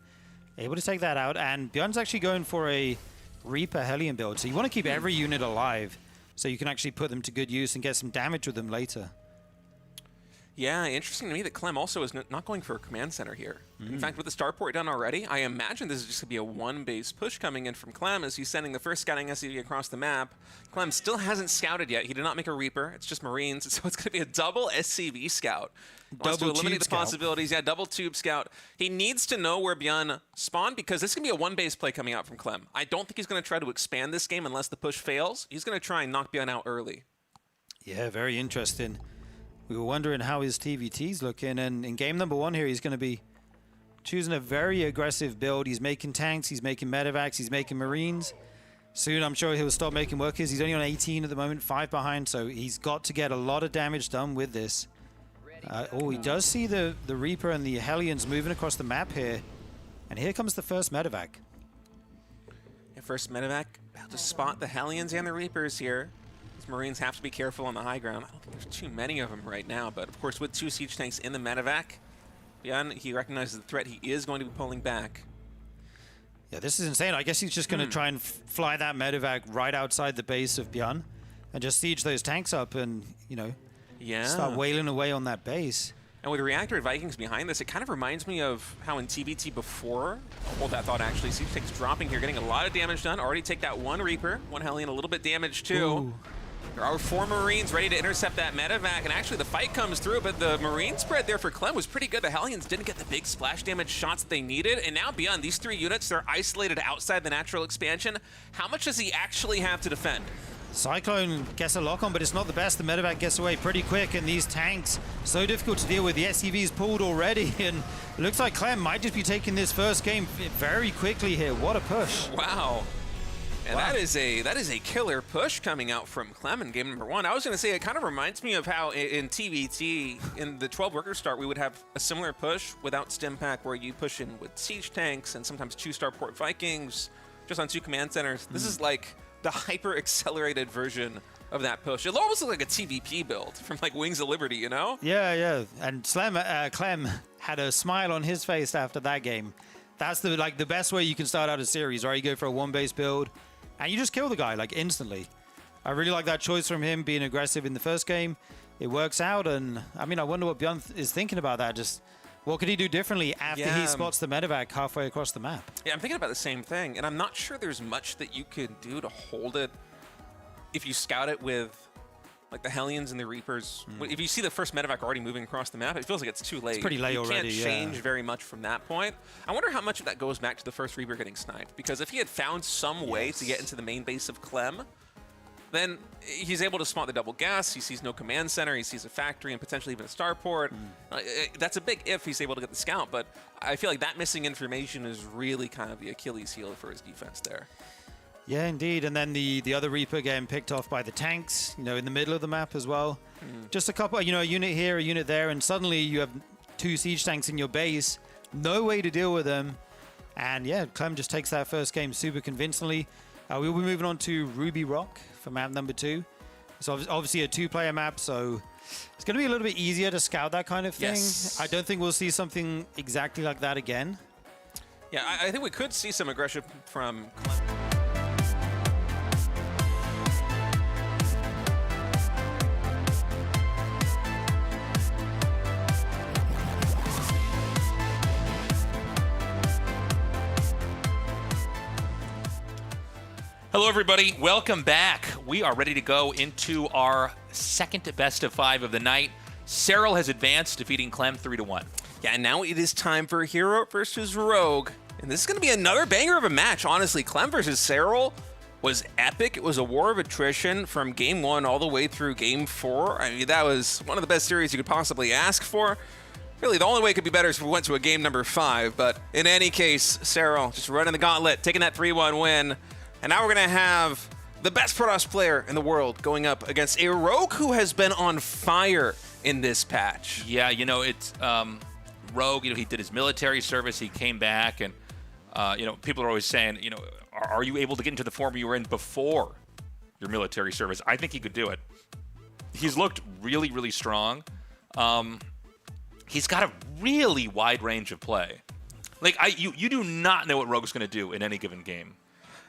Able to take that out, and Bjorn's actually going for a Reaper Hellion build. So you want to keep every unit alive so you can actually put them to good use and get some damage with them later. Yeah, interesting to me that Clem also is not going for a command center here. In fact, with the starport done already, I imagine this is just going to be a 1-base push coming in from Clem as he's sending the first scouting SCV across the map. Clem still hasn't scouted yet. He did not make a Reaper. It's just Marines, so it's going to be a double SCV scout. Wants to eliminate the possibilities. Yeah, double tube scout. He needs to know where Bjorn spawned because this is going to be a 1-base play coming out from Clem. I don't think he's going to try to expand this game unless the push fails. He's going to try and knock Bjorn out early. Yeah, very interesting. We were wondering how his TVT's looking, and in game number 1 here, he's going to be choosing a very aggressive build. He's making tanks, he's making medevacs, he's making Marines. Soon, I'm sure he'll stop making workers. He's only on 18 at the moment, 5 behind, so he's got to get a lot of damage done with this. He does see the Reaper and the Hellions moving across the map here, and here comes the first medevac. Yeah, first medevac about to spot the Hellions and the Reapers here. Marines have to be careful on the high ground. I don't think there's too many of them right now, but of course with 2 siege tanks in the medevac, Bjorn, he recognizes the threat. He is going to be pulling back. Yeah, this is insane. I guess he's just going to try and fly that medevac right outside the base of Bjorn and just siege those tanks up and, you know, start wailing away on that base. And with Reactor Vikings behind this, it kind of reminds me of how in TVT before, hold that thought actually, siege tanks dropping here, getting a lot of damage done. Already take that 1 Reaper, 1 Hellion, a little bit damaged too. Ooh. There are 4 Marines ready to intercept that medevac, and actually the fight comes through, but the Marine spread there for Clem was pretty good. The Hellions didn't get the big splash damage shots that they needed, and now beyond these 3 units, they're isolated outside the natural expansion. How much does he actually have to defend? Cyclone gets a lock on, but it's not the best. The medevac gets away pretty quick, and these tanks, so difficult to deal with. The SCV's pulled already, and it looks like Clem might just be taking this first game very quickly here. What a push. Wow. And that is a killer push coming out from Clem in game number 1. I was going to say, it kind of reminds me of how in TVT, in the 12-worker start, we would have a similar push without stim pack where you push in with siege tanks and sometimes 2 starport Vikings just on 2 command centers. This is like the hyper-accelerated version of that push. It almost looks like a TVP build from like Wings of Liberty, you know? Yeah. And Clem had a smile on his face after that game. That's the best way you can start out a series, right? You go for a 1-base build, and you just kill the guy, like, instantly. I really like that choice from him, being aggressive in the first game. It works out, and, I mean, I wonder what Bjorn is thinking about that. Just, what could he do differently after he spots the medevac halfway across the map? Yeah, I'm thinking about the same thing, and I'm not sure there's much that you could do to hold it if you scout it with like the Hellions and the Reapers. If you see the first medevac already moving across the map, it feels like it's too late. It's pretty late already, You can't change very much from that point. I wonder how much of that goes back to the first Reaper getting sniped, because if he had found some way to get into the main base of Clem, then he's able to spot the double gas. He sees no command center. He sees a factory and potentially even a starport. That's a big if he's able to get the scout, but I feel like that missing information is really kind of the Achilles heel for his defense there. Yeah, indeed. And then the other Reaper getting picked off by the tanks, in the middle of the map as well. Just a couple, a unit here, a unit there, and suddenly you have 2 siege tanks in your base. No way to deal with them. And yeah, Clem just takes that first game super convincingly. We'll be moving on to Ruby Rock for map number 2. So obviously a 2-player map, so it's going to be a little bit easier to scout that kind of thing. Yes. I don't think we'll see something exactly like that again. Yeah, I think we could see some aggression from Clem. Hello, everybody. Welcome back. We are ready to go into our second best of 5 of the night. Cyril has advanced, defeating Clem 3-1. Yeah, and now it is time for Hero versus Rogue. And this is going to be another banger of a match, honestly. Clem versus Cyril was epic. It was a war of attrition from game 1 all the way through game 4. I mean, that was one of the best series you could possibly ask for. Really, the only way it could be better is if we went to a game number 5. But in any case, Cyril just running the gauntlet, taking that 3-1 win. And now we're going to have the best Protoss player in the world going up against a Rogue who has been on fire in this patch. Yeah, it's Rogue. He did his military service. He came back, and people are always saying, are you able to get into the form you were in before your military service? I think he could do it. He's looked really, really strong. He's got a really wide range of play. Like you do not know what Rogue's going to do in any given game.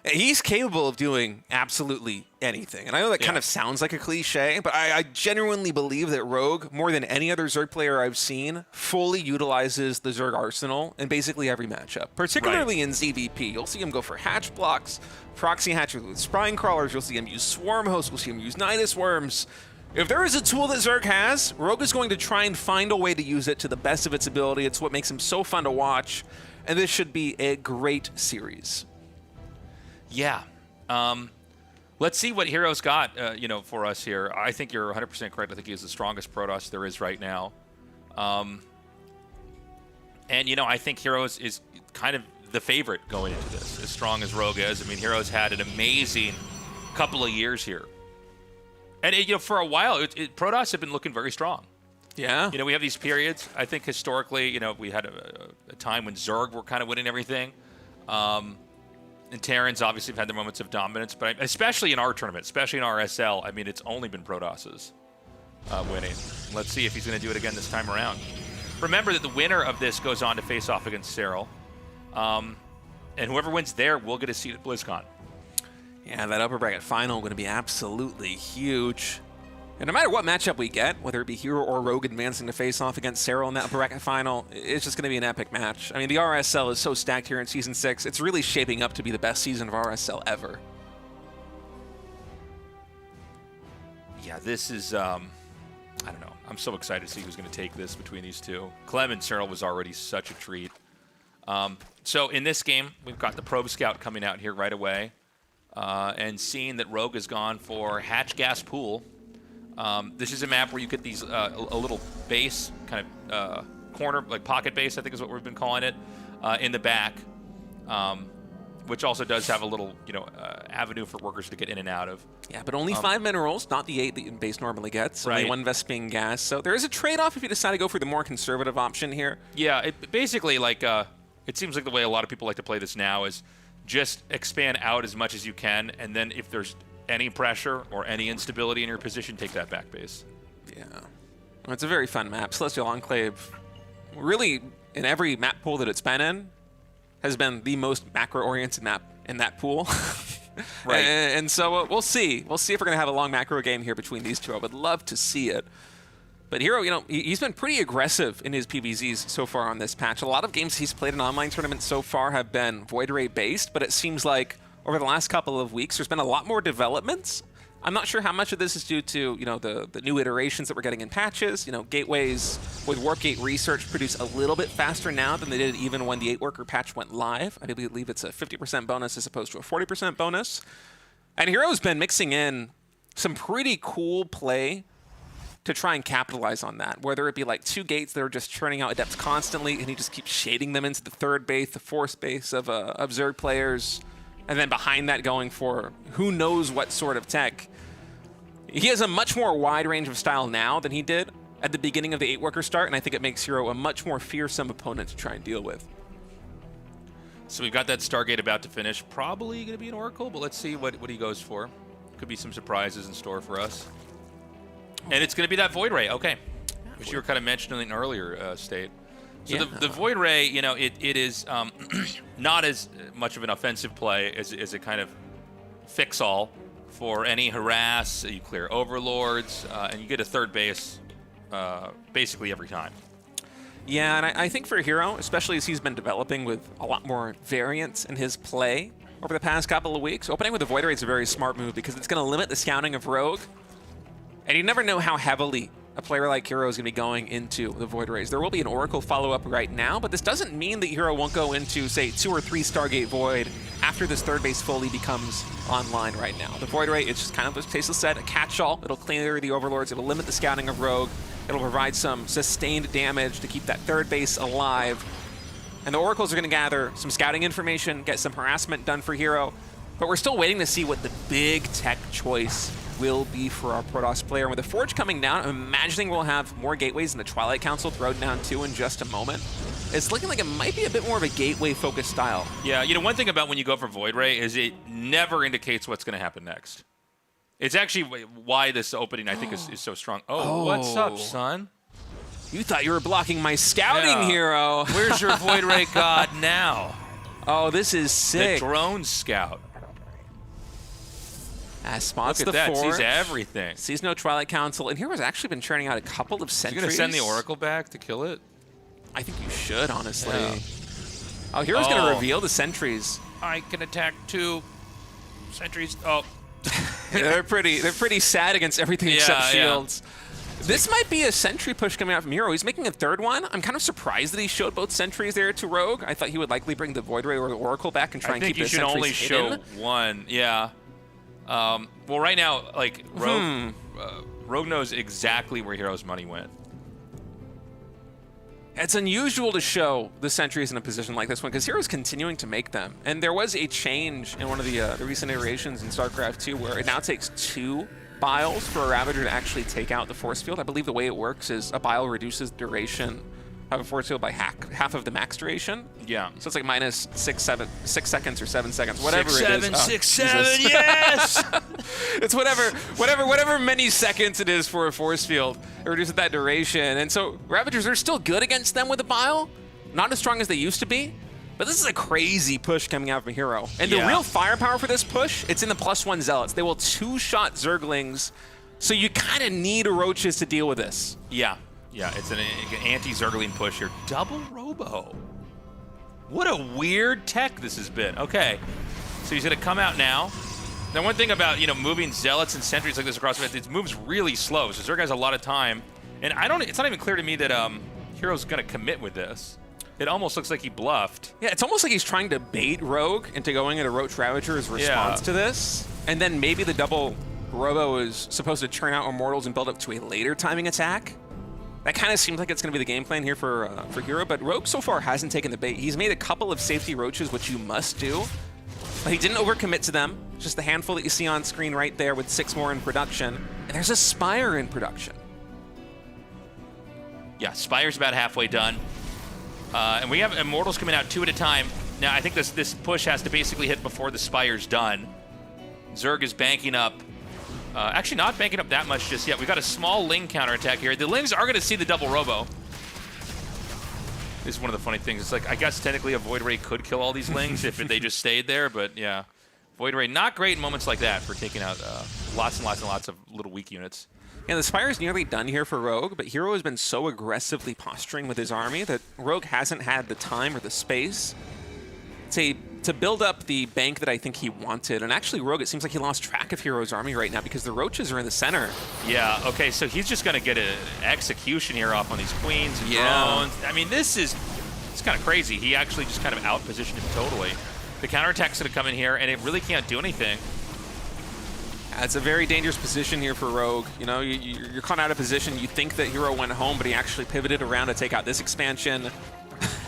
He's capable of doing absolutely anything. And I know that kind of sounds like a cliche, but I genuinely believe that Rogue, more than any other Zerg player I've seen, fully utilizes the Zerg arsenal in basically every matchup, particularly in ZVP. You'll see him go for hatch blocks, proxy hatches with spine crawlers. You'll see him use swarm hosts. You'll see him use Nidus worms. If there is a tool that Zerg has, Rogue is going to try and find a way to use it to the best of its ability. It's what makes him so fun to watch. And this should be a great series. Yeah. Let's see what Hero's got, for us here. I think you're 100% correct. I think he's the strongest Protoss there is right now. And, I think Heroes is kind of the favorite going into this, as strong as Rogue is. I mean, Heroes had an amazing couple of years here. And, for a while, Protoss have been looking very strong. Yeah. We have these periods. I think historically, we had a time when Zerg were kind of winning everything. And Terrans obviously have had their moments of dominance, but especially in our tournament, especially in RSL, I mean, it's only been Protosses winning. Let's see if he's going to do it again this time around. Remember that the winner of this goes on to face off against Cyril. And whoever wins there will get a seat at BlizzCon. Yeah, that upper bracket final going to be absolutely huge. And no matter what matchup we get, whether it be Hero or Rogue advancing to face off against Cyril in that upper bracket final, it's just going to be an epic match. I mean, the RSL is so stacked here in Season 6. It's really shaping up to be the best season of RSL ever. Yeah, this is, I don't know. I'm so excited to see who's going to take this between these two. Clem and Cyril was already such a treat. So in this game, we've got the Probe Scout coming out here right away. And seeing that Rogue has gone for Hatch Gas Pool. This is a map where you get these a little base, kind of corner, like pocket base, I think is what we've been calling it, in the back, which also does have a little, avenue for workers to get in and out of. Yeah, but only 5 minerals, not the 8 that base normally gets. Only 1 Vespene gas. So there is a trade-off if you decide to go for the more conservative option here. Yeah, it basically, it seems like the way a lot of people like to play this now is just expand out as much as you can, and then if there's any pressure or any instability in your position, take that back base. Yeah. Well, it's a very fun map. Celestial Enclave, really, in every map pool that it's been in, has been the most macro-oriented map in that pool. Right. And so we'll see. We'll see if we're going to have a long macro game here between these two. I would love to see it. But Hero, he's been pretty aggressive in his PvZs so far on this patch. A lot of games he's played in online tournaments so far have been Void Ray based, but it seems like over the last couple of weeks, there's been a lot more developments I'm not sure how much of this is due to, the new iterations that we're getting in patches. Gateways with Warpgate Research produce a little bit faster now than they did even when the 8-worker patch went live. I believe it's a 50% bonus as opposed to a 40% bonus. And Hero's been mixing in some pretty cool play to try and capitalize on that, whether it be like 2 gates that are just churning out adepts constantly, and he just keeps shading them into the 3rd base, the 4th base of Zerg players, and then behind that going for who knows what sort of tech. He has a much more wide range of style now than he did at the beginning of the 8-worker start, and I think it makes Hero a much more fearsome opponent to try and deal with. So we've got that Stargate about to finish. Probably going to be an Oracle, but let's see what he goes for. Could be some surprises in store for us. And it's going to be that Void Ray, okay. Which you were kind of mentioning in an earlier state. So Yeah. the Void Ray, it is not as much of an offensive play as a kind of fix-all for any harass. You clear overlords, and you get a 3rd base basically every time. Yeah, and I think for Hero, especially as he's been developing with a lot more variance in his play over the past couple of weeks, opening with the Void Ray is a very smart move because it's going to limit the scouting of Rogue. And you never know how heavily a player like Hero is going to be going into the Void Rays. There will be an Oracle follow-up right now, but this doesn't mean that Hero won't go into, say, 2 or 3 Stargate Void after this 3rd base fully becomes online right now. The Void Ray, it's just kind of, as Tasteless said, a catch-all. It'll clear the Overlords. It'll limit the scouting of Rogue. It'll provide some sustained damage to keep that 3rd base alive. And the Oracles are going to gather some scouting information, get some harassment done for Hero. But we're still waiting to see what the big tech choice will be for our Protoss player. And with the Forge coming down, I'm imagining we'll have more gateways in the Twilight Council thrown down too in just a moment. It's looking like it might be a bit more of a gateway-focused style. Yeah, one thing about when you go for Void Ray is it never indicates what's going to happen next. It's actually why this opening, I think, is so strong. Oh, what's up, son? You thought you were blocking my scouting, Yeah. Hero. Where's your Void Ray god now? Oh, this is The sick. drone scout. Spots Look at the that. Forge. Sees everything. Sees no Twilight Council. And Hero's actually been churning out a couple of sentries. You going to send the Oracle back to kill it? I think you should, honestly. Yeah. Oh, Hero's going Oh. to reveal the sentries. I can attack 2 sentries. Oh. They're pretty sad against everything Yeah, except yeah. shields. This might be a sentry push coming out from Hero. He's making a 3rd one. I'm kind of surprised that he showed both sentries there to Rogue. I thought he would likely bring the Void Ray or the Oracle back and try I and think keep you the should sentries only show hidden. 1. Yeah. Well, right now, like, Rogue knows exactly where Hero's money went. It's unusual to show the sentries in a position like this one because Hero's continuing to make them. And there was a change in one of the recent iterations in StarCraft 2 where it now takes 2 biles for a Ravager to actually take out the force field. I believe the way it works is a bile reduces duration of a force field by half of the max duration. Yeah. So it's like minus 6 seconds or 7 seconds, whatever it is. 6, 7, Oh, 6, 7, Jesus. yes! It's whatever many seconds it is for a force field. It reduces that duration. And so Ravagers are still good against them with a bile. Not as strong as they used to be. But this is a crazy push coming out from Hero. And the Yeah. real firepower for this push, it's in the +1 Zealots. They will 2-shot Zerglings. So you kind of need Roaches to deal with this. Yeah. Yeah, it's an anti-Zergling push here. Double Robo. What a weird tech this has been. Okay, so he's going to come out now. Now, one thing about, moving Zealots and Sentries like this across the map, it moves really slow, so Zerg has a lot of time. And it's not even clear to me that Hero's going to commit with this. It almost looks like he bluffed. Yeah, it's almost like he's trying to bait Rogue into going into Roach Ravager's response to this. And then maybe the double Robo is supposed to churn out Immortals and build up to a later timing attack. That kind of seems like it's going to be the game plan here for Hero, but Rogue so far hasn't taken the bait. He's made a couple of safety Roaches, which you must do, but he didn't overcommit to them. Just the handful that you see on screen right there with 6 more in production. And there's a Spire in production. Yeah, Spire's about halfway done. And we have Immortals coming out 2 at a time. Now, I think this push has to basically hit before the Spire's done. Zerg is banking up. Actually, not banking up that much just yet. We've got a small Ling counterattack here. The Lings are going to see the double Robo. This is one of the funny things. It's like, I guess technically a Void Ray could kill all these Lings if they just stayed there, but yeah. Void Ray, not great in moments like that for taking out lots and lots and lots of little weak units. Yeah, the Spire's nearly done here for Rogue, but Hero has been so aggressively posturing with his army that Rogue hasn't had the time or the space to to build up the bank that I think he wanted. And actually, Rogue, it seems like he lost track of Hero's army right now because the Roaches are in the center. Yeah, okay, so he's just going to get an execution here off on these queens and drones. I mean, it's kind of crazy. He actually just kind of out-positioned him totally. The counterattack's going to come in here, and it really can't do anything. It's a very dangerous position here for Rogue. You know, you're caught out of position. You think that Hero went home, but he actually pivoted around to take out this expansion.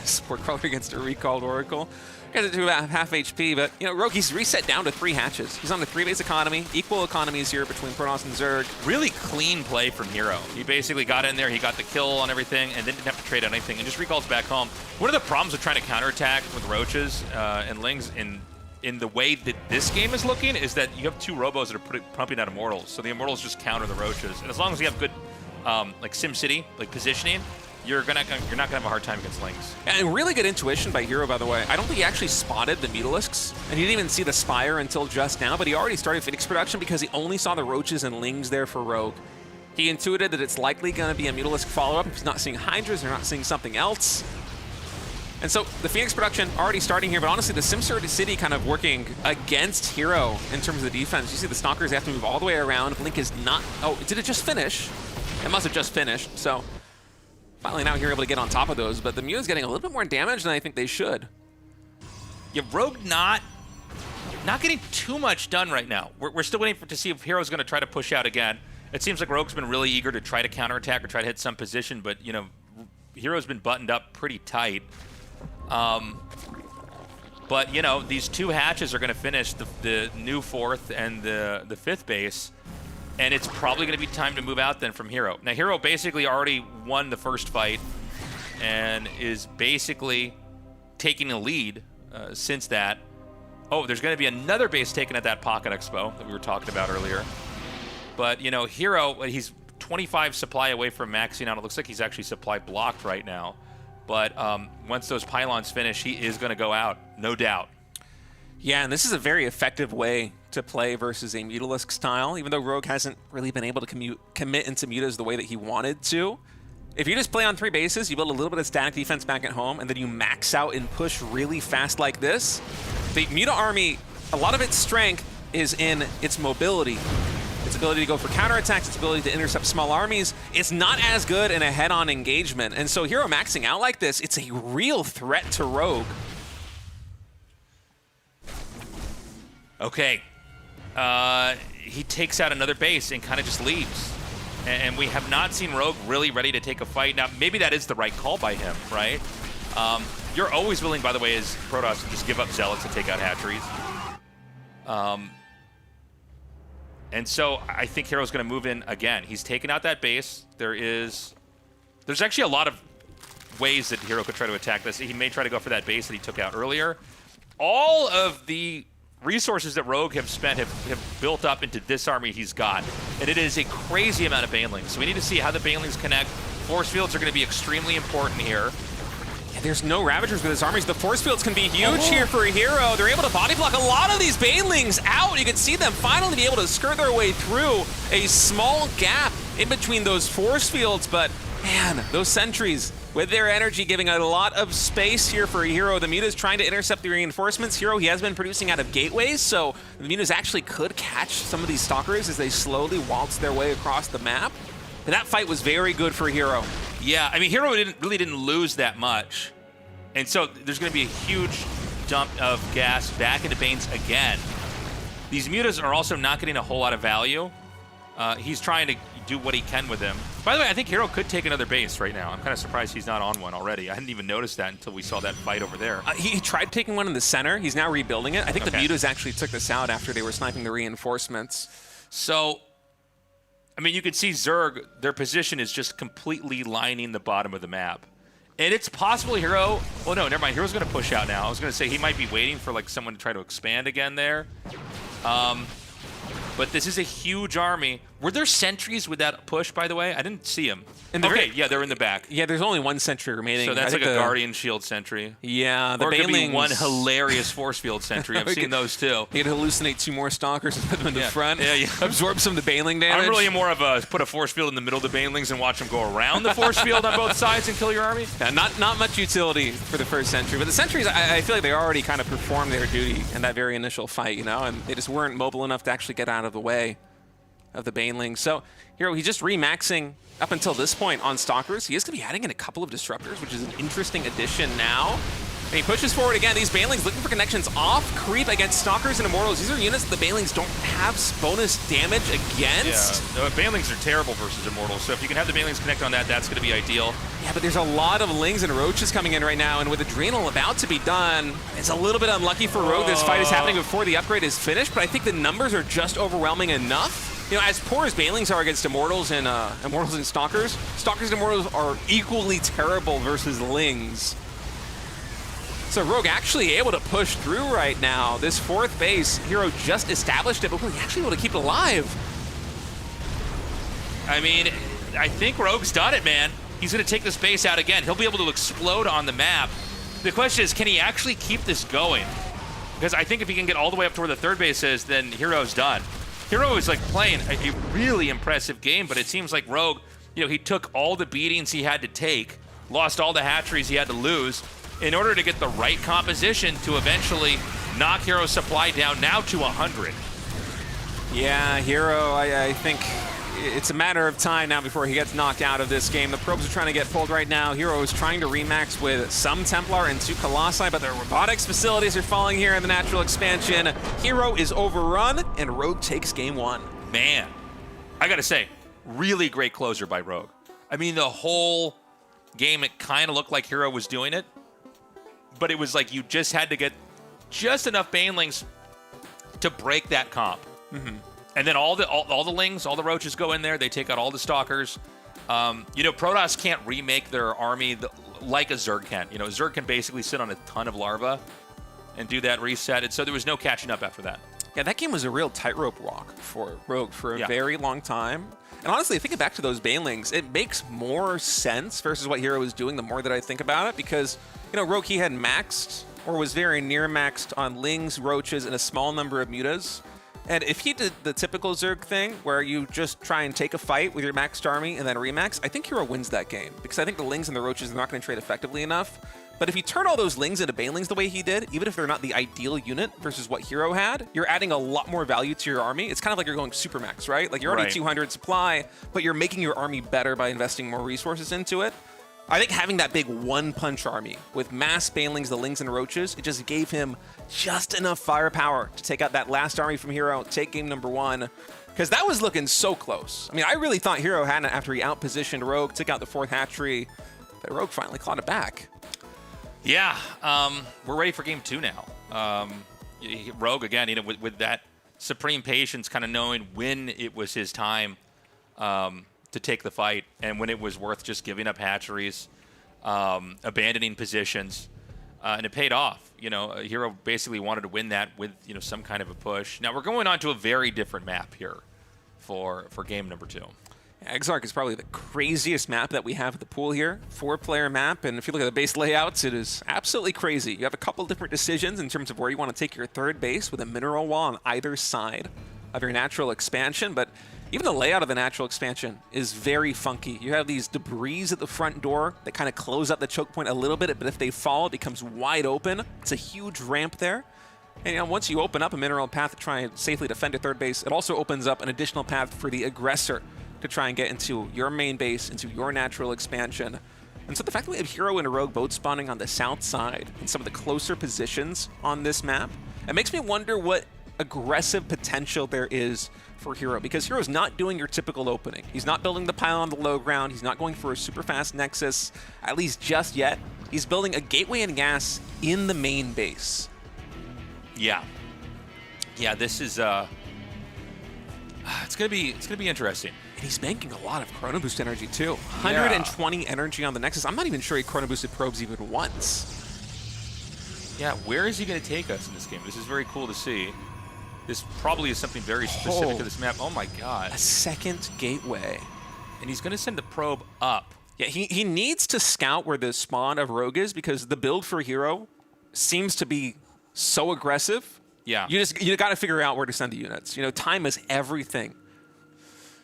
Support Crawler against a recalled Oracle. Gets it to about half HP, but, you know, Rogue, he's reset down to 3 hatches. He's on a 3-base economy. Equal economies here between Protoss and Zerg. Really clean play from Hero. He basically got in there, he got the kill on everything, and then didn't have to trade on anything, and just recalls back home. One of the problems with trying to counterattack with Roaches and Lings in the way that this game is looking is that you have 2 Robos that are pumping out Immortals, so the Immortals just counter the Roaches. And as long as you have good, like SimCity, like positioning, you're not gonna have a hard time against Lings. And really good intuition by Hero, by the way. I don't think he actually spotted the Mutalisks, and he didn't even see the Spire until just now, but he already started Phoenix production because he only saw the Roaches and Lings there for Rogue. He intuited that it's likely going to be a Mutalisk follow-up. If he's not seeing Hydras, they're not seeing something else. And so the Phoenix production already starting here, but honestly, the SimCity kind of working against Hero in terms of the defense. You see the Stalkers, they have to move all the way around. Blink is not... Oh, did it just finish? It must have just finished, so... Finally now here able to get on top of those, but the Mew's getting a little bit more damage than I think they should. Yeah, Rogue not getting too much done right now. We're still waiting to see if Hero's going to try to push out again. It seems like Rogue's been really eager to try to counterattack or try to hit some position, but, you know, Hero's been buttoned up pretty tight. But, you know, these 2 hatches are going to finish the new 4th and the 5th base. And it's probably going to be time to move out then from Hero. Now, Hero basically already won the first fight and is basically taking a lead since that. Oh, there's going to be another base taken at that Pocket Expo that we were talking about earlier. But, you know, Hero, he's 25 supply away from maxing out. It looks like he's actually supply blocked right now. But once those pylons finish, he is going to go out, no doubt. Yeah, and this is a very effective way to play versus a Mutalisk style, even though Rogue hasn't really been able to commit into Mutas the way that he wanted to. If you just play on 3 bases, you build a little bit of static defense back at home, and then you max out and push really fast like this, the Muta army, a lot of its strength is in its mobility. Its ability to go for counterattacks, its ability to intercept small armies. It's not as good in a head-on engagement. And so Hero maxing out like this, it's a real threat to Rogue. Okay. He takes out another base and kind of just leaves. And we have not seen Rogue really ready to take a fight. Now, maybe that is the right call by him, right? You're always willing, by the way, as Protoss to just give up Zealots and take out hatcheries. And so I think Hero's going to move in again. He's taken out that base. There's actually a lot of ways that Hero could try to attack this. He may try to go for that base that he took out earlier. All of the resources that Rogue have spent have built up into this army he's got. And it is a crazy amount of Banelings. So we need to see how the Banelings connect. Force fields are going to be extremely important here. Yeah, there's no Ravagers with his armies. The force fields can be huge here for a Hero. They're able to body block a lot of these Banelings out. You can see them finally be able to skirt their way through a small gap in between those force fields. But man, those sentries with their energy giving a lot of space here for a Hero. The Mutas trying to intercept the reinforcements. Hero, he has been producing out of gateways, so the Mutas actually could catch some of these Stalkers as they slowly waltz their way across the map. And that fight was very good for Hero. Yeah, I mean, Hero really didn't lose that much. And so there's going to be a huge dump of gas back into Banes again. These Mutas are also not getting a whole lot of value. He's trying to do what he can with them. By the way, I think Hero could take another base right now. I'm kind of surprised he's not on one already. I hadn't even noticed that until we saw that fight over there. He tried taking one in the center. He's now rebuilding it. I think the Mutas actually took this out after they were sniping the reinforcements. So, I mean, you could see Zerg, their position is just completely lining the bottom of the map. And it's possible Hero... Well, no, never mind. Hero's going to push out now. I was going to say he might be waiting for like someone to try to expand again there. But this is a huge army. Were there sentries with that push, by the way? I didn't see them. Okay, yeah, they're in the back. Yeah, there's only one sentry remaining. So that's like a Guardian Shield sentry. Yeah, the or it could be Banelings. one hilarious force field sentry. I've seen those too. You could hallucinate 2 more stalkers and put them in the front. Yeah. Absorb some of the Baneling damage. I'm really more of a put a force field in the middle of the Banelings and watch them go around the force field on both sides and kill your army. Yeah, not much utility for the first sentry, but the sentries, I feel like they already kind of performed their duty in that very initial fight, you know, and they just weren't mobile enough to actually get out of the way of the Banelings. So Hero, he's just remaxing up until this point on Stalkers. He is going to be adding in a couple of Disruptors, which is an interesting addition now. And he pushes forward again. These Banelings looking for connections off creep against Stalkers and Immortals. These are units that the Banelings don't have bonus damage against. Yeah, the Banelings are terrible versus Immortals, so if you can have the Banelings connect on that, that's going to be ideal. Yeah, but there's a lot of Lings and Roaches coming in right now, and with Adrenal about to be done, it's a little bit unlucky for Rogue. This fight is happening before the upgrade is finished, but I think the numbers are just overwhelming enough. You know, as poor as Banelings are against Immortals and Stalkers, Stalkers and Immortals are equally terrible versus Lings. So Rogue actually able to push through right now. This 4th base, Hero just established it, but we're actually able to keep it alive. I mean, I think Rogue's done it, man. He's going to take this base out again. He'll be able to explode on the map. The question is, can he actually keep this going? Because I think if he can get all the way up to where the 3rd base is, then Hero's done. Hero is like playing a really impressive game, but it seems like Rogue, you know, he took all the beatings he had to take, lost all the hatcheries he had to lose in order to get the right composition to eventually knock Hero's supply down now to 100. Yeah, Hero, I think it's a matter of time now before he gets knocked out of this game. The probes are trying to get pulled right now. Hero is trying to remax with some Templar and 2 Colossi, but their robotics facilities are falling here in the natural expansion. Hero is overrun, and Rogue takes game 1. Man, I gotta say, really great closer by Rogue. I mean, the whole game, it kind of looked like Hero was doing it, but it was like you just had to get just enough Banelings to break that comp. Mm-hmm. And then all the Lings, all the Roaches go in there. They take out all the Stalkers. You know, Protoss can't remake their army like a Zerg can. You know, Zerg can basically sit on a ton of larva and do that reset. And so there was no catching up after that. Yeah, that game was a real tightrope walk for Rogue for a very long time. And honestly, thinking back to those Banelings, it makes more sense versus what Hero was doing the more that I think about it. Because, you know, Rogue, he had maxed or was very near maxed on Lings, Roaches, and a small number of Mutas. And if he did the typical Zerg thing, where you just try and take a fight with your maxed army and then remax, I think Hero wins that game. Because I think the Lings and the Roaches are not going to trade effectively enough. But if you turn all those Lings into Banelings the way he did, even if they're not the ideal unit versus what Hero had, you're adding a lot more value to your army. It's kind of like you're going Supermax, right? Like you're already 200 supply, but you're making your army better by investing more resources into it. I think having that big one-punch army with mass Banelings, the Lings and Roaches, it just gave him just enough firepower to take out that last army from Hero, take game number 1, because that was looking so close. I mean, I really thought Hero had it after he outpositioned Rogue, took out the 4th hatchery, but Rogue finally clawed it back. Yeah, we're ready for game 2 now. Rogue, again, you know, with that supreme patience, kind of knowing when it was his time to take the fight and when it was worth just giving up hatcheries, abandoning positions, and it paid off. You know, Hero basically wanted to win that with, you know, some kind of a push. Now we're going on to a very different map here for game number 2. Exarch is probably the craziest map that we have at the pool here. 4-player map, and if you look at the base layouts, it is absolutely crazy. You have a couple different decisions in terms of where you want to take your 3rd base with a mineral wall on either side of your natural expansion, but even the layout of the natural expansion is very funky. You have these debris at the front door that kind of close up the choke point a little bit, but if they fall, it becomes wide open. It's a huge ramp there. And, you know, once you open up a mineral path to try and safely defend your 3rd base, it also opens up an additional path for the aggressor to try and get into your main base, into your natural expansion. And so the fact that we have Hero and Rogue both spawning on the south side in some of the closer positions on this map, it makes me wonder what aggressive potential there is for Hero, because Hero's not doing your typical opening. He's not building the pile on the low ground. He's not going for a super fast Nexus, at least just yet. He's building a gateway and gas in the main base. Yeah, this is it's gonna be interesting. And he's banking a lot of Chrono Boost energy too. 120 energy on the Nexus. I'm not even sure he Chrono Boosted probes even once. Yeah, where is he going to take us in this game? This is very cool to see. This probably is something very specific to this map. Oh my god. A second gateway. And he's going to send the probe up. Yeah, he needs to scout where the spawn of Rogue is because the build for Hero seems to be so aggressive. Yeah. You got to figure out where to send the units. You know, time is everything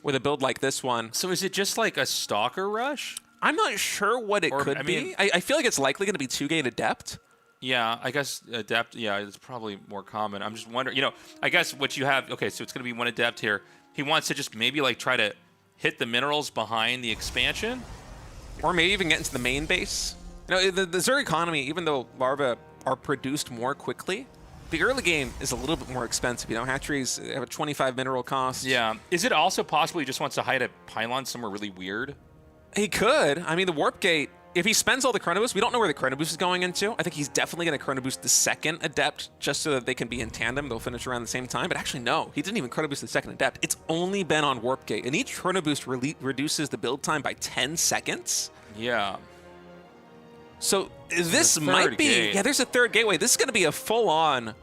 with a build like this one. So is it just like a Stalker rush? I'm not sure what it could be. I feel like it's likely going to be 2-gate Adept. Yeah, I guess Adept, yeah, it's probably more common. I'm just wondering, you know, I guess what you have, okay, so it's going to be 1 Adept here. He wants to just maybe like try to hit the minerals behind the expansion. Or maybe even get into the main base. You know, the Zerg economy, even though larvae are produced more quickly, the early game is a little bit more expensive. You know, hatcheries have a 25 mineral cost. Yeah. Is it also possible he just wants to hide a pylon somewhere really weird? He could. I mean, the Warp Gate, if he spends all the Chrono Boost, we don't know where the Chrono Boost is going into. I think he's definitely going to Chrono Boost the second Adept just so that they can be in tandem. They'll finish around the same time. But actually, no. He didn't even Chrono Boost the second Adept. It's only been on Warp Gate. And each Chrono Boost reduces the build time by 10 seconds. Yeah. So this might be... gate. Yeah, there's a third gateway. This is going to be a full-on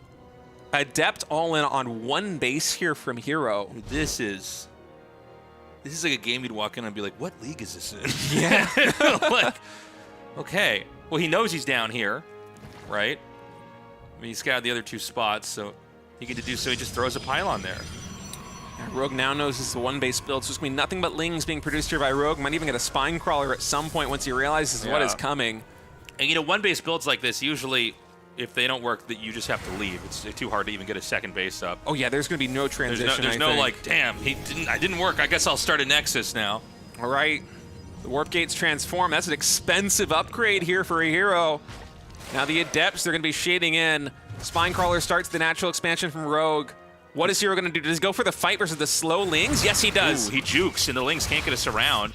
Adept all-in on one base here from Hero. This is like a game you'd walk in and be like, what league is this in? Yeah. Like, okay. Well, he knows he's down here, right? I mean, he's got the other 2 spots, so he can do so. He just throws a pylon there. Yeah, Rogue now knows this is a one-base build, so it's going to be nothing but Lings being produced here by Rogue. Might even get a Spine Crawler at some point once he realizes what is coming. And, you know, one-base builds like this, usually, if they don't work, that you just have to leave. It's too hard to even get a second base up. Oh, yeah, there's going to be no transition, There's no like, damn, I didn't work. I guess I'll start a Nexus now. All right. The Warp Gates transform. That's an expensive upgrade here for a Hero. Now the Adepts, they're going to be shading in. Spine Crawler starts the natural expansion from Rogue. What is Hero going to do? Does he go for the fight versus the slow Lings? Yes, he does. Ooh, he jukes, and the Lings can't get us around.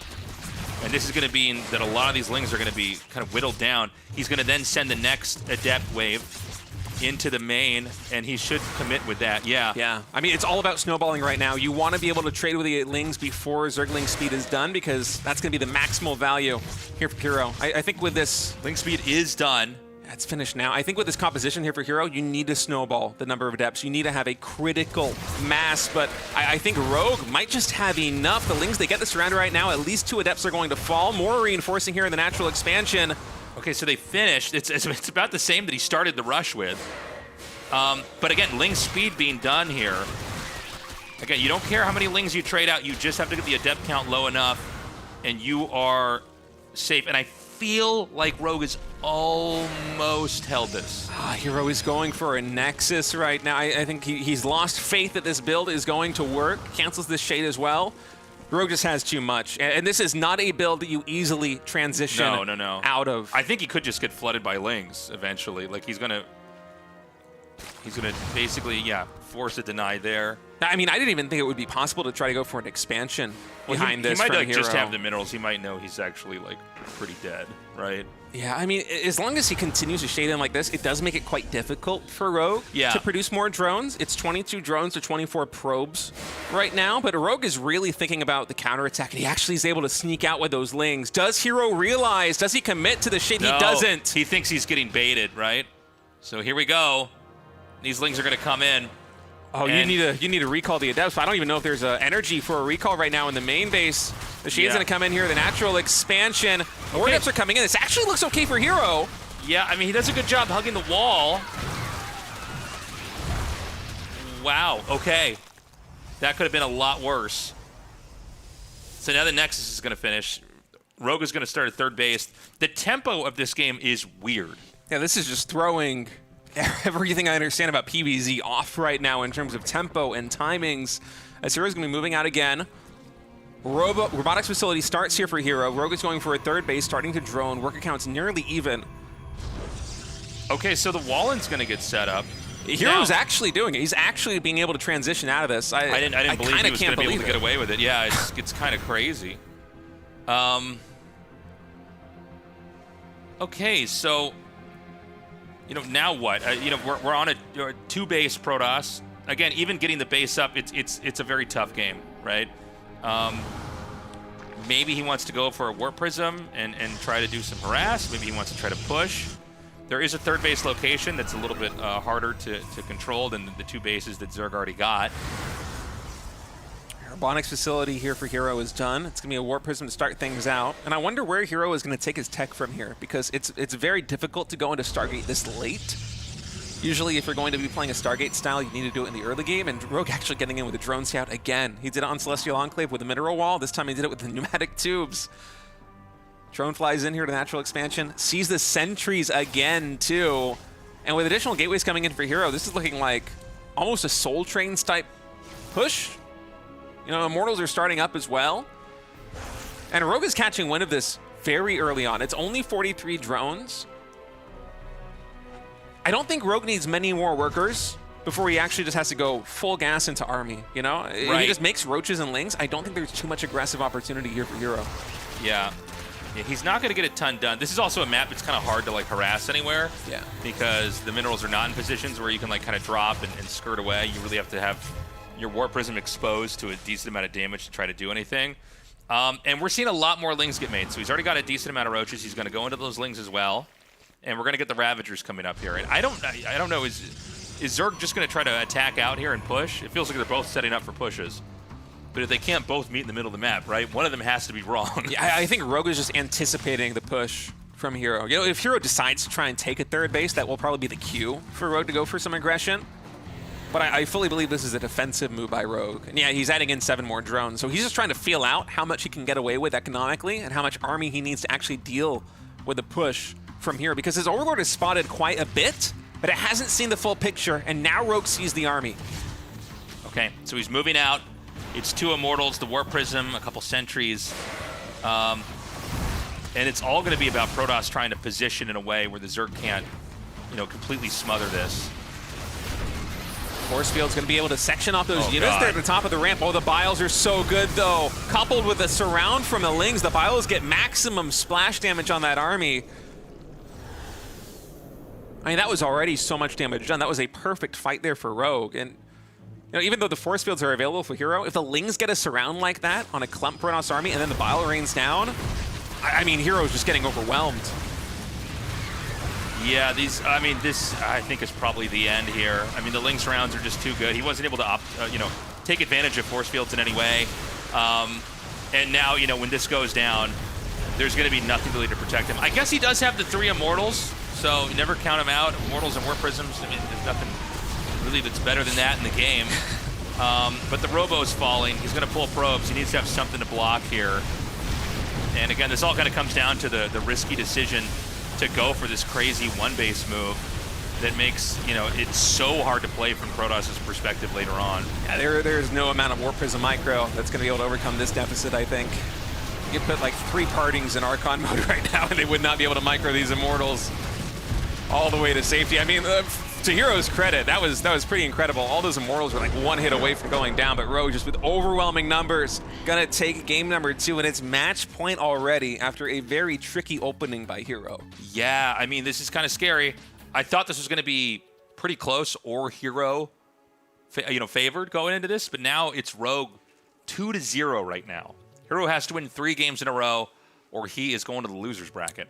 And this is going to mean that a lot of these Lings are going to be kind of whittled down. He's going to then send the next Adept wave into the main, and he should commit with that. Yeah. Yeah. I mean, it's all about snowballing right now. You want to be able to trade with the Lings before Zergling speed is done because that's going to be the maximal value here for Hero. I think with this... Ling speed is done. It's finished now. I think with this composition here for Hero, you need to snowball the number of Adepts. You need to have a critical mass, but I think Rogue might just have enough. The Lings, they get the surrounded right now. At least 2 Adepts are going to fall. More reinforcing here in the natural expansion. Okay, so they finished. It's about the same that he started the rush with. But again, Ling speed being done here. Again, you don't care how many Lings you trade out. You just have to get the Adept count low enough, and you are safe. And I feel like Rogue is almost held this. Hero is going for a Nexus right now. I think he's lost faith that this build is going to work. Cancels this shade as well. Rogue just has too much. And this is not a build that you easily transition out of. I think he could just get flooded by Lings eventually. Like, he's gonna basically, yeah, force a deny there. I mean, I didn't even think it would be possible to try to go for an expansion behind this. He might from like Hero. just have the minerals. He might know he's actually like pretty dead, right? Yeah, I mean, as long as he continues to shade in like this, it does make it quite difficult for Rogue to produce more drones. It's 22 drones to 24 probes right now, but Rogue is really thinking about the counterattack, and he actually is able to sneak out with those Lings. Does Hero realize? Does he commit to the shade? No, he doesn't. He thinks he's getting baited, right? So here we go. These Lings are going to come in. Oh, you need to recall the Adepts. I don't even know if there's energy for a recall right now in the main base. The Shade's going to come in here. The natural expansion. More Adepts are coming in. This actually looks okay for Hero. Yeah, I mean, he does a good job hugging the wall. Wow, okay. That could have been a lot worse. So now the Nexus is going to finish. Rogue is going to start at third base. The tempo of this game is weird. Yeah, this is just throwing everything I understand about PvZ off right now in terms of tempo and timings. As Hero's going to be moving out again. Robotics facility starts here for Hero. Rogue is going for a third base, starting to drone. Work account's nearly even. Okay, so the Wallen's going to get set up. Hero's actually doing it. He's actually being able to transition out of this. I didn't believe he was going to be able to get away with it. Yeah, it's kind of crazy. Okay, so... You know, now what? We're on a 2-base Protoss. Again, even getting the base up, it's a very tough game, right? Maybe he wants to go for a Warp Prism and try to do some harass. Maybe he wants to try to push. There is a third base location that's a little bit harder to control than the 2 bases that Zerg already got. Robotics facility here for Hero is done. It's going to be a Warp Prism to start things out. And I wonder where Hero is going to take his tech from here, because it's very difficult to go into Stargate this late. Usually, if you're going to be playing a Stargate style, you need to do it in the early game, and Rogue actually getting in with a Drone Scout again. He did it on Celestial Enclave with a Mineral Wall. This time he did it with the Pneumatic Tubes. Drone flies in here to Natural Expansion. Sees the Sentries again, too. And with additional gateways coming in for Hero, this is looking like almost a Soul Trains type push. You know, Immortals are starting up as well. And Rogue is catching wind of this very early on. It's only 43 drones. I don't think Rogue needs many more workers before he actually just has to go full gas into Army, you know? Right. If he just makes Roaches and Lings, I don't think there's too much aggressive opportunity here for Hero. Yeah. He's not going to get a ton done. This is also a map that's kind of hard to, like, harass anywhere. Yeah. Because the minerals are not in positions where you can, like, kind of drop and skirt away. You really have to have your Warp Prism exposed to a decent amount of damage to try to do anything. And we're seeing a lot more Lings get made. So he's already got a decent amount of Roaches. He's going to go into those Lings as well. And we're going to get the Ravagers coming up here. And I don't know, is Zerg just going to try to attack out here and push? It feels like they're both setting up for pushes. But if they can't both meet in the middle of the map, right, one of them has to be wrong. Yeah, I think Rogue is just anticipating the push from Hero. You know, if Hero decides to try and take a third base, that will probably be the cue for Rogue to go for some aggression. But I fully believe this is a defensive move by Rogue. And yeah, he's adding in 7 more drones. So he's just trying to feel out how much he can get away with economically and how much army he needs to actually deal with the push from here, because his Overlord has spotted quite a bit, but it hasn't seen the full picture, and now Rogue sees the army. Okay, so he's moving out. It's 2 Immortals, the Warp Prism, a couple Sentries. And it's all going to be about Protoss trying to position in a way where the Zerg can't, you know, completely smother this. Force Field's going to be able to section off those units there at the top of the ramp. Oh, the Biles are so good, though. Coupled with the surround from the Lings, the Biles get maximum splash damage on that army. I mean, that was already so much damage done. That was a perfect fight there for Rogue. And, you know, even though the Force Fields are available for Hero, if the Lings get a surround like that on a clump Protoss army and then the Bile rains down, I mean, Hero's just getting overwhelmed. Yeah, this, I think, is probably the end here. I mean, the Lings rounds are just too good. He wasn't able to, take advantage of Force Fields in any way. And now, you know, when this goes down, there's going to be nothing really to protect him. I guess he does have the 3 Immortals. So you never count them out. Immortals and Warp Prisms, I mean, there's nothing really that's better than that in the game. But the Robo's falling. He's going to pull probes. He needs to have something to block here. And again, this all kind of comes down to the risky decision to go for this crazy 1-base move that makes, you know, it's so hard to play from Protoss' perspective later on. Yeah, there's no amount of Warp Prism micro that's going to be able to overcome this deficit, I think. You could put like 3 partings in Archon mode right now and they would not be able to micro these Immortals all the way to safety. I mean, to Hero's credit, that was pretty incredible. All those Immortals were like 1 hit away from going down, but Rogue just with overwhelming numbers gonna take game number 2, and it's match point already after a very tricky opening by Hero. Yeah, I mean, this is kind of scary. I thought this was gonna be pretty close or Hero, favored going into this, but now it's Rogue 2-0 right now. Hero has to win 3 games in a row, or he is going to the losers bracket.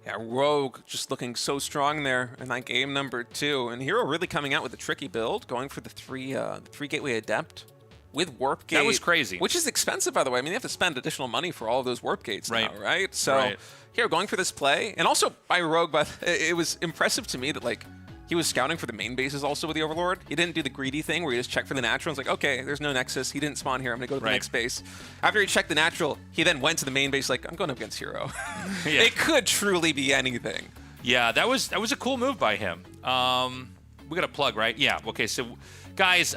Yeah, Rogue just looking so strong there in that game number 2. And Hero really coming out with a tricky build, going for the 3 Gateway Adept with Warp Gate. That was crazy. Which is expensive, by the way. I mean, they have to spend additional money for all of those Warp Gates now, right? So Hero going for this play. And also by Rogue, but it was impressive to me that, like, he was scouting for the main bases also with the Overlord. He didn't do the greedy thing where he just checked for the natural. It's like, okay, there's no Nexus. He didn't spawn here. I'm going to go to the next base. After he checked the natural, he then went to the main base like, I'm going up against Hero. Yeah. It could truly be anything. Yeah, that was a cool move by him. We got a plug, right? Yeah, okay. So, guys,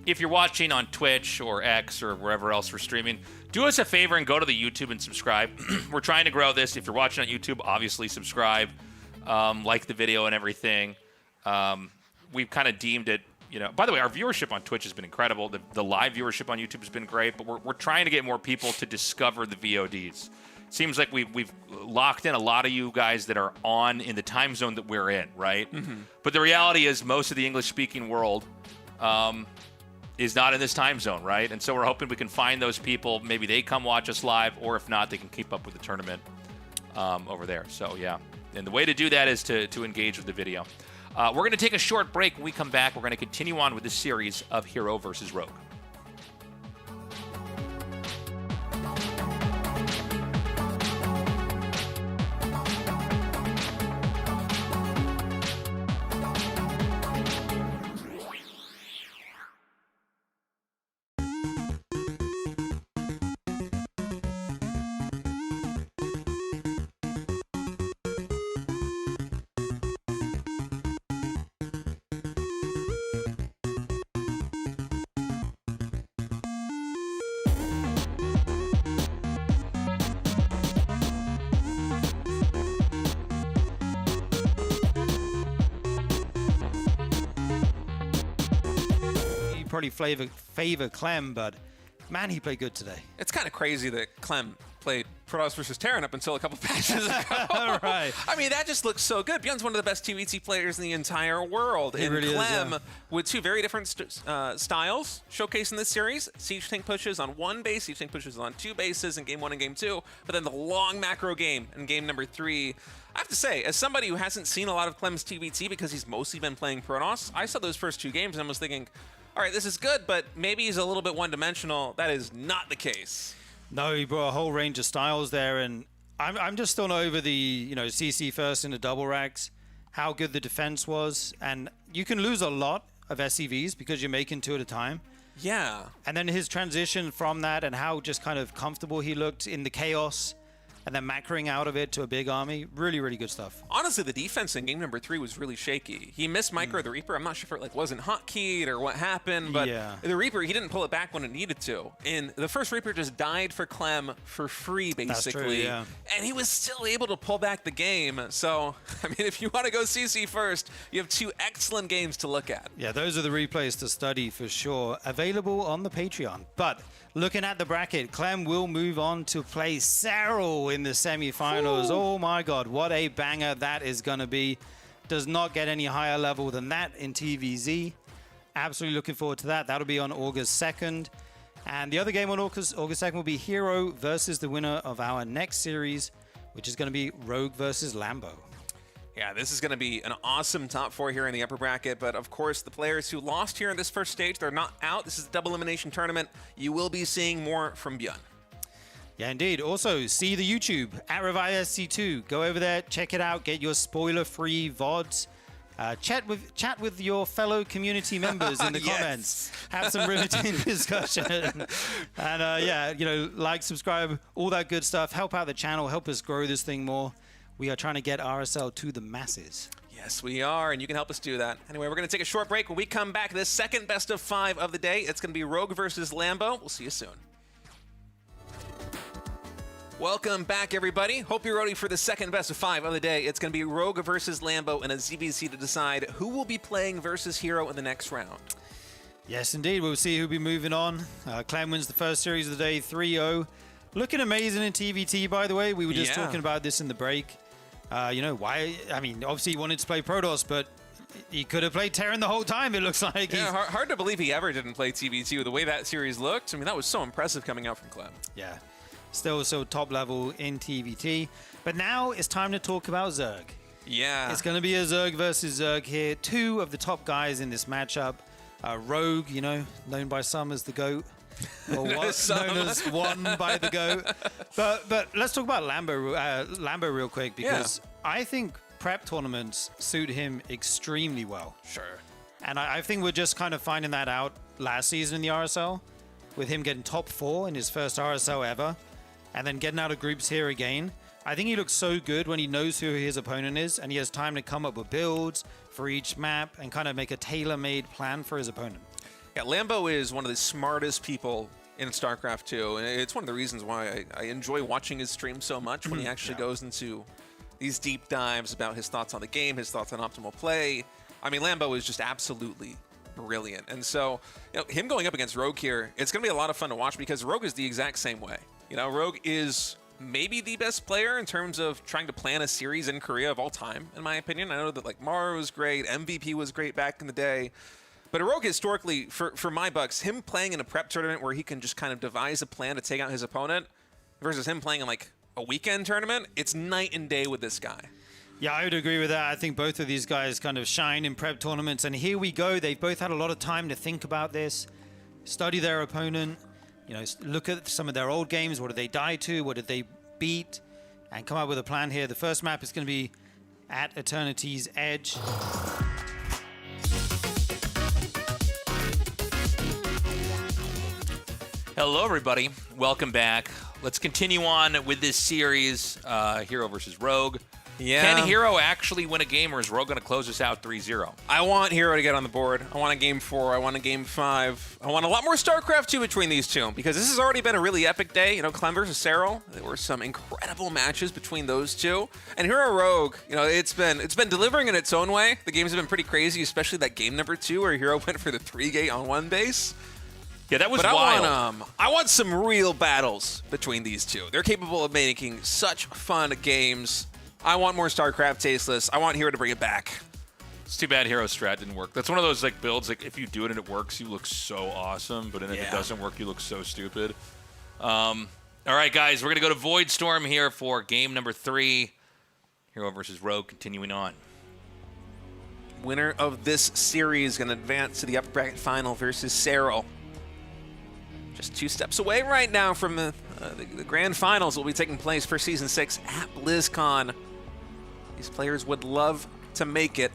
if you're watching on Twitch or X or wherever else we're streaming, do us a favor and go to the YouTube and subscribe. We're trying to grow this. If you're watching on YouTube, obviously subscribe, like the video and everything. We've kind of deemed it, you know, by the way, our viewership on Twitch has been incredible. The live viewership on YouTube has been great, but we're trying to get more people to discover the VODs. Seems like we've locked in a lot of you guys that are on in the time zone that we're in, right? Mm-hmm. But the reality is most of the English-speaking world is not in this time zone, right? And so we're hoping we can find those people. Maybe they come watch us live, or if not, they can keep up with the tournament over there. So, yeah. And the way to do that is to engage with the video. We're going to take a short break. When we come back, we're going to continue on with this series of Hero versus Rogue. Probably favor Clem, but man, he played good today. It's kind of crazy that Clem played Protoss versus Terran up until a couple patches ago. Right. I mean, that just looks so good. Bjorn's one of the best TVT players in the entire world. He really Clem, is, with two very different styles showcased in this series. Siege Tank pushes on one base, Siege Tank pushes on two bases in Game 1 and Game 2, but then the long macro game in Game number 3. I have to say, as somebody who hasn't seen a lot of Clem's TVT because he's mostly been playing Protoss, I saw those first two games and I was thinking, all right, this is good, but maybe he's a little bit one-dimensional. That is not the case. No, he brought a whole range of styles there, and I'm just still over the CC first in the double racks, how good the defense was, and you can lose a lot of SCVs because you're making 2 at a time. Yeah. And then his transition from that and how just kind of comfortable he looked in the chaos and then macroing out of it to a big army. Really, really good stuff. Honestly, the defense in Game number 3 was really shaky. He missed Micro the Reaper. I'm not sure if it wasn't hotkeyed or what happened, but the Reaper, he didn't pull it back when it needed to. And the first Reaper just died for Clem for free, basically. That's true, yeah. And he was still able to pull back the game. So, I mean, if you want to go CC first, you have 2 excellent games to look at. Yeah, those are the replays to study for sure. Available on the Patreon. But looking at the bracket, Clem will move on to play Cyril in the semifinals. Ooh. Oh my God, what a banger that is going to be. Does not get any higher level than that in TVZ. Absolutely looking forward to that. That'll be on August 2nd. And the other game on August 2nd will be Hero versus the winner of our next series, which is going to be Rogue versus Lambo. Yeah, this is going to be an awesome top 4 here in the upper bracket, but of course the players who lost here in this first stage, they're not out. This is a double elimination tournament. You will be seeing more from Bjorn. Yeah, indeed. Also, see the YouTube at ReviveSC2. Go over there, check it out, get your spoiler-free VODs. Chat with your fellow community members in the comments. Have some riveting discussion. And yeah, like, subscribe, all that good stuff. Help out the channel, help us grow this thing more. We are trying to get RSL to the masses. Yes, we are, and you can help us do that. Anyway, we're going to take a short break. When we come back, the second best of 5 of the day, it's going to be Rogue versus Lambo. We'll see you soon. Welcome back, everybody. Hope you're ready for the second best of 5 of the day. It's going to be Rogue versus Lambo in a ZVZ to decide who will be playing versus Hero in the next round. Yes, indeed. We'll see who'll be moving on. Clem wins the first series of the day, 3-0. Looking amazing in TVT, by the way. We were just talking about this in the break. Why? I mean, obviously he wanted to play Protoss, but he could have played Terran the whole time, it looks like. Yeah, hard to believe he ever didn't play TVT with the way that series looked. I mean, that was so impressive coming out from Clem. Yeah, still so top level in TVT. But now it's time to talk about Zerg. Yeah. It's going to be a Zerg versus Zerg here. 2 of the top guys in this matchup. Rogue, known by some as the GOAT. Or known as one by the GOAT. But let's talk about Lambo real quick, because I think prep tournaments suit him extremely well. Sure. And I think we're just kind of finding that out last season in the RSL, with him getting top 4 in his first RSL ever, and then getting out of groups here again. I think he looks so good when he knows who his opponent is, and he has time to come up with builds for each map and kind of make a tailor-made plan for his opponent. Yeah, Lambo is one of the smartest people in StarCraft 2, and it's one of the reasons why I enjoy watching his stream so much when he actually goes into these deep dives about his thoughts on the game, his thoughts on optimal play. I mean, Lambo is just absolutely brilliant. And so, him going up against Rogue here, it's going to be a lot of fun to watch because Rogue is the exact same way. Rogue is maybe the best player in terms of trying to plan a series in Korea of all time, in my opinion. I know that Mara was great, MVP was great back in the day. But Rogue historically, for my bucks, him playing in a prep tournament where he can just kind of devise a plan to take out his opponent versus him playing in a weekend tournament, it's night and day with this guy. Yeah, I would agree with that. I think both of these guys kind of shine in prep tournaments. And here we go. They've both had a lot of time to think about this, study their opponent, look at some of their old games. What did they die to? What did they beat? And come up with a plan here. The first map is going to be at Eternity's Edge. Hello, everybody. Welcome back. Let's continue on with this series, Hero versus Rogue. Yeah. Can Hero actually win a game, or is Rogue going to close us out 3-0? I want Hero to get on the board. I want a game 4. I want a game 5. I want a lot more StarCraft 2 between these two, because this has already been a really epic day. Clem versus Serral. There were some incredible matches between those two. And Hero Rogue, it's been delivering in its own way. The games have been pretty crazy, especially that game number 2 where Hero went for the 3-gate on 1 base. Yeah, that was But wild. I want some real battles between these two. They're capable of making such fun games. I want more StarCraft Tasteless. I want Hero to bring it back. It's too bad Hero Strat didn't work. That's one of those builds, if you do it and it works, you look so awesome, but then if it doesn't work, you look so stupid. All right, guys, we're going to go to Void Storm here for game number 3. Hero versus Rogue, continuing on. Winner of this series going to advance to the upper bracket final versus Serral. Just 2 steps away right now from the grand finals will be taking place for Season 6 at BlizzCon. These players would love to make it,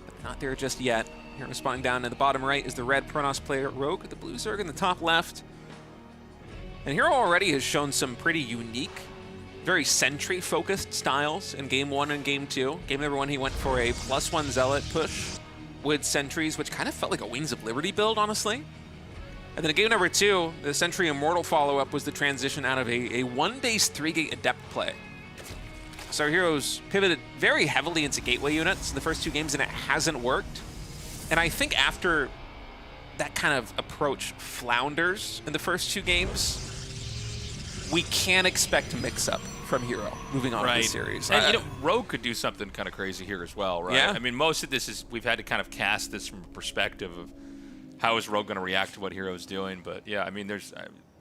but not there just yet. Here spawning down in the bottom right is the red Protoss player Rogue, the blue Zerg in the top left. And Hero already has shown some pretty unique, very sentry-focused styles in Game 1 and Game 2. Game number 1, he went for a +1 Zealot push with sentries, which kind of felt like a Wings of Liberty build, honestly. And then in game number 2, the Sentry Immortal follow-up was the transition out of a 1-base 3-gate Adept play. So our heroes pivoted very heavily into gateway units in the first 2 games, and it hasn't worked. And I think after that kind of approach flounders in the first 2 games, we can expect a mix-up from Hero moving on in the series. And, Rogue could do something kind of crazy here as well, right? Yeah. I mean, most of this is we've had to kind of cast this from a perspective of how is Rogue going to react to what Hero's doing. But, yeah, I mean, there's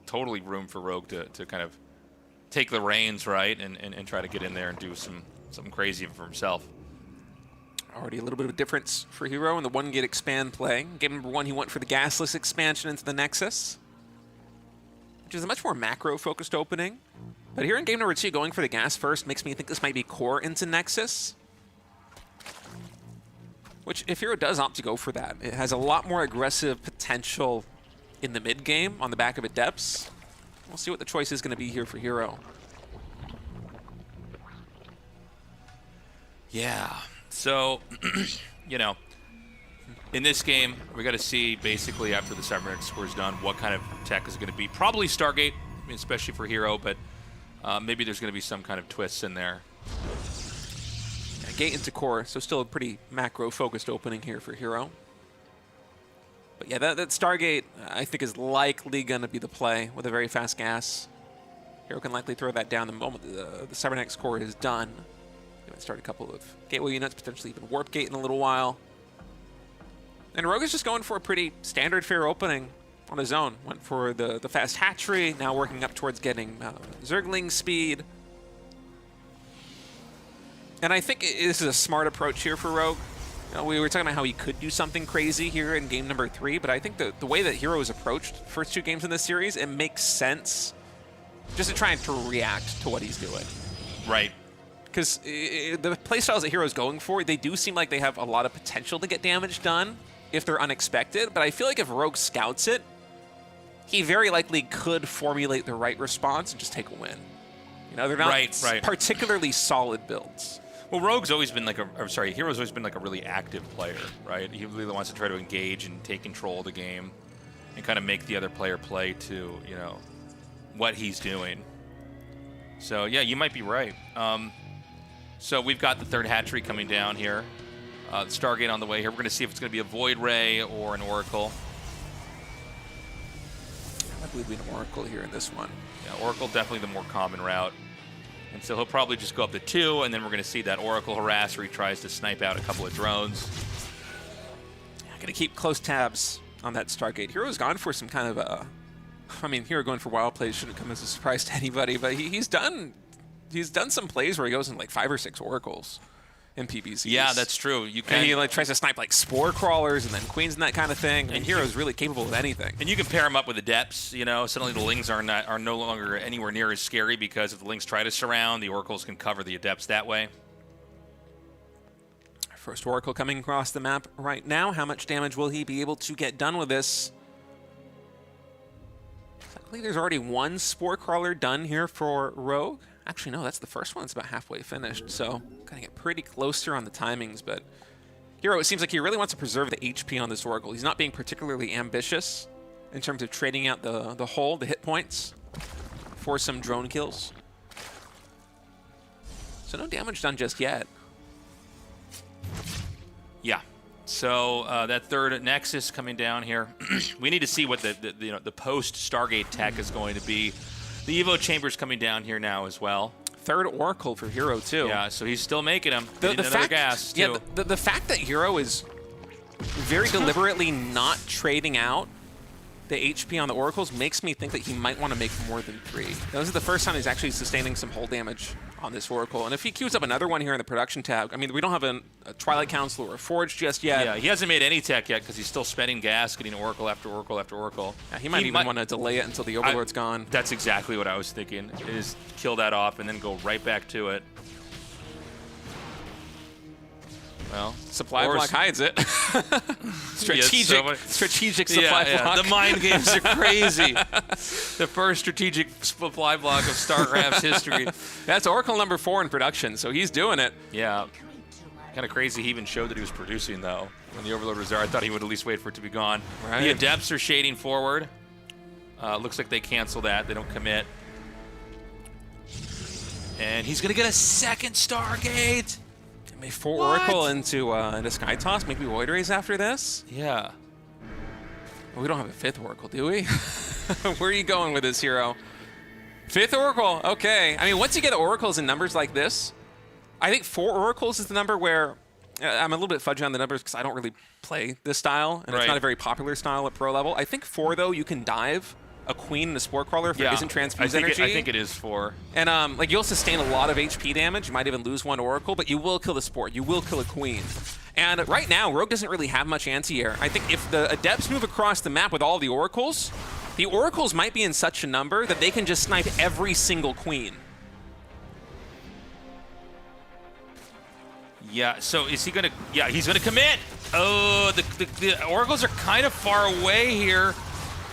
totally room for Rogue to kind of take the reins, right, and try to get in there and do something crazy for himself. Already a little bit of a difference for Hero in the 1-gate expand play. Game number 1, he went for the gasless expansion into the Nexus, which is a much more macro-focused opening. But here in game number 2, going for the gas first makes me think this might be core into Nexus. Which, if Hero does opt to go for that, it has a lot more aggressive potential in the mid-game on the back of Adepts. We'll see what the choice is going to be here for Hero. Yeah. So, in this game, we got to see basically after the Cybernetics score is done what kind of tech is going to be. Probably Stargate, especially for Hero, but maybe there's going to be some kind of twists in there. Gate into core, so still a pretty macro-focused opening here for Hero. But yeah, that Stargate, I think, is likely going to be the play with a very fast gas. Hero can likely throw that down the moment the Cybernetics core is done. He might start a couple of gateway units, potentially even Warp Gate in a little while. And Rogue is just going for a pretty standard fare opening on his own. Went for the fast hatchery, now working up towards getting Zergling speed. And I think this is a smart approach here for Rogue. We were talking about how he could do something crazy here in game number 3, but I think the way that Hero has approached the first 2 games in this series, it makes sense just to try to react to what he's doing. Right. Because the playstyles that Hero's going for, they do seem like they have a lot of potential to get damage done if they're unexpected, but I feel like if Rogue scouts it, he very likely could formulate the right response and just take a win. They're not particularly solid builds. Well, Rogue's always been Hero's always been like a really active player, right? He really wants to try to engage and take control of the game and kind of make the other player play to, what he's doing. So, yeah, you might be right. So we've got the 3rd hatchery coming down here. The Stargate on the way here. We're going to see if it's going to be a Void Ray or an Oracle. I believe we have an Oracle here in this one. Yeah, Oracle definitely the more common route. And so he'll probably just go up to 2, and then we're going to see that Oracle harass where he tries to snipe out a couple of drones. Going to keep close tabs on that Stargate. Hero's gone for some kind of Hero going for wild plays shouldn't come as a surprise to anybody, but he's done he's done some plays where he goes in like 5 or 6 oracles in PBCs. Yeah, that's true. You can. And he like tries to snipe like spore crawlers and then queens and that kind of thing. And Hero's really capable of anything. And you can pair him up with the depths. You know, suddenly the Lings are no longer anywhere near as scary because if the Lings try to surround, the oracles can cover the adepts that way. First oracle coming across the map right now. How much damage will he be able to get done with this? I believe there's already 1 spore crawler done here for Rogue. Actually, no, that's the first one. It's about halfway finished, so gonna get pretty closer on the timings. But Hero, it seems like he really wants to preserve the HP on this oracle. He's not being particularly ambitious in terms of trading out the hull, the hit points, for some drone kills. So no damage done just yet. Yeah. So that third Nexus coming down here. We need to see what the post Stargate tech is going to be. The Evo Chamber's coming down here now as well. Third Oracle for Hero too. Yeah, so he's still making them. The fact, gas too. yeah, the fact that Hero is very deliberately not trading out the HP on the Oracles makes me think that he might want to make more than 3. This is the first time he's actually sustaining some hull damage on this Oracle. And if he queues up another one here in the production tab, I mean, we don't have a Twilight Council or a Forge just yet. Yeah, he hasn't made any tech yet because he's still spending gas, getting Oracle after Oracle after Oracle. Yeah, he might even want to delay it until the Overlord's gone. That's exactly what I was thinking, is kill that off and then go right back to it. Well, supply block hides it. strategic supply block. The mind games are crazy. The first strategic supply block of StarCraft's history. That's Oracle number 4 in production, so he's doing it. Yeah. Kind of crazy he even showed that he was producing, though. When the Overlord was there, I thought he would at least wait for it to be gone. Right. The Adepts are shading forward. Looks like they cancel that. They don't commit. And he's going to get a second Stargate. Maybe 4 Oracle into Sky Toss, maybe Void Rays after this? Yeah. Well, we don't have a 5th Oracle, do we? Where are you going with this, Hero? 5th Oracle, okay. I mean, once you get Oracles in numbers like this, I think 4 Oracles is the number where I'm a little bit fudgy on the numbers because I don't really play this style, and it's not a very popular style at pro level. I think 4, though, you can dive a Queen and a Spore Crawler if it isn't transfused energy. I think it is 4. And like you'll sustain a lot of HP damage. You might even lose 1 Oracle, but you will kill the Spore. You will kill a Queen. And right now, Rogue doesn't really have much anti-air. I think if the Adepts move across the map with all the Oracles might be in such a number that they can just snipe every single Queen. Yeah, so is he going to... Yeah, he's going to commit. Oh, the Oracles are kind of far away here.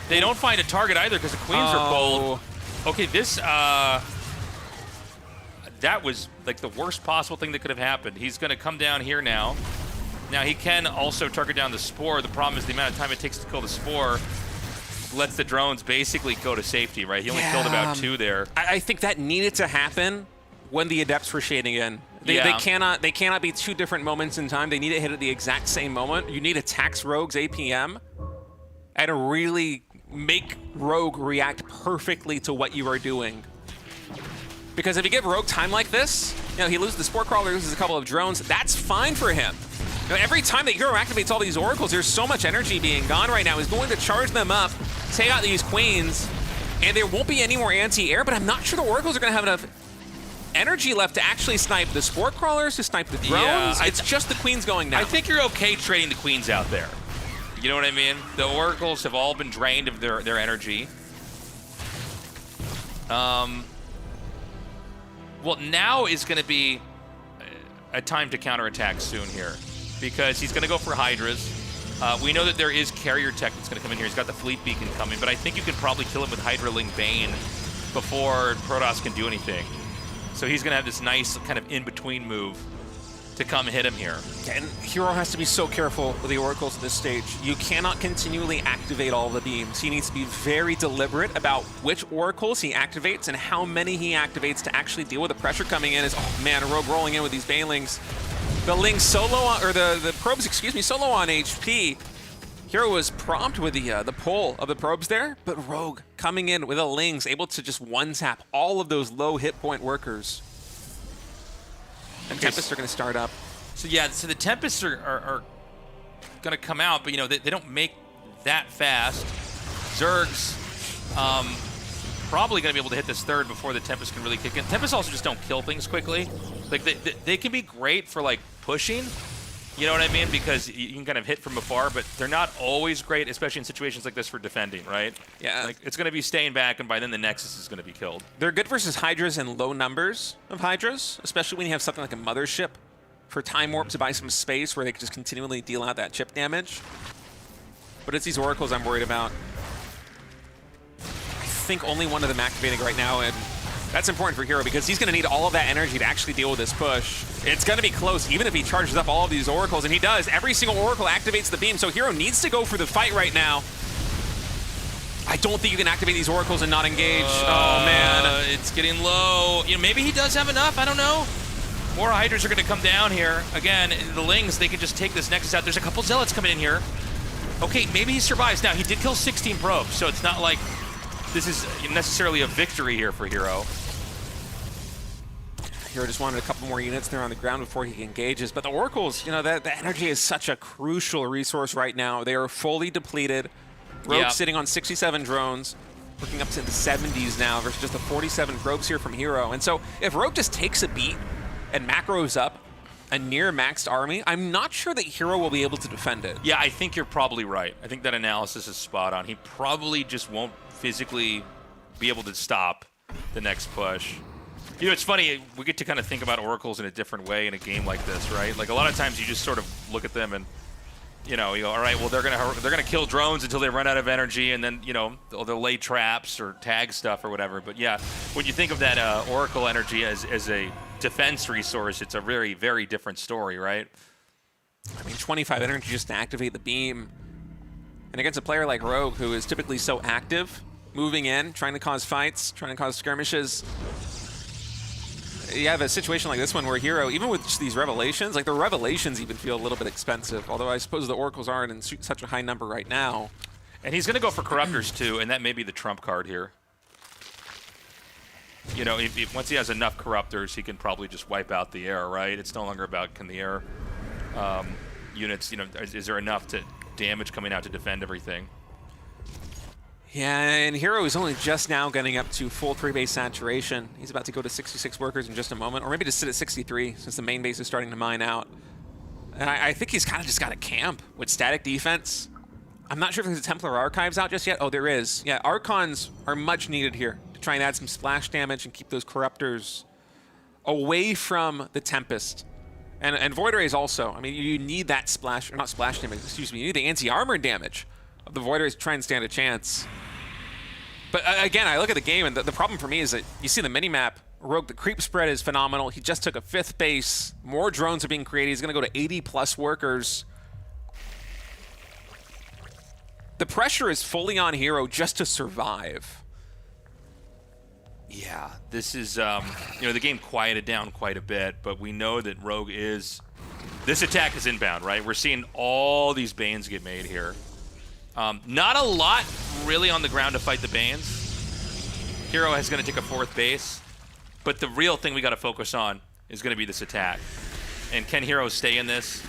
They don't find a target either because the Queens are pulled. Okay, this... that was like the worst possible thing that could have happened. He's going to come down here now. Now, he can also target down the Spore. The problem is the amount of time it takes to kill the Spore lets the drones basically go to safety, right? He only killed about 2 there. I think that needed to happen when the Adepts were shading in. They cannot be 2 different moments in time. They need to hit at the exact same moment. You need to tax Rogue's APM and really make Rogue react perfectly to what you are doing. Because if you give Rogue time like this, you know, he loses the Spore Crawler, loses a couple of drones, that's fine for him. You know, every time that Hero activates all these Oracles, there's so much energy being gone right now. He's going to charge them up, take out these Queens, and there won't be any more anti-air, but I'm not sure the Oracles are going to have enough energy left to actually snipe the Spore Crawlers, to snipe the drones. Yeah, it's just the Queens going down. I think you're okay trading the Queens out there. You know what I mean? The Oracles have all been drained of their energy. Well, now is going to be a time to counterattack soon here because he's going to go for Hydras. We know that there is carrier tech that's going to come in here. He's got the Fleet Beacon coming, but I think you can probably kill him with Hydra-Ling Bane before Protoss can do anything. So he's going to have this nice kind of in-between move to come hit him here. And Hero has to be so careful with the Oracles at this stage. You cannot continually activate all the beams. He needs to be very deliberate about which Oracles he activates and how many he activates to actually deal with the pressure coming in. Oh man, Rogue rolling in with these Banelings. The Lings solo on, or the Probes, excuse me, solo on HP. Hero was prompt with the pull of the Probes there, but Rogue coming in with a Lings, able to just one-tap all of those low hit point workers. And Tempests are going to start up. So yeah, so the Tempests are going to come out, but you know they don't make that fast. Zergs probably going to be able to hit this third before the Tempest can really kick in. Tempest also just don't kill things quickly. Like they can be great for like pushing, you know what I mean? Because you can kind of hit from afar, but they're not always great, especially in situations like this for defending, right? Yeah. Like it's going to be staying back, and by then the Nexus is going to be killed. They're good versus Hydras and low numbers of Hydras, especially when you have something like a Mothership for Time Warp to buy some space where they can just continually deal out that chip damage. But it's these Oracles I'm worried about. I think only one of them activating right now, and that's important for Hero because he's going to need all of that energy to actually deal with this push. It's going to be close, even if he charges up all of these Oracles, and he does. Every single Oracle activates the beam, so Hero needs to go for the fight right now. I don't think you can activate these Oracles and not engage. Oh, man. It's getting low. You know, maybe he does have enough. I don't know. More Hydras are going to come down here. Again, the Lings, they can just take this Nexus out. There's a couple Zealots coming in here. Okay, maybe he survives. Now, he did kill 16 probes, so it's not like this is necessarily a victory here for Hero. Hero just wanted a couple more units there on the ground before he engages. But the Oracles, you know, the energy is such a crucial resource right now. They are fully depleted. Rogue sitting on 67 drones, working up to the 70s now versus just the 47 probes here from Hero. And so if Rogue just takes a beat and macros up a near maxed army, I'm not sure that Hero will be able to defend it. Yeah, I think you're probably right. I think that analysis is spot on. He probably just won't physically be able to stop the next push. You know, it's funny, we get to kind of think about Oracles in a different way in a game like this, right? Like a lot of times you just sort of look at them and, you know, you go, all right, well, they're gonna kill drones until they run out of energy, and then, you know, they'll lay traps or tag stuff or whatever. But yeah, when you think of that Oracle energy as a defense resource, it's a very, very different story, right? I mean, 25 energy just to activate the beam. And against a player like Rogue, who is typically so active, moving in, trying to cause fights, trying to cause skirmishes, you have a situation like this one where Hero, even with just these Revelations, like the Revelations even feel a little bit expensive, although I suppose the Oracles aren't in such a high number right now. And he's going to go for Corruptors too, and that may be the trump card here. You know, once he has enough Corruptors, he can probably just wipe out the air, right? It's no longer about can the air units, you know, is there enough to damage coming out to defend everything? Yeah, and Hero is only just now getting up to full 3-base saturation. He's about to go to 66 workers in just a moment, or maybe to sit at 63 since the main base is starting to mine out. And I think he's kind of just got a camp with static defense. I'm not sure if there's a Templar Archives out just yet. Oh, there is. Yeah, Archons are much needed here to try and add some splash damage and keep those Corruptors away from the Tempest. And Void Rays also. I mean, you need that splash, or not splash damage, excuse me, you need the anti-armor damage of the Void Rays to try and stand a chance. But again, I look at the game, and the problem for me is that you see the mini-map, Rogue, the creep spread is phenomenal. He just took a 5th base. More drones are being created. He's going to go to 80-plus workers. The pressure is fully on Hero just to survive. Yeah, this is, you know, the game quieted down quite a bit, but we know that Rogue is... This attack is inbound, right? We're seeing all these Banes get made here. Not a lot really on the ground to fight the Banes. Hero is going to take a 4th base, but the real thing we got to focus on is going to be this attack. And can Hero stay in this?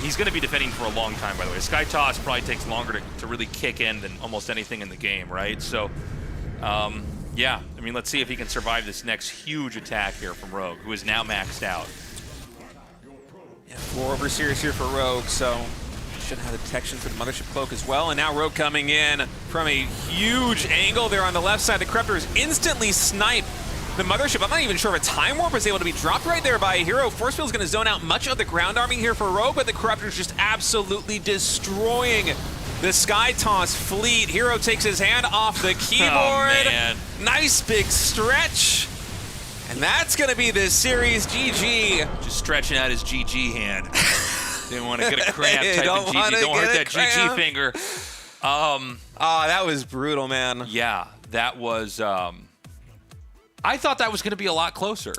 He's going to be defending for a long time, by the way. Sky Toss probably takes longer to really kick in than almost anything in the game, right? So, yeah, I mean, let's see if he can survive this next huge attack here from Rogue, who is now maxed out. Yeah, 4 Overseers here for Rogue, so should have the detection for the Mothership Cloak as well. And now Rogue coming in from a huge angle there on the left side. The Corruptors instantly snipe the Mothership. I'm not even sure if a Time Warp was able to be dropped right there by Hero. Force Field's going to zone out much of the ground army here for Rogue, but the Corruptors just absolutely destroying the Sky Toss fleet. Hero takes his hand off the keyboard. Oh, man. Nice big stretch. And that's going to be the series GG. Just stretching out his GG hand. Didn't want to get a cramp typing GG. Don't hurt that cramp. GG finger. Oh, that was brutal, man. Yeah, that was... I thought that was going to be a lot closer.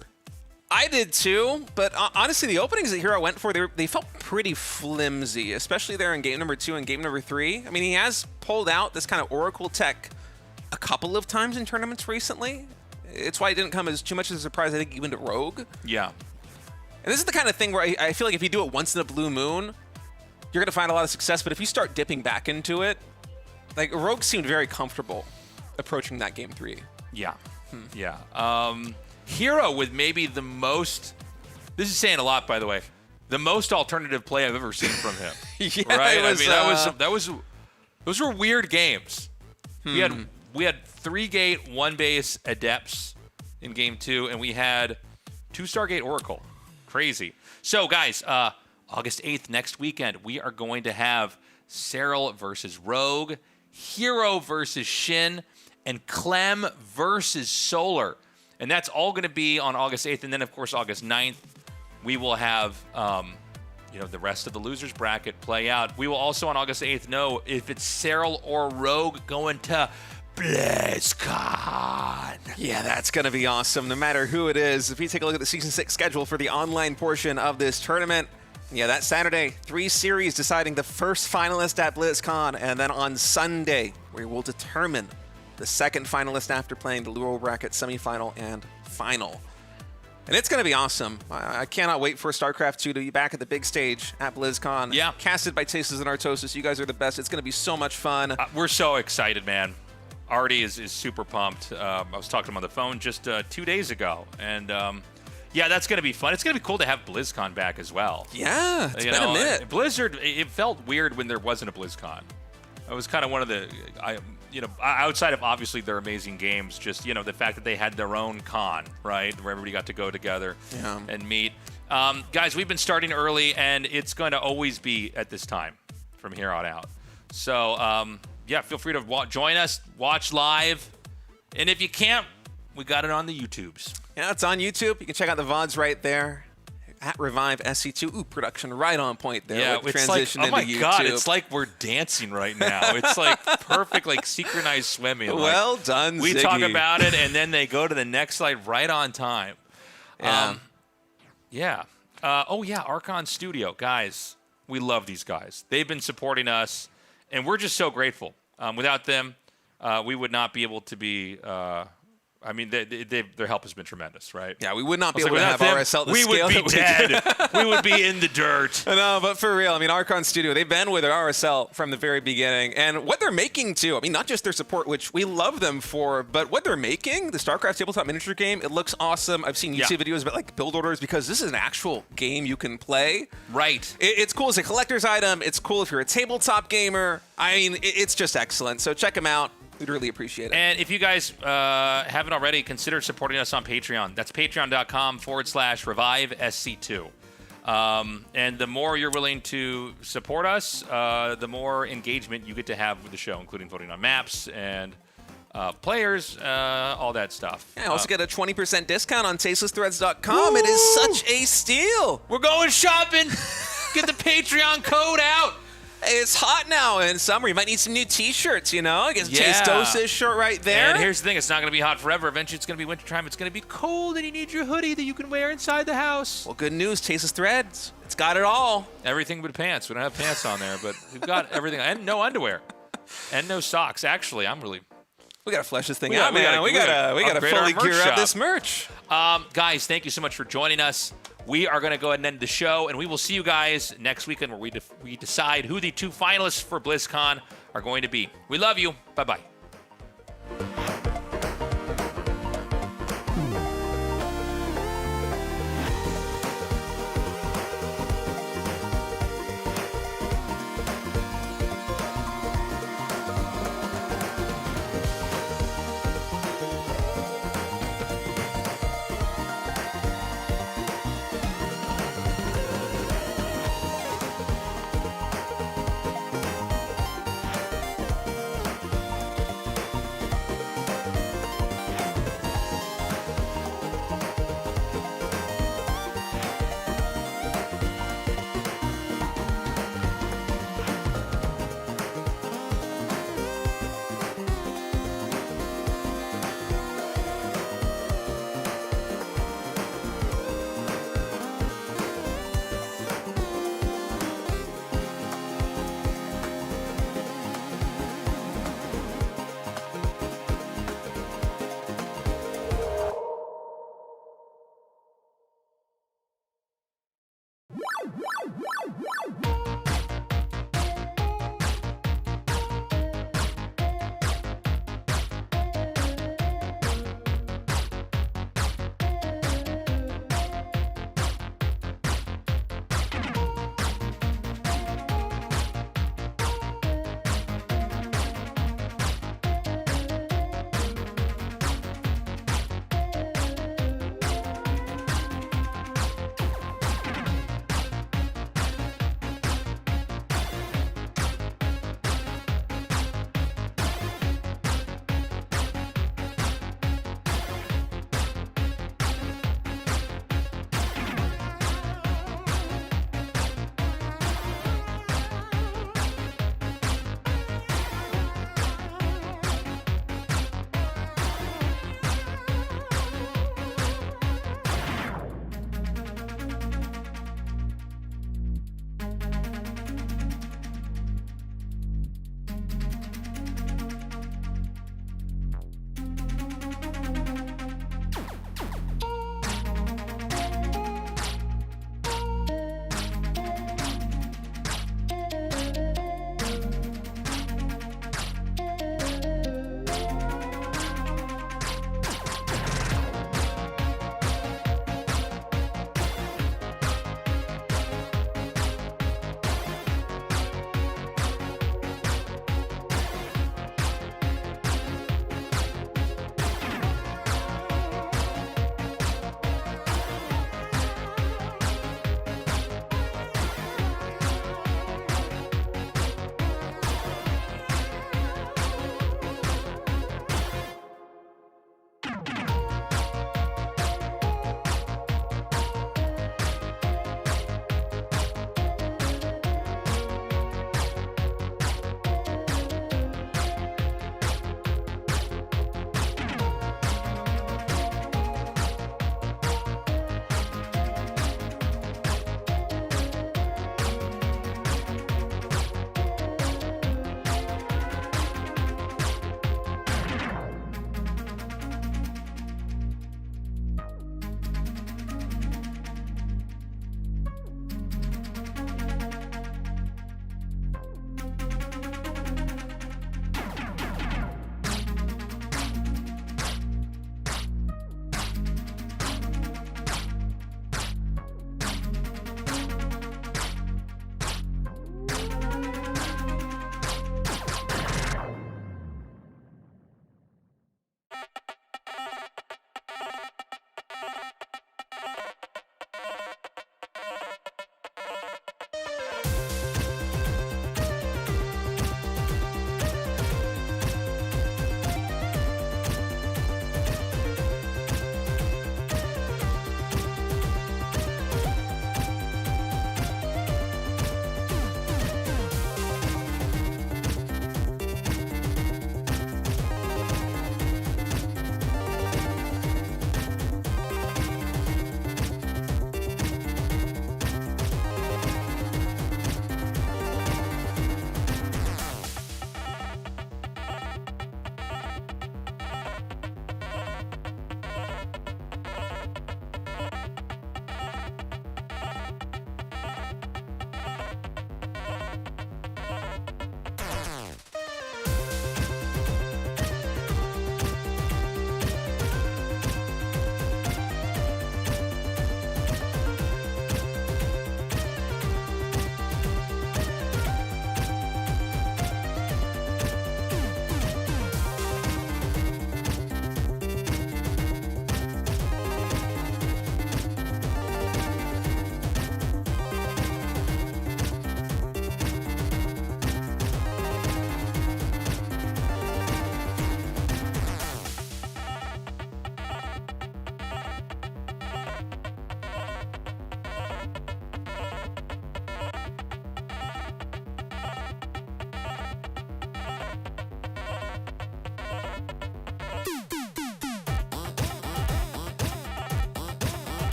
I did too, but honestly, the openings that Hero went for, they felt pretty flimsy, especially there in game number 2 and game number 3. I mean, he has pulled out this kind of Oracle tech a couple of times in tournaments recently. It's why it didn't come as too much as a surprise, I think, even to Rogue. Yeah. And this is the kind of thing where I feel like if you do it once in a blue moon, you're going to find a lot of success, but if you start dipping back into it, like Rogue seemed very comfortable approaching that game 3. Yeah. Yeah. Hero with maybe the most, this is saying a lot, by the way, the most alternative play I've ever seen from him. Yeah, right? it was, those were weird games. We had 3-gate, 1-base Adepts in game 2, and we had 2-star-gate Oracle. Crazy. So, guys, August 8th, next weekend, we are going to have Cyril versus Rogue, Hero versus Shin, and Clem versus Solar. And that's all going to be on August 8th. And then, of course, August 9th, we will have the rest of the losers bracket play out. We will also on August 8th know if it's Cyril or Rogue going to BlizzCon. Yeah, that's going to be awesome, no matter who it is. If you take a look at the Season 6 schedule for the online portion of this tournament, yeah, that Saturday, 3 series deciding the first finalist at BlizzCon, and then on Sunday, we will determine the second finalist after playing the lower bracket semifinal and final. And it's going to be awesome. I cannot wait for StarCraft 2 to be back at the big stage at BlizzCon. Yeah. Casted by Tastes and Artosis. You guys are the best. It's going to be so much fun. We're so excited, man. Artie is super pumped. I was talking to him on the phone just 2 days ago. And, yeah, that's going to be fun. It's going to be cool to have BlizzCon back as well. Yeah, it's been a minute. Blizzard, it felt weird when there wasn't a BlizzCon. It was kind of one of the, outside of obviously their amazing games, just, the fact that they had their own con, right, where everybody got to go together and meet. Guys, we've been starting early, and it's going to always be at this time from here on out. So, yeah, feel free to join us, watch live. And if you can't, we got it on the YouTubes. Yeah, it's on YouTube. You can check out the VODs right there. At Revive SC2. Ooh, production right on point there. Yeah, it's like, oh my God, it's like we're dancing right now. It's like perfect, like synchronized swimming. Well like, done, we Ziggy. talk about it, and then they go to the next slide right on time. Yeah. Oh, yeah, Archon Studio. Guys, we love these guys. They've been supporting us, and we're just so grateful. Without them, we would not be able to be... their help has been tremendous, right? Yeah, we would not be able to without have them, RSL at the we scale would be dead. We would be in the dirt. No, but for real, Archon Studio, they've been with RSL from the very beginning. And what they're making, too, not just their support, which we love them for, but what they're making, the StarCraft tabletop miniature game, it looks awesome. I've seen YouTube videos about, build orders, because this is an actual game you can play. Right. It's cool as a collector's item. It's cool if you're a tabletop gamer. it's just excellent. So check them out. We'd really appreciate it. And if you guys haven't already, consider supporting us on Patreon. That's patreon.com/ReviveSC2. And the more you're willing to support us, the more engagement you get to have with the show, including voting on maps and players, all that stuff. Yeah, also get a 20% discount on tastelessthreads.com. It is such a steal. We're going shopping. Get the Patreon code out. It's hot now in summer. You might need some new T-shirts, I guess Tastosis shirt right there. And here's the thing. It's not going to be hot forever. Eventually, it's going to be wintertime. It's going to be cold, and you need your hoodie that you can wear inside the house. Well, good news. Tasteless Threads. It's got it all. Everything but pants. We don't have pants on there, but we've got everything. And no underwear. And no socks. Actually, we got to flesh this thing out, man. We got to fully gear up this merch. Guys, thank you so much for joining us. We are going to go ahead and end the show, and we will see you guys next weekend where we decide who the 2 finalists for BlizzCon are going to be. We love you. Bye-bye.